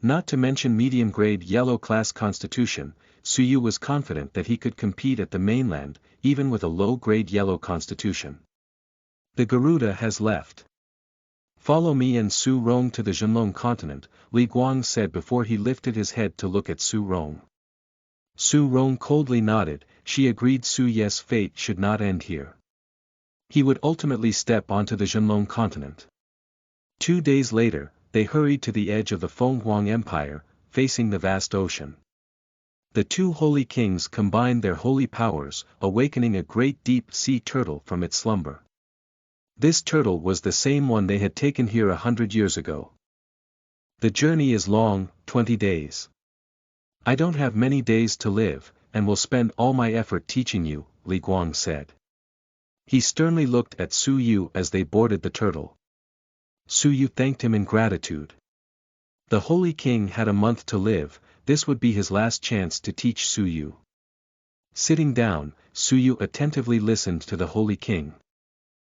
Not to mention medium-grade yellow-class constitution, Su Yu was confident that he could compete at the mainland, even with a low-grade yellow constitution. The Garuda has left. Follow me and Su Rong to the Zhenlong continent, Li Guang said before he lifted his head to look at Su Rong. Su Rong coldly nodded. She agreed Su Ye's fate should not end here. He would ultimately step onto the Zhenlong continent. 2 days later, they hurried to the edge of the Fenghuang Empire, facing the vast ocean. The two holy kings combined their holy powers, awakening a great deep-sea turtle from its slumber. This turtle was the same one they had taken here 100 years ago. The journey is long, 20 days. I don't have many days to live, and will spend all my effort teaching you, Li Guang said. He sternly looked at Su Yu as they boarded the turtle. Su Yu thanked him in gratitude. The Holy King had a month to live, this would be his last chance to teach Su Yu. Sitting down, Su Yu attentively listened to the Holy King.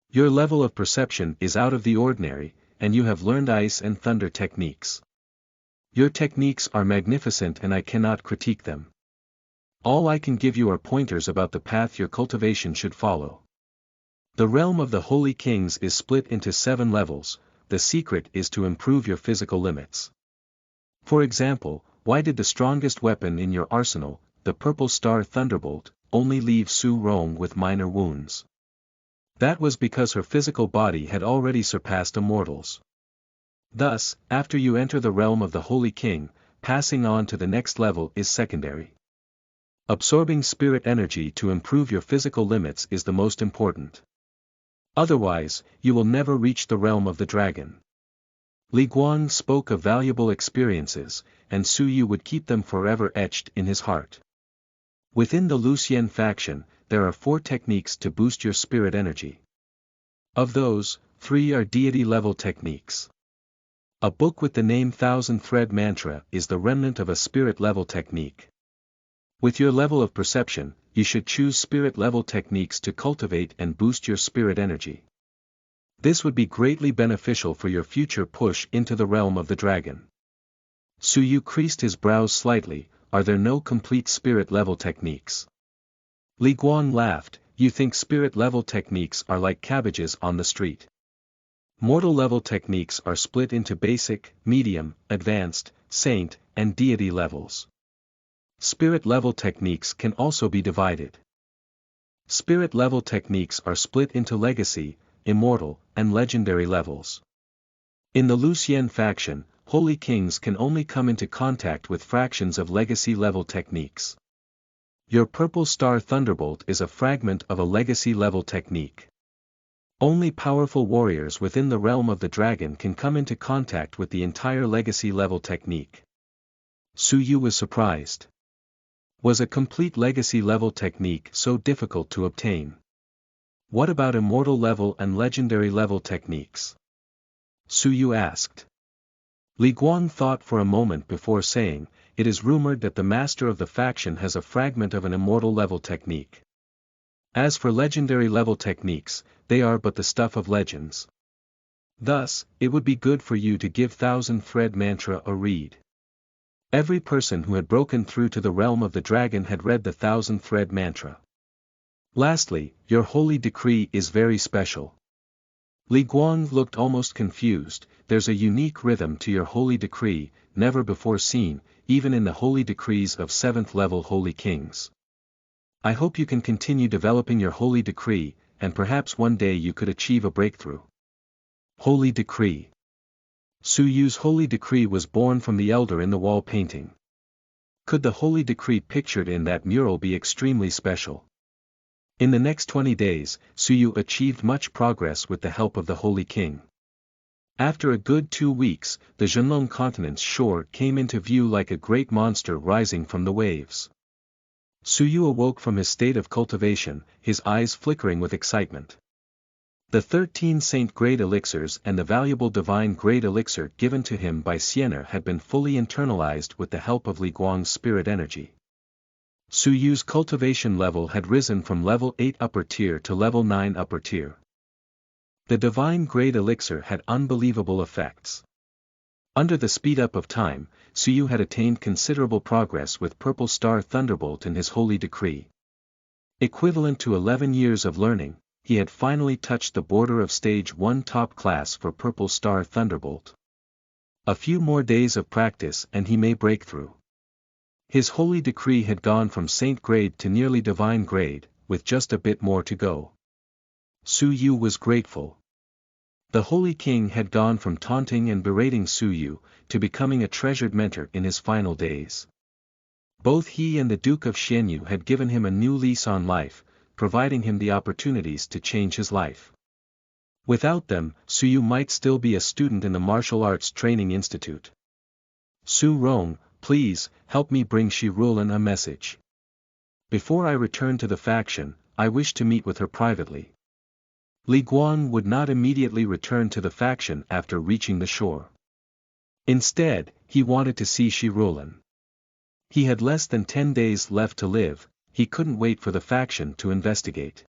Your level of perception is out of the ordinary, and you have learned ice and thunder techniques. Your techniques are magnificent and I cannot critique them. All I can give you are pointers about the path your cultivation should follow. The realm of the Holy Kings is split into 7 levels, the secret is to improve your physical limits. For example, why did the strongest weapon in your arsenal, the Purple Star Thunderbolt, only leave Su Rong with minor wounds? That was because her physical body had already surpassed a mortal's. Thus, after you enter the realm of the Holy King, passing on to the next level is secondary. Absorbing spirit energy to improve your physical limits is the most important. Otherwise, you will never reach the realm of the dragon. Li Guang spoke of valuable experiences, and Su Yu would keep them forever etched in his heart. Within the Lucian faction, there are 4 techniques to boost your spirit energy. Of those, 3 are deity-level techniques. A book with the name Thousand Thread Mantra is the remnant of a spirit-level technique. With your level of perception, you should choose spirit-level techniques to cultivate and boost your spirit energy. This would be greatly beneficial for your future push into the realm of the dragon. Su Yu creased his brows slightly. Are there no complete spirit-level techniques? Li Guang laughed. You think spirit-level techniques are like cabbages on the street. Mortal-level techniques are split into basic, medium, advanced, saint, and deity levels. Spirit-level techniques can also be divided. Spirit-level techniques are split into legacy, immortal, and legendary levels. In the Lucian faction, Holy Kings can only come into contact with fractions of legacy-level techniques. Your Purple Star Thunderbolt is a fragment of a legacy-level technique. Only powerful warriors within the realm of the dragon can come into contact with the entire legacy-level technique. Su Yu was surprised. Was a complete legacy-level technique so difficult to obtain? What about immortal-level and legendary-level techniques? Su Yu asked. Li Guang thought for a moment before saying, it is rumored that the master of the faction has a fragment of an immortal-level technique. As for legendary-level techniques, they are but the stuff of legends. Thus, it would be good for you to give Thousand Thread Mantra a read. Every person who had broken through to the realm of the dragon had read the Thousand Thread Mantra. Lastly, your holy decree is very special. Li Guang looked almost confused. There's a unique rhythm to your holy decree, never before seen, even in the holy decrees of 7th level holy kings. I hope you can continue developing your holy decree, and perhaps one day you could achieve a breakthrough. Holy decree. Su Yu's holy decree was born from the elder in the wall painting. Could the holy decree pictured in that mural be extremely special? In the next 20 days, Su Yu achieved much progress with the help of the Holy King. After a good 2 weeks, the Zhenlong continent's shore came into view like a great monster rising from the waves. Su Yu awoke from his state of cultivation, his eyes flickering with excitement. The 13 Saint-grade elixirs and the valuable divine-grade elixir given to him by Siener had been fully internalized with the help of Li Guang's spirit energy. Su Yu's cultivation level had risen from level 8 upper tier to level 9 upper tier. The divine-grade elixir had unbelievable effects. Under the speed-up of time, Su Yu had attained considerable progress with Purple Star Thunderbolt in his holy decree. Equivalent to 11 years of learning, he had finally touched the border of Stage 1 top class for Purple Star Thunderbolt. A few more days of practice and he may break through. His holy decree had gone from Saint grade to nearly divine grade, with just a bit more to go. Su Yu was grateful. The Holy King had gone from taunting and berating Su Yu, to becoming a treasured mentor in his final days. Both he and the Duke of Xianyu had given him a new lease on life, providing him the opportunities to change his life. Without them, Su Yu might still be a student in the Martial Arts Training Institute. Su Rong, please, help me bring Shi Rulan a message. Before I return to the faction, I wish to meet with her privately. Li Guang would not immediately return to the faction after reaching the shore. Instead, he wanted to see Shi Rulan. He had less than 10 days left to live, he couldn't wait for the faction to investigate.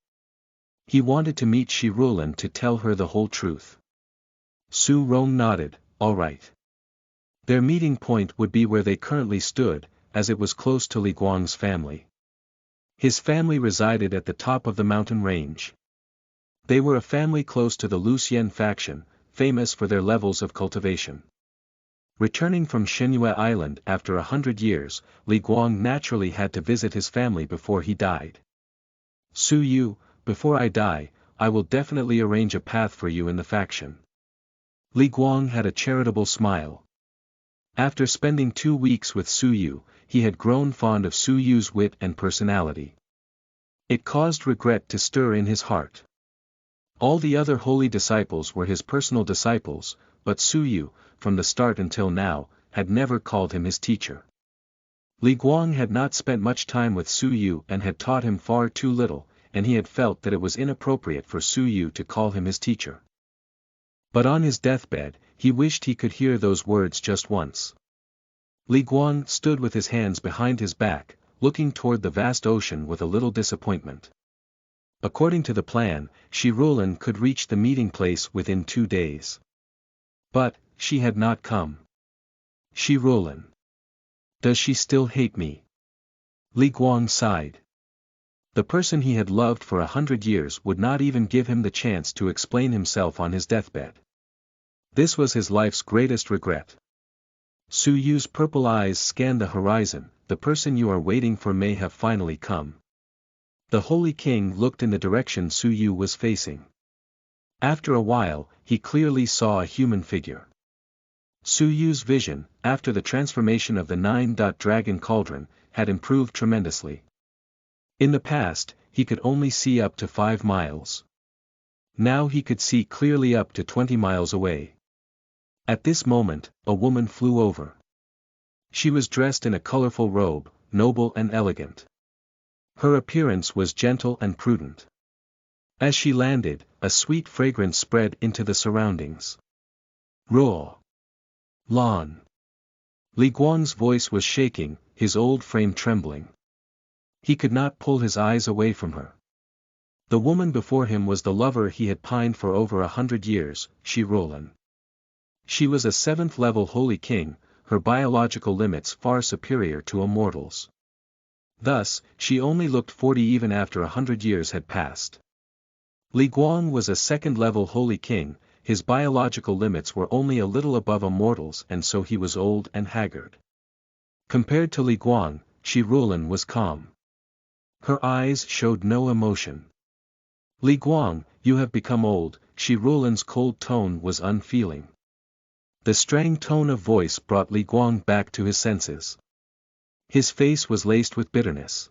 He wanted to meet Shi Rulan to tell her the whole truth. Su Rong nodded, all right. Their meeting point would be where they currently stood, as it was close to Li Guang's family. His family resided at the top of the mountain range. They were a family close to the Lucian faction, famous for their levels of cultivation. Returning from Shenyue Island after 100 years, Li Guang naturally had to visit his family before he died. Su Yu, before I die, I will definitely arrange a path for you in the faction. Li Guang had a charitable smile. After spending 2 weeks with Su Yu, he had grown fond of Su Yu's wit and personality. It caused regret to stir in his heart. All the other holy disciples were his personal disciples, but Su Yu, from the start until now, had never called him his teacher. Li Guang had not spent much time with Su Yu and had taught him far too little, and he had felt that it was inappropriate for Su Yu to call him his teacher. But on his deathbed, he wished he could hear those words just once. Li Guang stood with his hands behind his back, looking toward the vast ocean with a little disappointment. According to the plan, Shi Rulan could reach the meeting place within 2 days. But, she had not come. Shi Rulan. Does she still hate me? Li Guang sighed. The person he had loved for 100 years would not even give him the chance to explain himself on his deathbed. This was his life's greatest regret. Su Yu's purple eyes scanned the horizon, the person you are waiting for may have finally come. The Holy King looked in the direction Su Yu was facing. After a while, he clearly saw a human figure. Su Yu's vision, after the transformation of the Nine-Dragon Cauldron, had improved tremendously. In the past, he could only see up to 5 miles. Now he could see clearly up to 20 miles away. At this moment, a woman flew over. She was dressed in a colorful robe, noble and elegant. Her appearance was gentle and prudent. As she landed, a sweet fragrance spread into the surroundings. Raw. Lan. Li Guang's voice was shaking, his old frame trembling. He could not pull his eyes away from her. The woman before him was the lover he had pined for over 100 years, Shi Rulan. She was a 7th level holy king, her biological limits far superior to a mortal's. Thus, she only looked 40 even after 100 years had passed. Li Guang was a second-level holy king, his biological limits were only a little above a mortal's and so he was old and haggard. Compared to Li Guang, Shi Rulan was calm. Her eyes showed no emotion. Li Guang, you have become old, Shi Rulan's cold tone was unfeeling. The strained tone of voice brought Li Guang back to his senses. His face was laced with bitterness.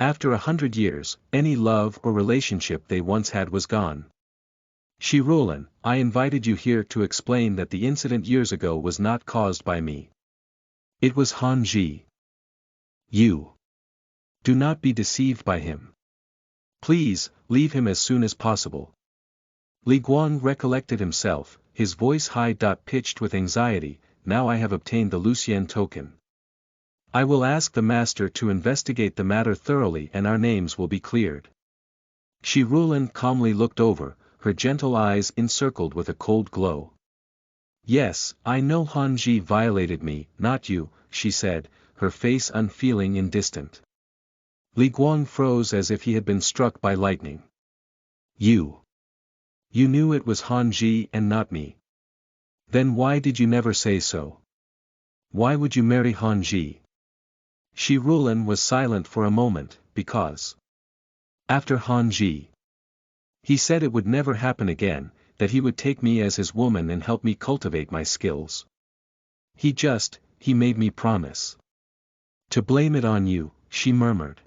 After 100 years, any love or relationship they once had was gone. Shi Rulan, I invited you here to explain that the incident years ago was not caused by me. It was Han Ji. You. Do not be deceived by him. Please, leave him as soon as possible. Li Guang recollected himself, his voice high-pitched with anxiety, now I have obtained the Lucien token. I will ask the master to investigate the matter thoroughly and our names will be cleared. Shi Rulan calmly looked over, her gentle eyes encircled with a cold glow. Yes, I know Han Ji violated me, not you, she said, her face unfeeling and distant. Li Guang froze as if he had been struck by lightning. You knew it was Han Ji and not me. Then why did you never say so? Why would you marry Han Ji? Shi Rulan was silent for a moment, because after Han Ji, he said it would never happen again, that he would take me as his woman and help me cultivate my skills. He made me promise. To blame it on you, she murmured.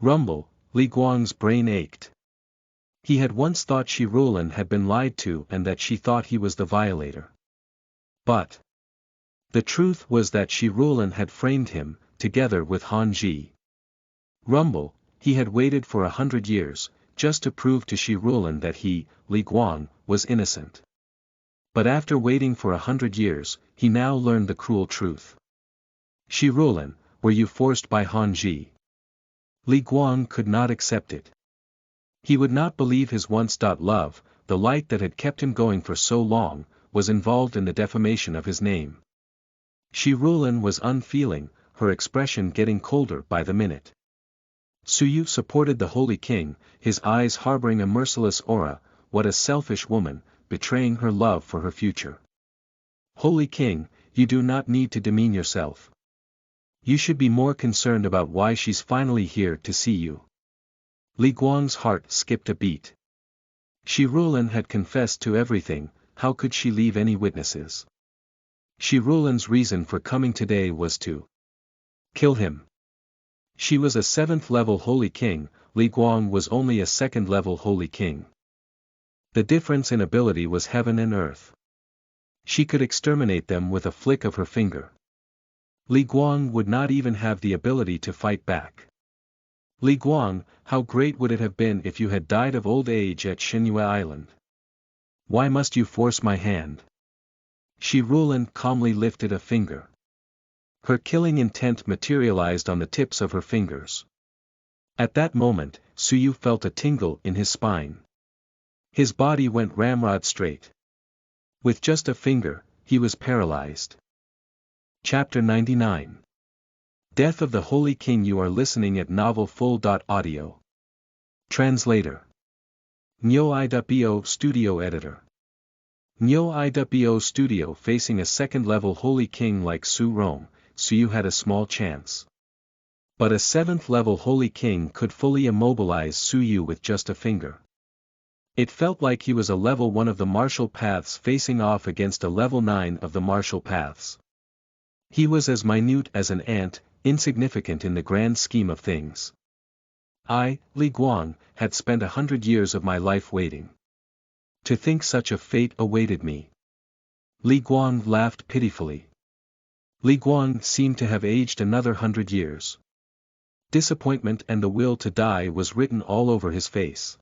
Rumble, Li Guang's brain ached. He had once thought Shi Rulan had been lied to and that she thought he was the violator. But the truth was that Shi Rulan had framed him, together with Han Ji. Rumble, he had waited for 100 years, just to prove to Shi Rulan that he, Li Guang, was innocent. But after waiting for 100 years, he now learned the cruel truth. Shi Rulan, were you forced by Han Ji? Li Guang could not accept it. He would not believe his once-love, the light that had kept him going for so long, was involved in the defamation of his name. Shi Rulan was unfeeling, her expression getting colder by the minute. Suyu supported the Holy King, his eyes harboring a merciless aura, what a selfish woman, betraying her love for her future. Holy King, you do not need to demean yourself. You should be more concerned about why she's finally here to see you. Li Guang's heart skipped a beat. Shi Rulan had confessed to everything, how could she leave any witnesses? Shi Rulan's reason for coming today was to kill him. She was a 7th-level Holy King, Li Guang was only a 2nd-level Holy King. The difference in ability was heaven and earth. She could exterminate them with a flick of her finger. Li Guang would not even have the ability to fight back. Li Guang, how great would it have been if you had died of old age at Xinyue Island? Why must you force my hand? Shi Rulan calmly lifted a finger. Her killing intent materialized on the tips of her fingers. At that moment, Suyu felt a tingle in his spine. His body went ramrod straight. With just a finger, he was paralyzed. Chapter 99. Death of the Holy King. You are listening at novelfull.audio. Translator. Nyo-i.bo Studio Editor. Nyo-i.bo Studio. Facing a 2nd-level Holy King like Su Rong, Suyu had a small chance. But a 7th-level Holy King could fully immobilize Suyu with just a finger. It felt like he was a level 1 of the martial paths facing off against a level 9 of the martial paths. He was as minute as an ant, insignificant in the grand scheme of things. I, Li Guang, had spent 100 years of my life waiting. To think such a fate awaited me. Li Guang laughed pitifully. Li Guang seemed to have aged another 100 years. Disappointment and the will to die was written all over his face.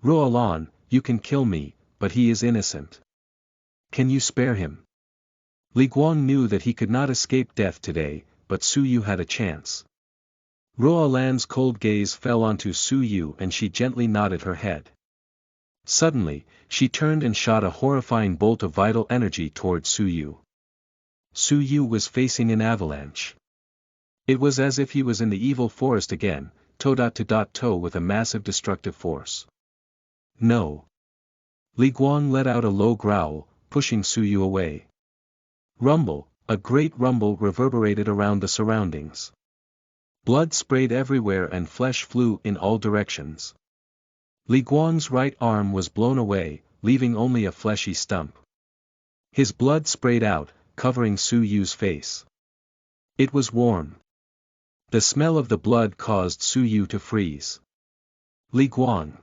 Ruolan, you can kill me, but he is innocent. Can you spare him? Li Guang knew that he could not escape death today, but Suyu had a chance. Ruolan's cold gaze fell onto Suyu and she gently nodded her head. Suddenly, she turned and shot a horrifying bolt of vital energy toward Suyu. Suyu was facing an avalanche. It was as if he was in the evil forest again, toe-to-toe with a massive destructive force. No. Li Guang let out a low growl, pushing Su Yu away. Rumble, a great rumble reverberated around the surroundings. Blood sprayed everywhere and flesh flew in all directions. Li Guang's right arm was blown away, leaving only a fleshy stump. His blood sprayed out, covering Su Yu's face. It was warm. The smell of the blood caused Su Yu to freeze. Li Guang.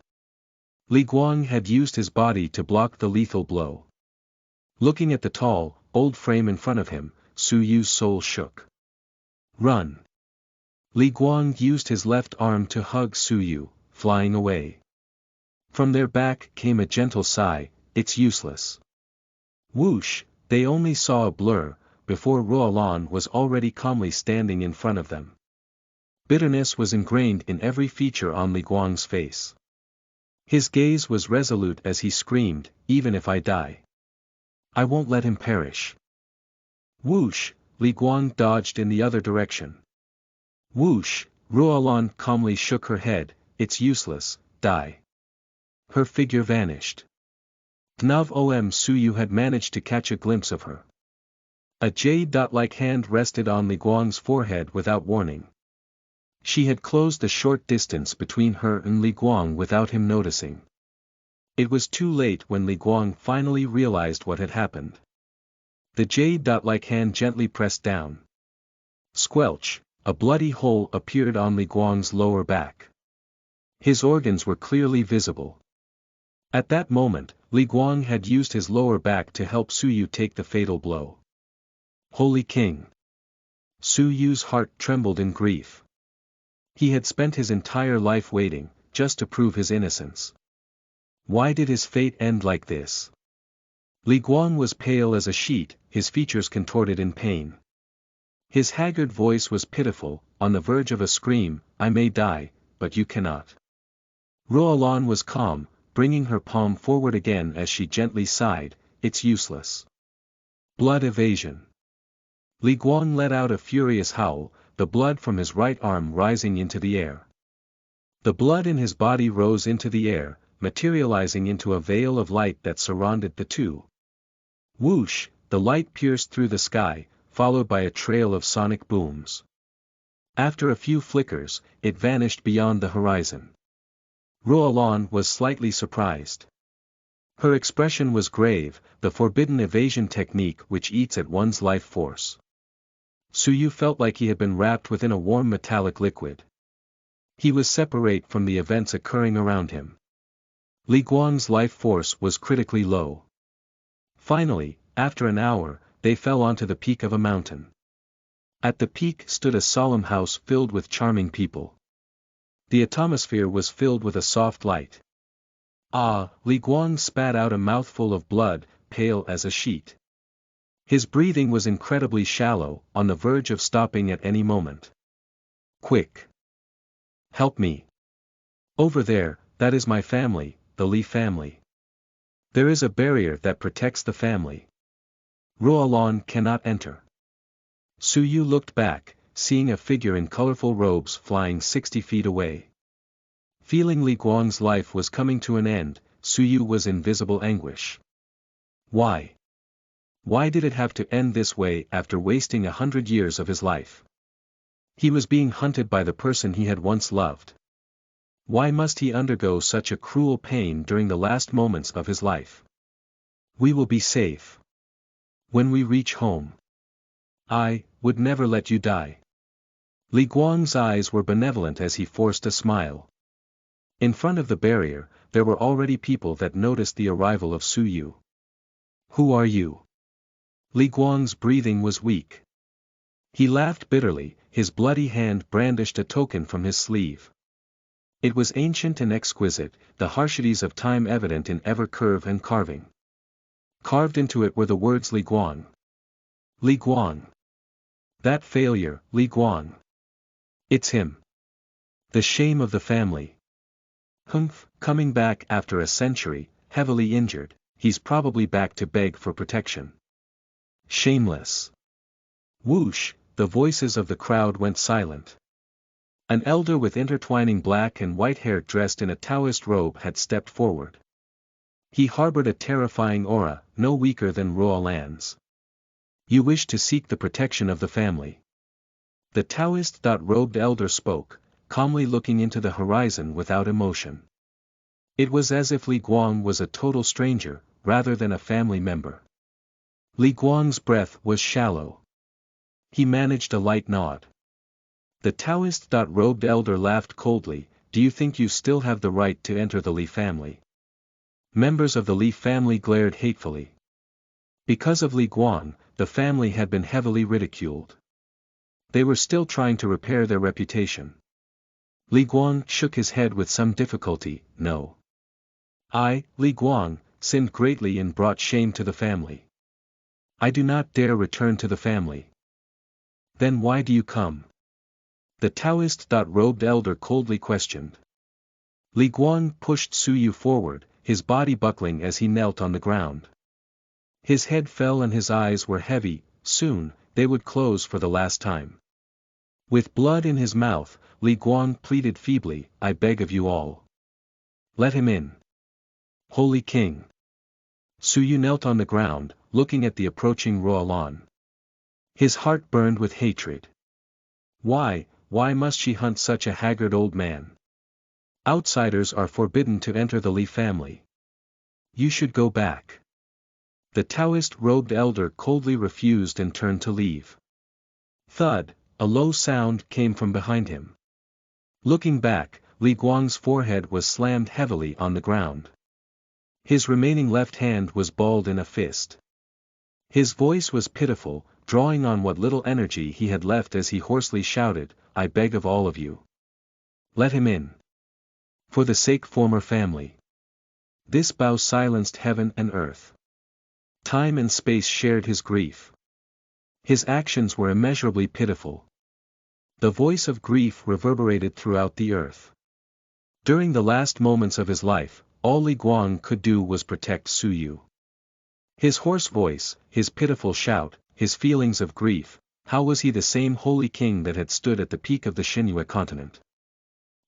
Li Guang had used his body to block the lethal blow. Looking at the tall, old frame in front of him, Su Yu's soul shook. Run. Li Guang used his left arm to hug Su Yu, flying away. From their back came a gentle sigh, it's useless. Whoosh, they only saw a blur, before Roland was already calmly standing in front of them. Bitterness was ingrained in every feature on Li Guang's face. His gaze was resolute as he screamed, even if I die, I won't let him perish. Whoosh, Li Guang dodged in the other direction. Whoosh, Roland calmly shook her head, it's useless, die. Her figure vanished. Om Su Yu had managed to catch a glimpse of her. A jade-like hand rested on Li Guang's forehead without warning. She had closed the short distance between her and Li Guang without him noticing. It was too late when Li Guang finally realized what had happened. The jade-like hand gently pressed down. Squelch, a bloody hole appeared on Li Guang's lower back. His organs were clearly visible. At that moment, Li Guang had used his lower back to help Su Yu take the fatal blow. Holy King! Su Yu's heart trembled in grief. He had spent his entire life waiting, just to prove his innocence. Why did his fate end like this? Li Guang was pale as a sheet, his features contorted in pain. His haggard voice was pitiful, on the verge of a scream, I may die, but you cannot. Roland was calm, bringing her palm forward again as she gently sighed, it's useless. Blood evasion. Li Guang let out a furious howl, the blood from his right arm rising into the air. The blood in his body rose into the air, materializing into a veil of light that surrounded the two. Whoosh, the light pierced through the sky, followed by a trail of sonic booms. After a few flickers, it vanished beyond the horizon. Roland was slightly surprised. Her expression was grave, the forbidden evasion technique which eats at one's life force. Su Yu felt like he had been wrapped within a warm metallic liquid. He was separate from the events occurring around him. Li Guang's life force was critically low. Finally, after an hour, they fell onto the peak of a mountain. At the peak stood a solemn house filled with charming people. The atmosphere was filled with a soft light. Ah, Li Guang spat out a mouthful of blood, pale as a sheet. His breathing was incredibly shallow, on the verge of stopping at any moment. Quick! Help me! Over there, that is my family, the Li family. There is a barrier that protects the family. Roland cannot enter. Su Yu looked back, seeing a figure in colorful robes flying 60 feet away. Feeling Li Guang's life was coming to an end, Su Yu was in visible anguish. Why? Why did it have to end this way after wasting 100 years of his life? He was being hunted by the person he had once loved. Why must he undergo such a cruel pain during the last moments of his life? We will be safe. When we reach home. I would never let you die. Li Guang's eyes were benevolent as he forced a smile. In front of the barrier, there were already people that noticed the arrival of Su Yu. Who are you? Li Guang's breathing was weak. He laughed bitterly, his bloody hand brandished a token from his sleeve. It was ancient and exquisite, the harshities of time evident in every curve and carving. Carved into it were the words Li Guang. Li Guang. That failure, Li Guang. It's him. The shame of the family. Humph, coming back after a century, heavily injured, he's probably back to beg for protection. Shameless. Whoosh, the voices of the crowd went silent. An elder with intertwining black and white hair dressed in a Taoist robe had stepped forward. He harbored a terrifying aura, no weaker than Roalan's. You wish to seek the protection of the family. The Taoist-robed elder spoke, calmly looking into the horizon without emotion. It was as if Li Guang was a total stranger, rather than a family member. Li Guang's breath was shallow. He managed a light nod. The Taoist-robed elder laughed coldly. Do you think you still have the right to enter the Li family? Members of the Li family glared hatefully. Because of Li Guang, the family had been heavily ridiculed. They were still trying to repair their reputation. Li Guang shook his head with some difficulty. No. I, Li Guang, sinned greatly and brought shame to the family. I do not dare return to the family. Then why do you come? The Taoist-robed elder coldly questioned. Li Guang pushed Su Yu forward, his body buckling as he knelt on the ground. His head fell and his eyes were heavy. Soon, they would close for the last time. With blood in his mouth, Li Guang pleaded feebly, I beg of you all. Let him in. Holy King. Su Yu knelt on the ground, looking at the approaching Roalan. His heart burned with hatred. Why must she hunt such a haggard old man? Outsiders are forbidden to enter the Li family. You should go back. The Taoist-robed elder coldly refused and turned to leave. Thud, a low sound came from behind him. Looking back, Li Guang's forehead was slammed heavily on the ground. His remaining left hand was balled in a fist. His voice was pitiful, drawing on what little energy he had left as he hoarsely shouted, I beg of all of you. Let him in. For the sake of former family. This bow silenced heaven and earth. Time and space shared his grief. His actions were immeasurably pitiful. The voice of grief reverberated throughout the earth. During the last moments of his life, all Li Guang could do was protect Su Yu. His hoarse voice, his pitiful shout, his feelings of grief, how was he the same holy king that had stood at the peak of the Xinhua continent?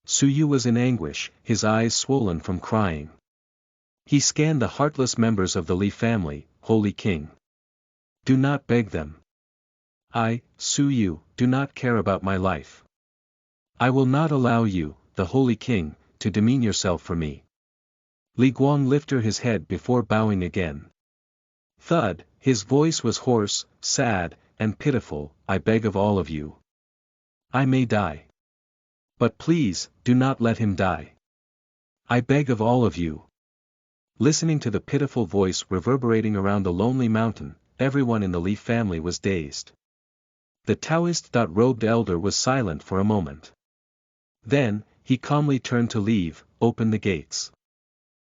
Su Yu was in anguish, his eyes swollen from crying. He scanned the heartless members of the Li family, Holy King. Do not beg them. I, Su Yu, do not care about my life. I will not allow you, the Holy King, to demean yourself for me. Li Guang lifted his head before bowing again. Thud, his voice was hoarse, sad, and pitiful, I beg of all of you. I may die. But please, do not let him die. I beg of all of you. Listening to the pitiful voice reverberating around the lonely mountain, everyone in the Li family was dazed. The Taoist-robed elder was silent for a moment. Then, he calmly turned to leave, open the gates.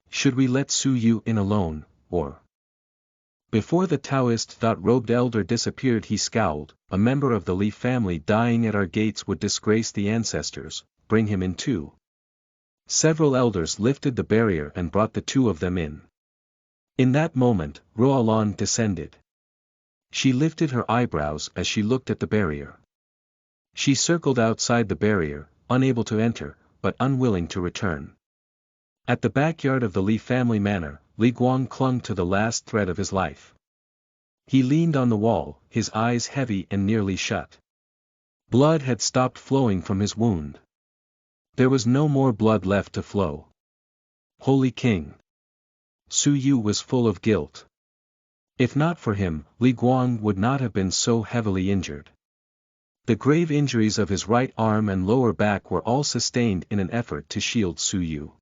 Should we let Su Yu in alone, or? Before the Taoist-robed elder disappeared he scowled, a member of the Li family dying at our gates would disgrace the ancestors, bring him in too. Several elders lifted the barrier and brought the two of them in. In that moment, Roalan descended. She lifted her eyebrows as she looked at the barrier. She circled outside the barrier, unable to enter, but unwilling to return. At the backyard of the Li family manor, Li Guang clung to the last thread of his life. He leaned on the wall, his eyes heavy and nearly shut. Blood had stopped flowing from his wound. There was no more blood left to flow. Holy King. Su Yu was full of guilt. If not for him, Li Guang would not have been so heavily injured. The grave injuries of his right arm and lower back were all sustained in an effort to shield Su Yu.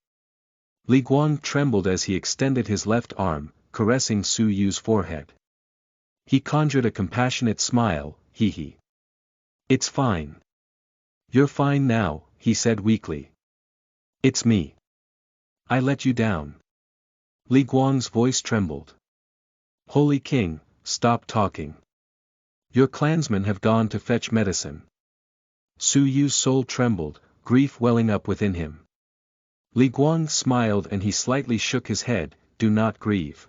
Li Guang trembled as he extended his left arm, caressing Su Yu's forehead. He conjured a compassionate smile, hee. It's fine. You're fine now, he said weakly. It's me. I let you down. Li Guang's voice trembled. Holy King, stop talking. Your clansmen have gone to fetch medicine. Su Yu's soul trembled, grief welling up within him. Li Guang smiled and he slightly shook his head, do not grieve.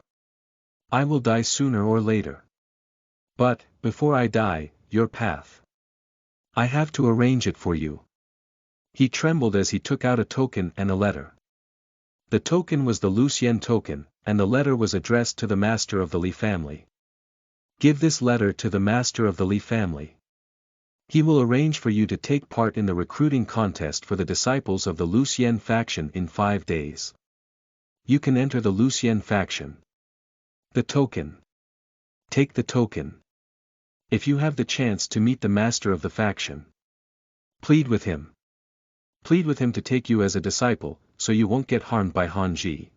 I will die sooner or later. But, before I die, your path. I have to arrange it for you. He trembled as he took out a token and a letter. The token was the Lucien token, and the letter was addressed to the master of the Li family. Give this letter to the master of the Li family. He will arrange for you to take part in the recruiting contest for the disciples of the Lucien faction in 5 days. You can enter the Lucien faction. The token. Take the token. If you have the chance to meet the master of the faction, plead with him. Plead with him to take you as a disciple, so you won't get harmed by Han Ji.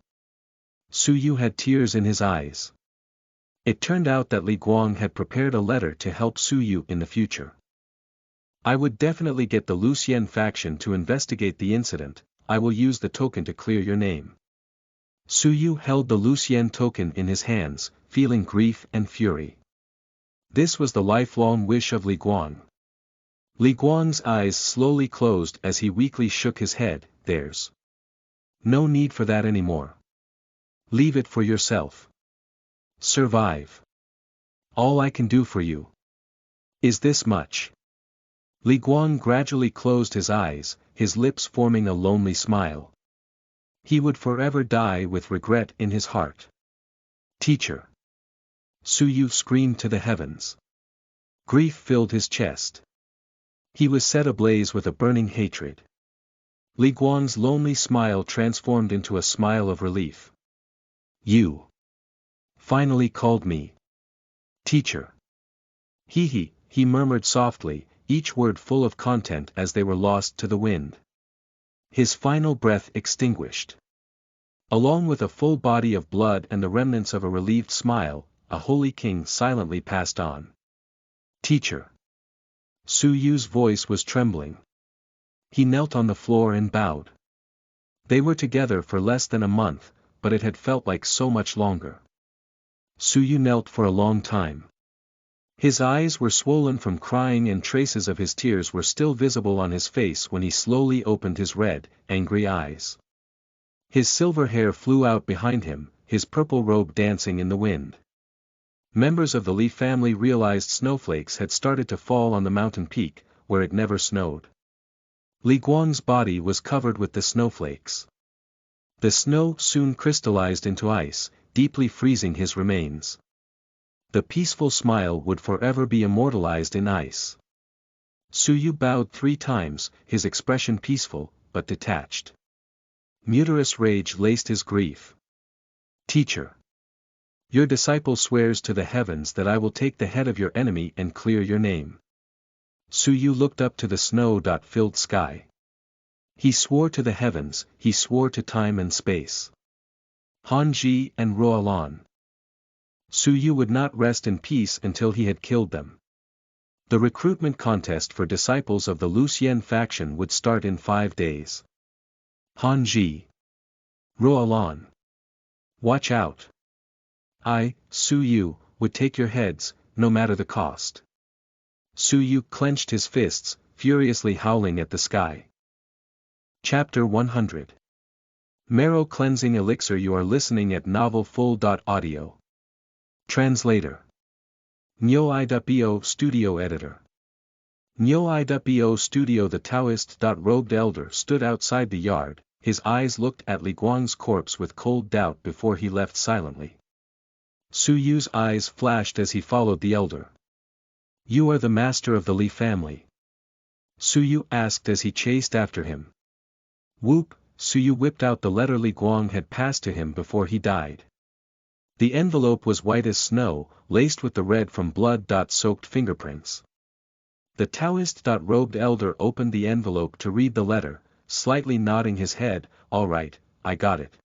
Su Yu had tears in his eyes. It turned out that Li Guang had prepared a letter to help Su Yu in the future. I would definitely get the Lucien faction to investigate the incident. I will use the token to clear your name. Su Yu held the Lucien token in his hands, feeling grief and fury. This was the lifelong wish of Li Guang. Li Guang's eyes slowly closed as he weakly shook his head. There's no need for that anymore. Leave it for yourself. Survive. All I can do for you is this much. Li Guang gradually closed his eyes, his lips forming a lonely smile. He would forever die with regret in his heart. Teacher! Su Yu screamed to the heavens. Grief filled his chest. He was set ablaze with a burning hatred. Li Guang's lonely smile transformed into a smile of relief. You finally called me teacher. He murmured softly, each word full of content as they were lost to the wind. His final breath extinguished. Along with a full body of blood and the remnants of a relieved smile, a holy king silently passed on. Teacher! Su Yu's voice was trembling. He knelt on the floor and bowed. They were together for less than a month, but it had felt like so much longer. Su Yu knelt for a long time. His eyes were swollen from crying and traces of his tears were still visible on his face when he slowly opened his red, angry eyes. His silver hair flew out behind him, his purple robe dancing in the wind. Members of the Li family realized snowflakes had started to fall on the mountain peak, where it never snowed. Li Guang's body was covered with the snowflakes. The snow soon crystallized into ice, deeply freezing his remains. The peaceful smile would forever be immortalized in ice. Su Yu bowed 3 times, his expression peaceful, but detached. Mutinous rage laced his grief. Teacher! Your disciple swears to the heavens that I will take the head of your enemy and clear your name. Su Yu looked up to the snow-filled sky. He swore to the heavens, he swore to time and space. Han Ji and Roalan. Su Yu would not rest in peace until he had killed them. The recruitment contest for disciples of the Lucien faction would start in 5 days. Han Ji. Roalan. Watch out. I, Su Yu, would take your heads, no matter the cost. Su Yu clenched his fists, furiously howling at the sky. Chapter 100. Marrow Cleansing Elixir. You are listening at novelfull.audio. Translator. Nyo-i.bo Studio Editor. Nyo-i.bo Studio. The Taoist-robed elder stood outside the yard, his eyes looked at Li Guang's corpse with cold doubt before he left silently. Su Yu's eyes flashed as he followed the elder. You are the master of the Li family? Su Yu asked as he chased after him. Whoop! Su Yu whipped out the letter Li Guang had passed to him before he died. The envelope was white as snow, laced with the red from blood-soaked fingerprints. The Taoist-robed elder opened the envelope to read the letter, slightly nodding his head. All right, I got it.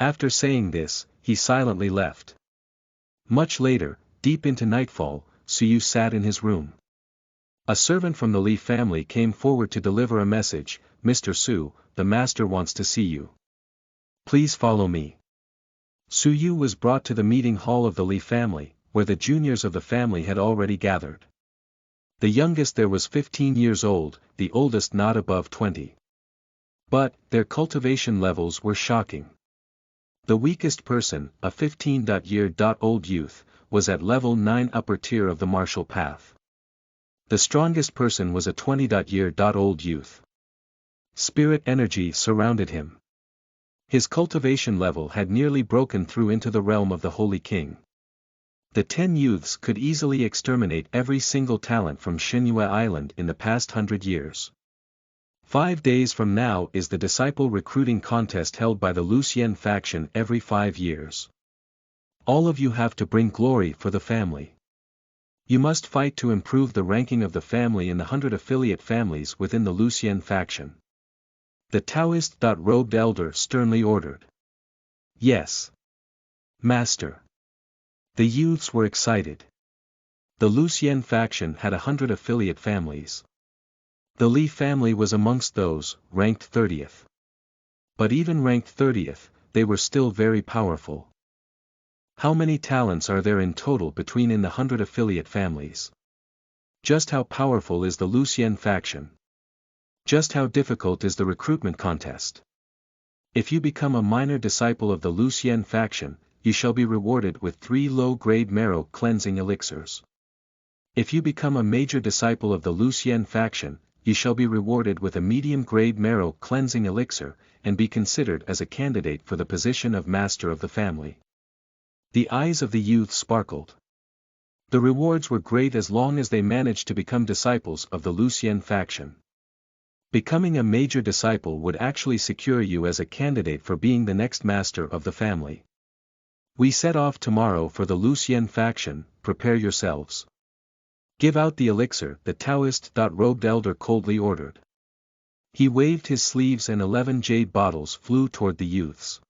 After saying this, he silently left. Much later, deep into nightfall, Su Yu sat in his room. A servant from the Li family came forward to deliver a message. Mr. Su, the master wants to see you. Please follow me. Su Yu was brought to the meeting hall of the Li family, where the juniors of the family had already gathered. The youngest there was 15 years old, the oldest not above 20. But, their cultivation levels were shocking. The weakest person, a 15-year-old youth, was at level 9 upper tier of the martial path. The strongest person was a 20-year-old youth. Spirit energy surrounded him. His cultivation level had nearly broken through into the realm of the Holy King. The 10 youths could easily exterminate every single talent from Shinhua Island in the past 100 years. 5 days from now is the disciple recruiting contest held by the Lucien faction every 5 years. All of you have to bring glory for the family. You must fight to improve the ranking of the family in the 100 affiliate families within the Lucien faction. The Taoist-robed elder sternly ordered. Yes. Master. The youths were excited. The Lucien faction had 100 affiliate families. The Li family was amongst those, ranked 30th. But even ranked 30th, they were still very powerful. How many talents are there in total between in the 100 affiliate families? Just how powerful is the Lucien faction? Just how difficult is the recruitment contest? If you become a minor disciple of the Lucien faction, you shall be rewarded with 3 low-grade marrow cleansing elixirs. If you become a major disciple of the Lucien faction, you shall be rewarded with a medium-grade marrow cleansing elixir, and be considered as a candidate for the position of master of the family. The eyes of the youth sparkled. The rewards were great as long as they managed to become disciples of the Lucien faction. Becoming a major disciple would actually secure you as a candidate for being the next master of the family. We set off tomorrow for the Lucien faction, prepare yourselves. Give out the elixir, the Taoist-robed elder coldly ordered. He waved his sleeves and 11 jade bottles flew toward the youths.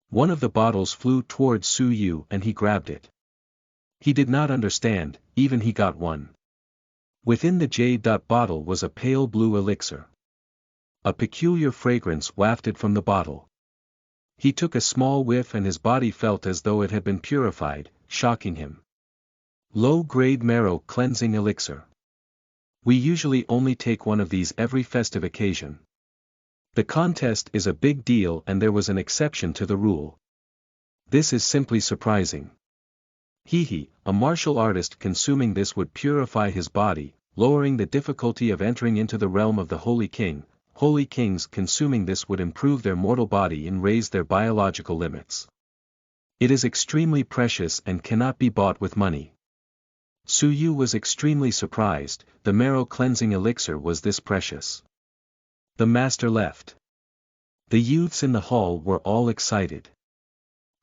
One of the bottles flew towards Su Yu and he grabbed it. He did not understand, even he got one. Within the jade bottle was a pale blue elixir. A peculiar fragrance wafted from the bottle. He took a small whiff and his body felt as though it had been purified, shocking him. Low-grade marrow cleansing elixir. We usually only take one of these every festive occasion. The contest is a big deal and there was an exception to the rule. This is simply surprising. A martial artist consuming this would purify his body, lowering the difficulty of entering into the realm of the Holy King. Holy Kings consuming this would improve their mortal body and raise their biological limits. It is extremely precious and cannot be bought with money. Su Yu was extremely surprised, the marrow cleansing elixir was this precious. The master left. The youths in the hall were all excited.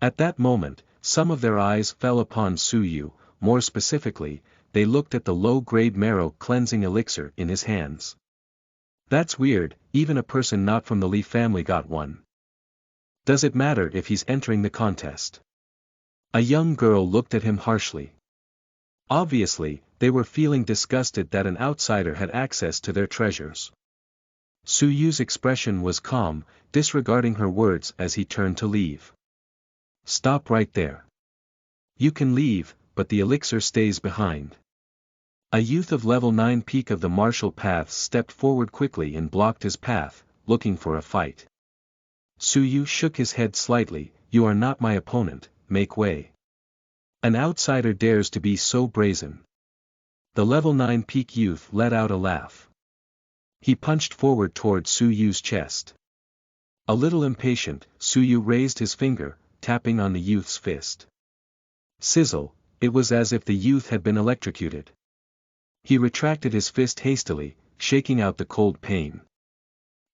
At that moment, some of their eyes fell upon Su Yu, more specifically, they looked at the low-grade marrow cleansing elixir in his hands. That's weird, even a person not from the Li family got one. Does it matter if he's entering the contest? A young girl looked at him harshly. Obviously, they were feeling disgusted that an outsider had access to their treasures. Su Yu's expression was calm, disregarding her words as he turned to leave. Stop right there. You can leave, but the elixir stays behind. A youth of level 9 peak of the martial paths stepped forward quickly and blocked his path, looking for a fight. Su Yu shook his head slightly, you are not my opponent, make way. An outsider dares to be so brazen. The level 9 peak youth let out a laugh. He punched forward toward Su Yu's chest. A little impatient, Su Yu raised his finger, tapping on the youth's fist. Sizzle, it was as if the youth had been electrocuted. He retracted his fist hastily, shaking out the cold pain.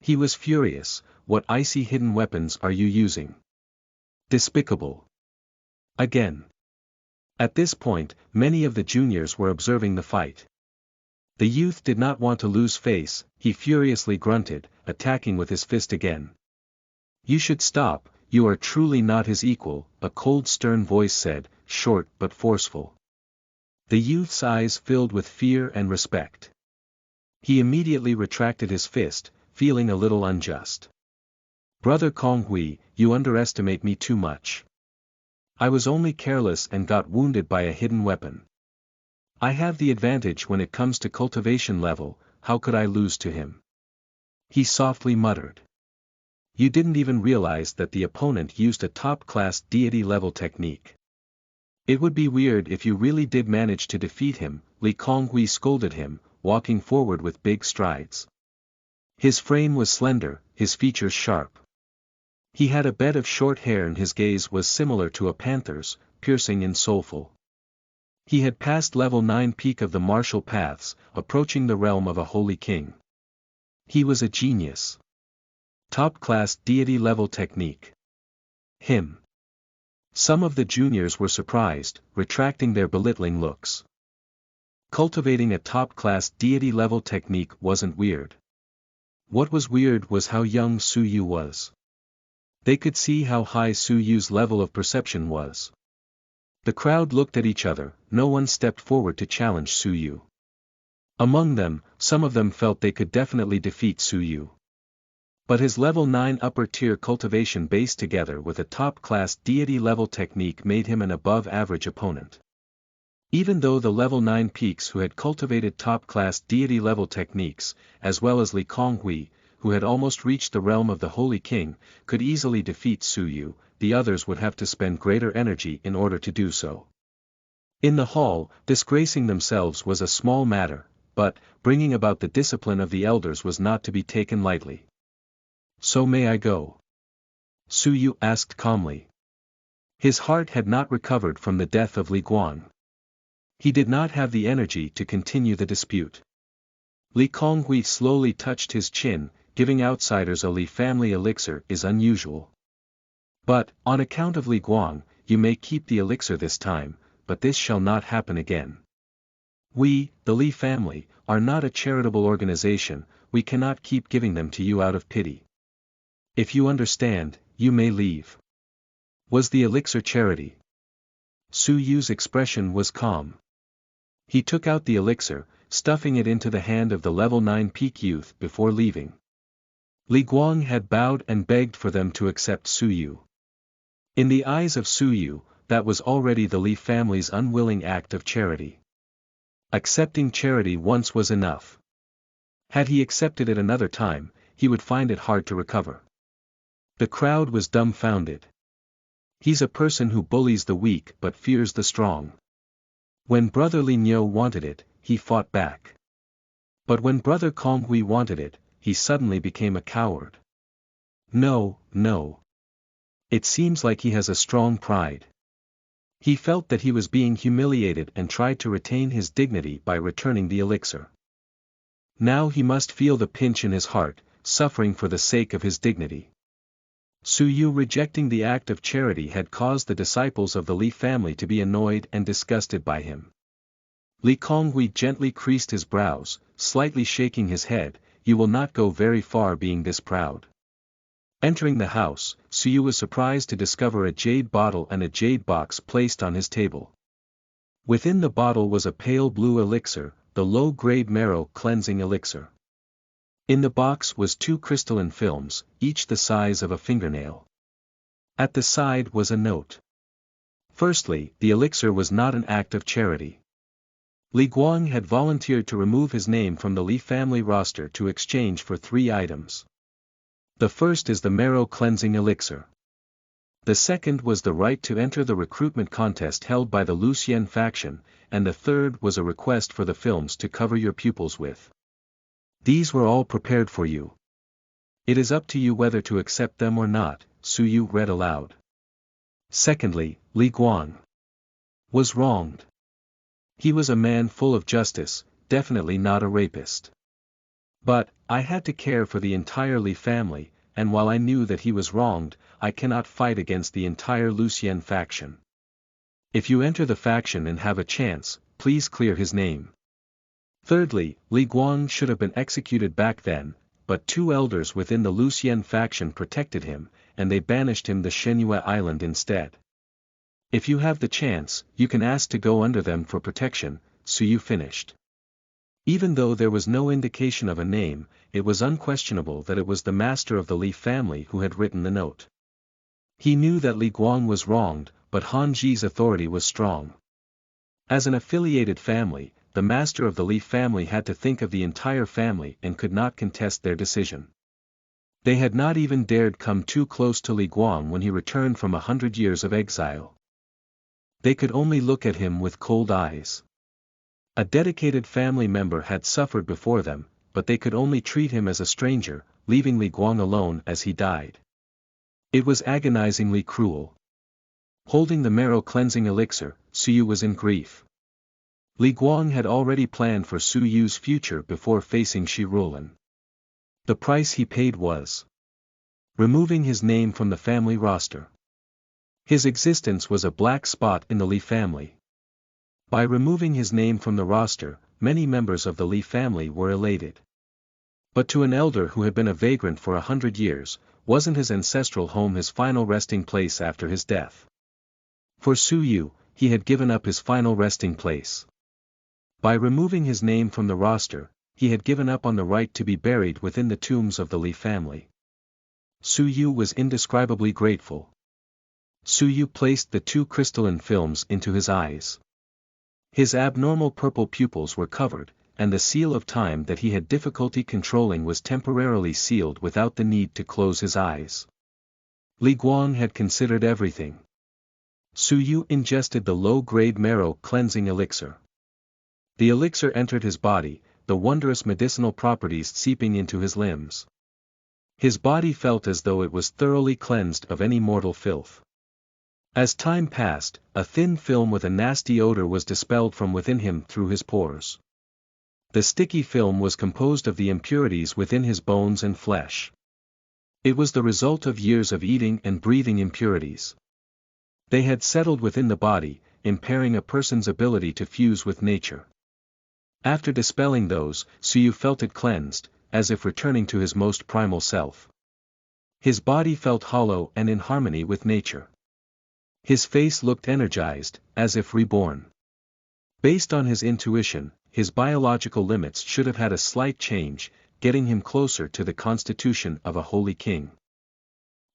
He was furious, what icy hidden weapons are you using? Despicable. Again. At this point, many of the juniors were observing the fight. The youth did not want to lose face, he furiously grunted, attacking with his fist again. You should stop, you are truly not his equal, a cold stern voice said, short but forceful. The youth's eyes filled with fear and respect. He immediately retracted his fist, feeling a little unjust. Brother Konghui, you underestimate me too much. I was only careless and got wounded by a hidden weapon. I have the advantage when it comes to cultivation level, how could I lose to him? He softly muttered. You didn't even realize that the opponent used a top-class deity level technique. It would be weird if you really did manage to defeat him, Li Konghui scolded him, walking forward with big strides. His frame was slender, his features sharp. He had a bed of short hair and his gaze was similar to a panther's, piercing and soulful. He had passed level 9 peak of the martial paths, approaching the realm of a holy king. He was a genius. Top-class deity level technique. Him. Some of the juniors were surprised, retracting their belittling looks. Cultivating a top-class deity level technique wasn't weird. What was weird was how young Su Yu was. They could see how high Su Yu's level of perception was. The crowd looked at each other, no one stepped forward to challenge Su Yu. Among them, some of them felt they could definitely defeat Su Yu. But his level 9 upper tier cultivation based together with a top-class deity level technique made him an above-average opponent. Even though the level 9 peaks who had cultivated top-class deity level techniques, as well as Li Konghui, who had almost reached the realm of the Holy King, could easily defeat Su Yu, the others would have to spend greater energy in order to do so. In the hall, disgracing themselves was a small matter, but, bringing about the discipline of the elders was not to be taken lightly. "So may I go?" Su Yu asked calmly. His heart had not recovered from the death of Li Guang. He did not have the energy to continue the dispute. Li Konghui slowly touched his chin, giving outsiders a Li family elixir is unusual. "But, on account of Li Guang, you may keep the elixir this time, but this shall not happen again. We, the Li family, are not a charitable organization, we cannot keep giving them to you out of pity. If you understand, you may leave." Was the elixir charity? Su Yu's expression was calm. He took out the elixir, stuffing it into the hand of the level 9 peak youth before leaving. Li Guang had bowed and begged for them to accept Su Yu. In the eyes of Su Yu, that was already the Li family's unwilling act of charity. Accepting charity once was enough. Had he accepted it another time, he would find it hard to recover. The crowd was dumbfounded. He's a person who bullies the weak but fears the strong. When Brother Li Niu wanted it, he fought back. But when Brother Konghui wanted it, he suddenly became a coward. No. It seems like he has a strong pride. He felt that he was being humiliated and tried to retain his dignity by returning the elixir. Now he must feel the pinch in his heart, suffering for the sake of his dignity. Su Yu rejecting the act of charity had caused the disciples of the Li family to be annoyed and disgusted by him. Li Konghui gently creased his brows, slightly shaking his head, "You will not go very far being this proud." Entering the house, Su Yu was surprised to discover a jade bottle and a jade box placed on his table. Within the bottle was a pale blue elixir, the low-grade marrow cleansing elixir. In the box was 2 crystalline films, each the size of a fingernail. At the side was a note. Firstly, the elixir was not an act of charity. Li Guang had volunteered to remove his name from the Li family roster to exchange for 3 items. The first is the marrow cleansing elixir. The second was the right to enter the recruitment contest held by the Lucien faction, and the third was a request for the films to cover your pupils with. These were all prepared for you. It is up to you whether to accept them or not, Su Yu read aloud. Secondly, Li Guang was wronged. He was a man full of justice, definitely not a rapist. But, I had to care for the entire Li family, and while I knew that he was wronged, I cannot fight against the entire Lucien faction. If you enter the faction and have a chance, please clear his name. Thirdly, Li Guang should have been executed back then, but 2 elders within the Lucien faction protected him, and they banished him to Shenyue Island instead. If you have the chance, you can ask to go under them for protection, Su Yu finished. Even though there was no indication of a name, it was unquestionable that it was the master of the Li family who had written the note. He knew that Li Guang was wronged, but Han Ji's authority was strong. As an affiliated family, the master of the Li family had to think of the entire family and could not contest their decision. They had not even dared come too close to Li Guang when he returned from 100 years of exile. They could only look at him with cold eyes. A dedicated family member had suffered before them, but they could only treat him as a stranger, leaving Li Guang alone as he died. It was agonizingly cruel. Holding the marrow-cleansing elixir, Suyu was in grief. Li Guang had already planned for Suyu's future before facing Shi Rulan. The price he paid was removing his name from the family roster. His existence was a black spot in the Li family. By removing his name from the roster, many members of the Li family were elated. But to an elder who had been a vagrant for 100 years, wasn't his ancestral home his final resting place after his death? For Suyu, he had given up his final resting place. By removing his name from the roster, he had given up on the right to be buried within the tombs of the Li family. Suyu was indescribably grateful. Suyu placed the 2 crystalline films into his eyes. His abnormal purple pupils were covered, and the seal of time that he had difficulty controlling was temporarily sealed without the need to close his eyes. Li Guang had considered everything. Suyu ingested the low-grade marrow-cleansing elixir. The elixir entered his body, the wondrous medicinal properties seeping into his limbs. His body felt as though it was thoroughly cleansed of any mortal filth. As time passed, a thin film with a nasty odor was dispelled from within him through his pores. The sticky film was composed of the impurities within his bones and flesh. It was the result of years of eating and breathing impurities. They had settled within the body, impairing a person's ability to fuse with nature. After dispelling those, Suyu felt it cleansed, as if returning to his most primal self. His body felt hollow and in harmony with nature. His face looked energized, as if reborn. Based on his intuition, his biological limits should have had a slight change, getting him closer to the constitution of a holy king.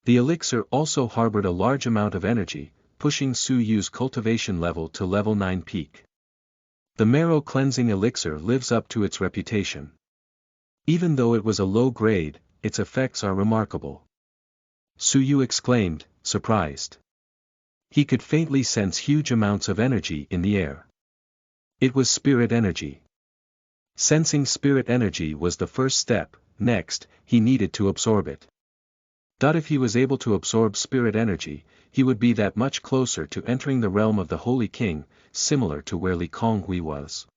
The elixir also harbored a large amount of energy, pushing Suyu's cultivation level to level 9 peak. The marrow-cleansing elixir lives up to its reputation. Even though it was a low grade, its effects are remarkable. Suyu exclaimed, surprised. He could faintly sense huge amounts of energy in the air. It was spirit energy. Sensing spirit energy was the first step. Next, he needed to absorb it. If he was able to absorb spirit energy, he would be that much closer to entering the realm of the Holy King, similar to where Li Konghui was.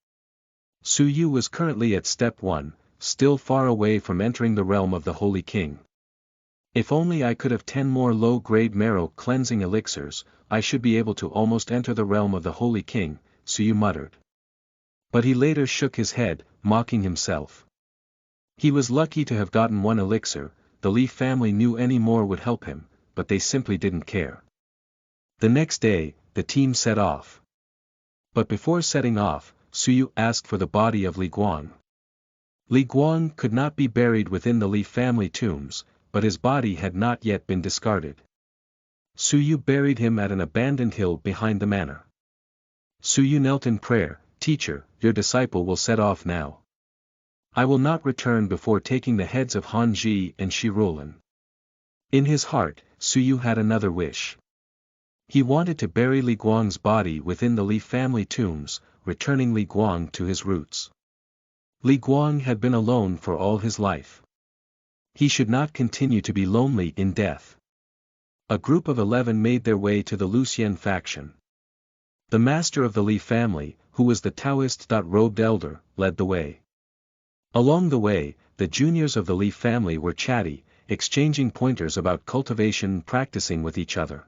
Suyu was currently at step 1, still far away from entering the realm of the Holy King. If only I could have 10 more low-grade marrow-cleansing elixirs, I should be able to almost enter the realm of the Holy King, Suyu muttered. But he later shook his head, mocking himself. He was lucky to have gotten 1 elixir. The Li family knew any more would help him, but they simply didn't care. The next day, the team set off. But before setting off, Suyu asked for the body of Li Guang. Li Guang could not be buried within the Li family tombs, but his body had not yet been discarded. Suyu buried him at an abandoned hill behind the manor. Suyu knelt in prayer, "Teacher, your disciple will set off now. I will not return before taking the heads of Han Ji and Shi Rulan." In his heart, Suyu had another wish. He wanted to bury Li Guang's body within the Li family tombs, returning Li Guang to his roots. Li Guang had been alone for all his life. He should not continue to be lonely in death. A group of 11 made their way to the Lucian faction. The master of the Li family, who was the Taoist-robed elder, led the way. Along the way, the juniors of the Li family were chatty, exchanging pointers about cultivation and practicing with each other.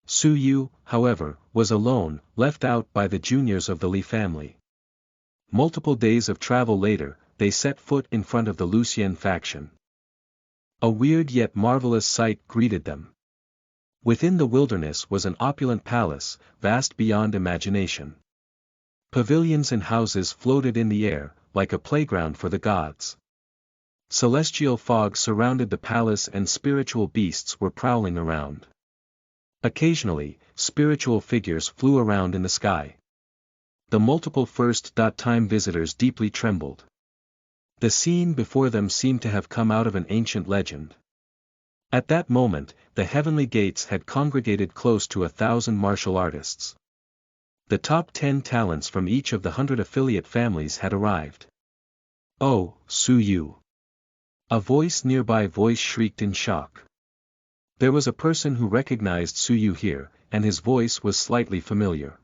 Suyu, however, was alone, left out by the juniors of the Li family. Multiple days of travel later, they set foot in front of the Lucian faction. A weird yet marvelous sight greeted them. Within the wilderness was an opulent palace, vast beyond imagination. Pavilions and houses floated in the air, like a playground for the gods. Celestial fog surrounded the palace and spiritual beasts were prowling around. Occasionally, spiritual figures flew around in the sky. The multiple first-time visitors deeply trembled. The scene before them seemed to have come out of an ancient legend. At that moment, the heavenly gates had congregated close to 1,000 martial artists. The top 10 talents from each of the 100 affiliate families had arrived. "Oh, Suyu!" A voice nearby shrieked in shock. There was a person who recognized Suyu here, and his voice was slightly familiar.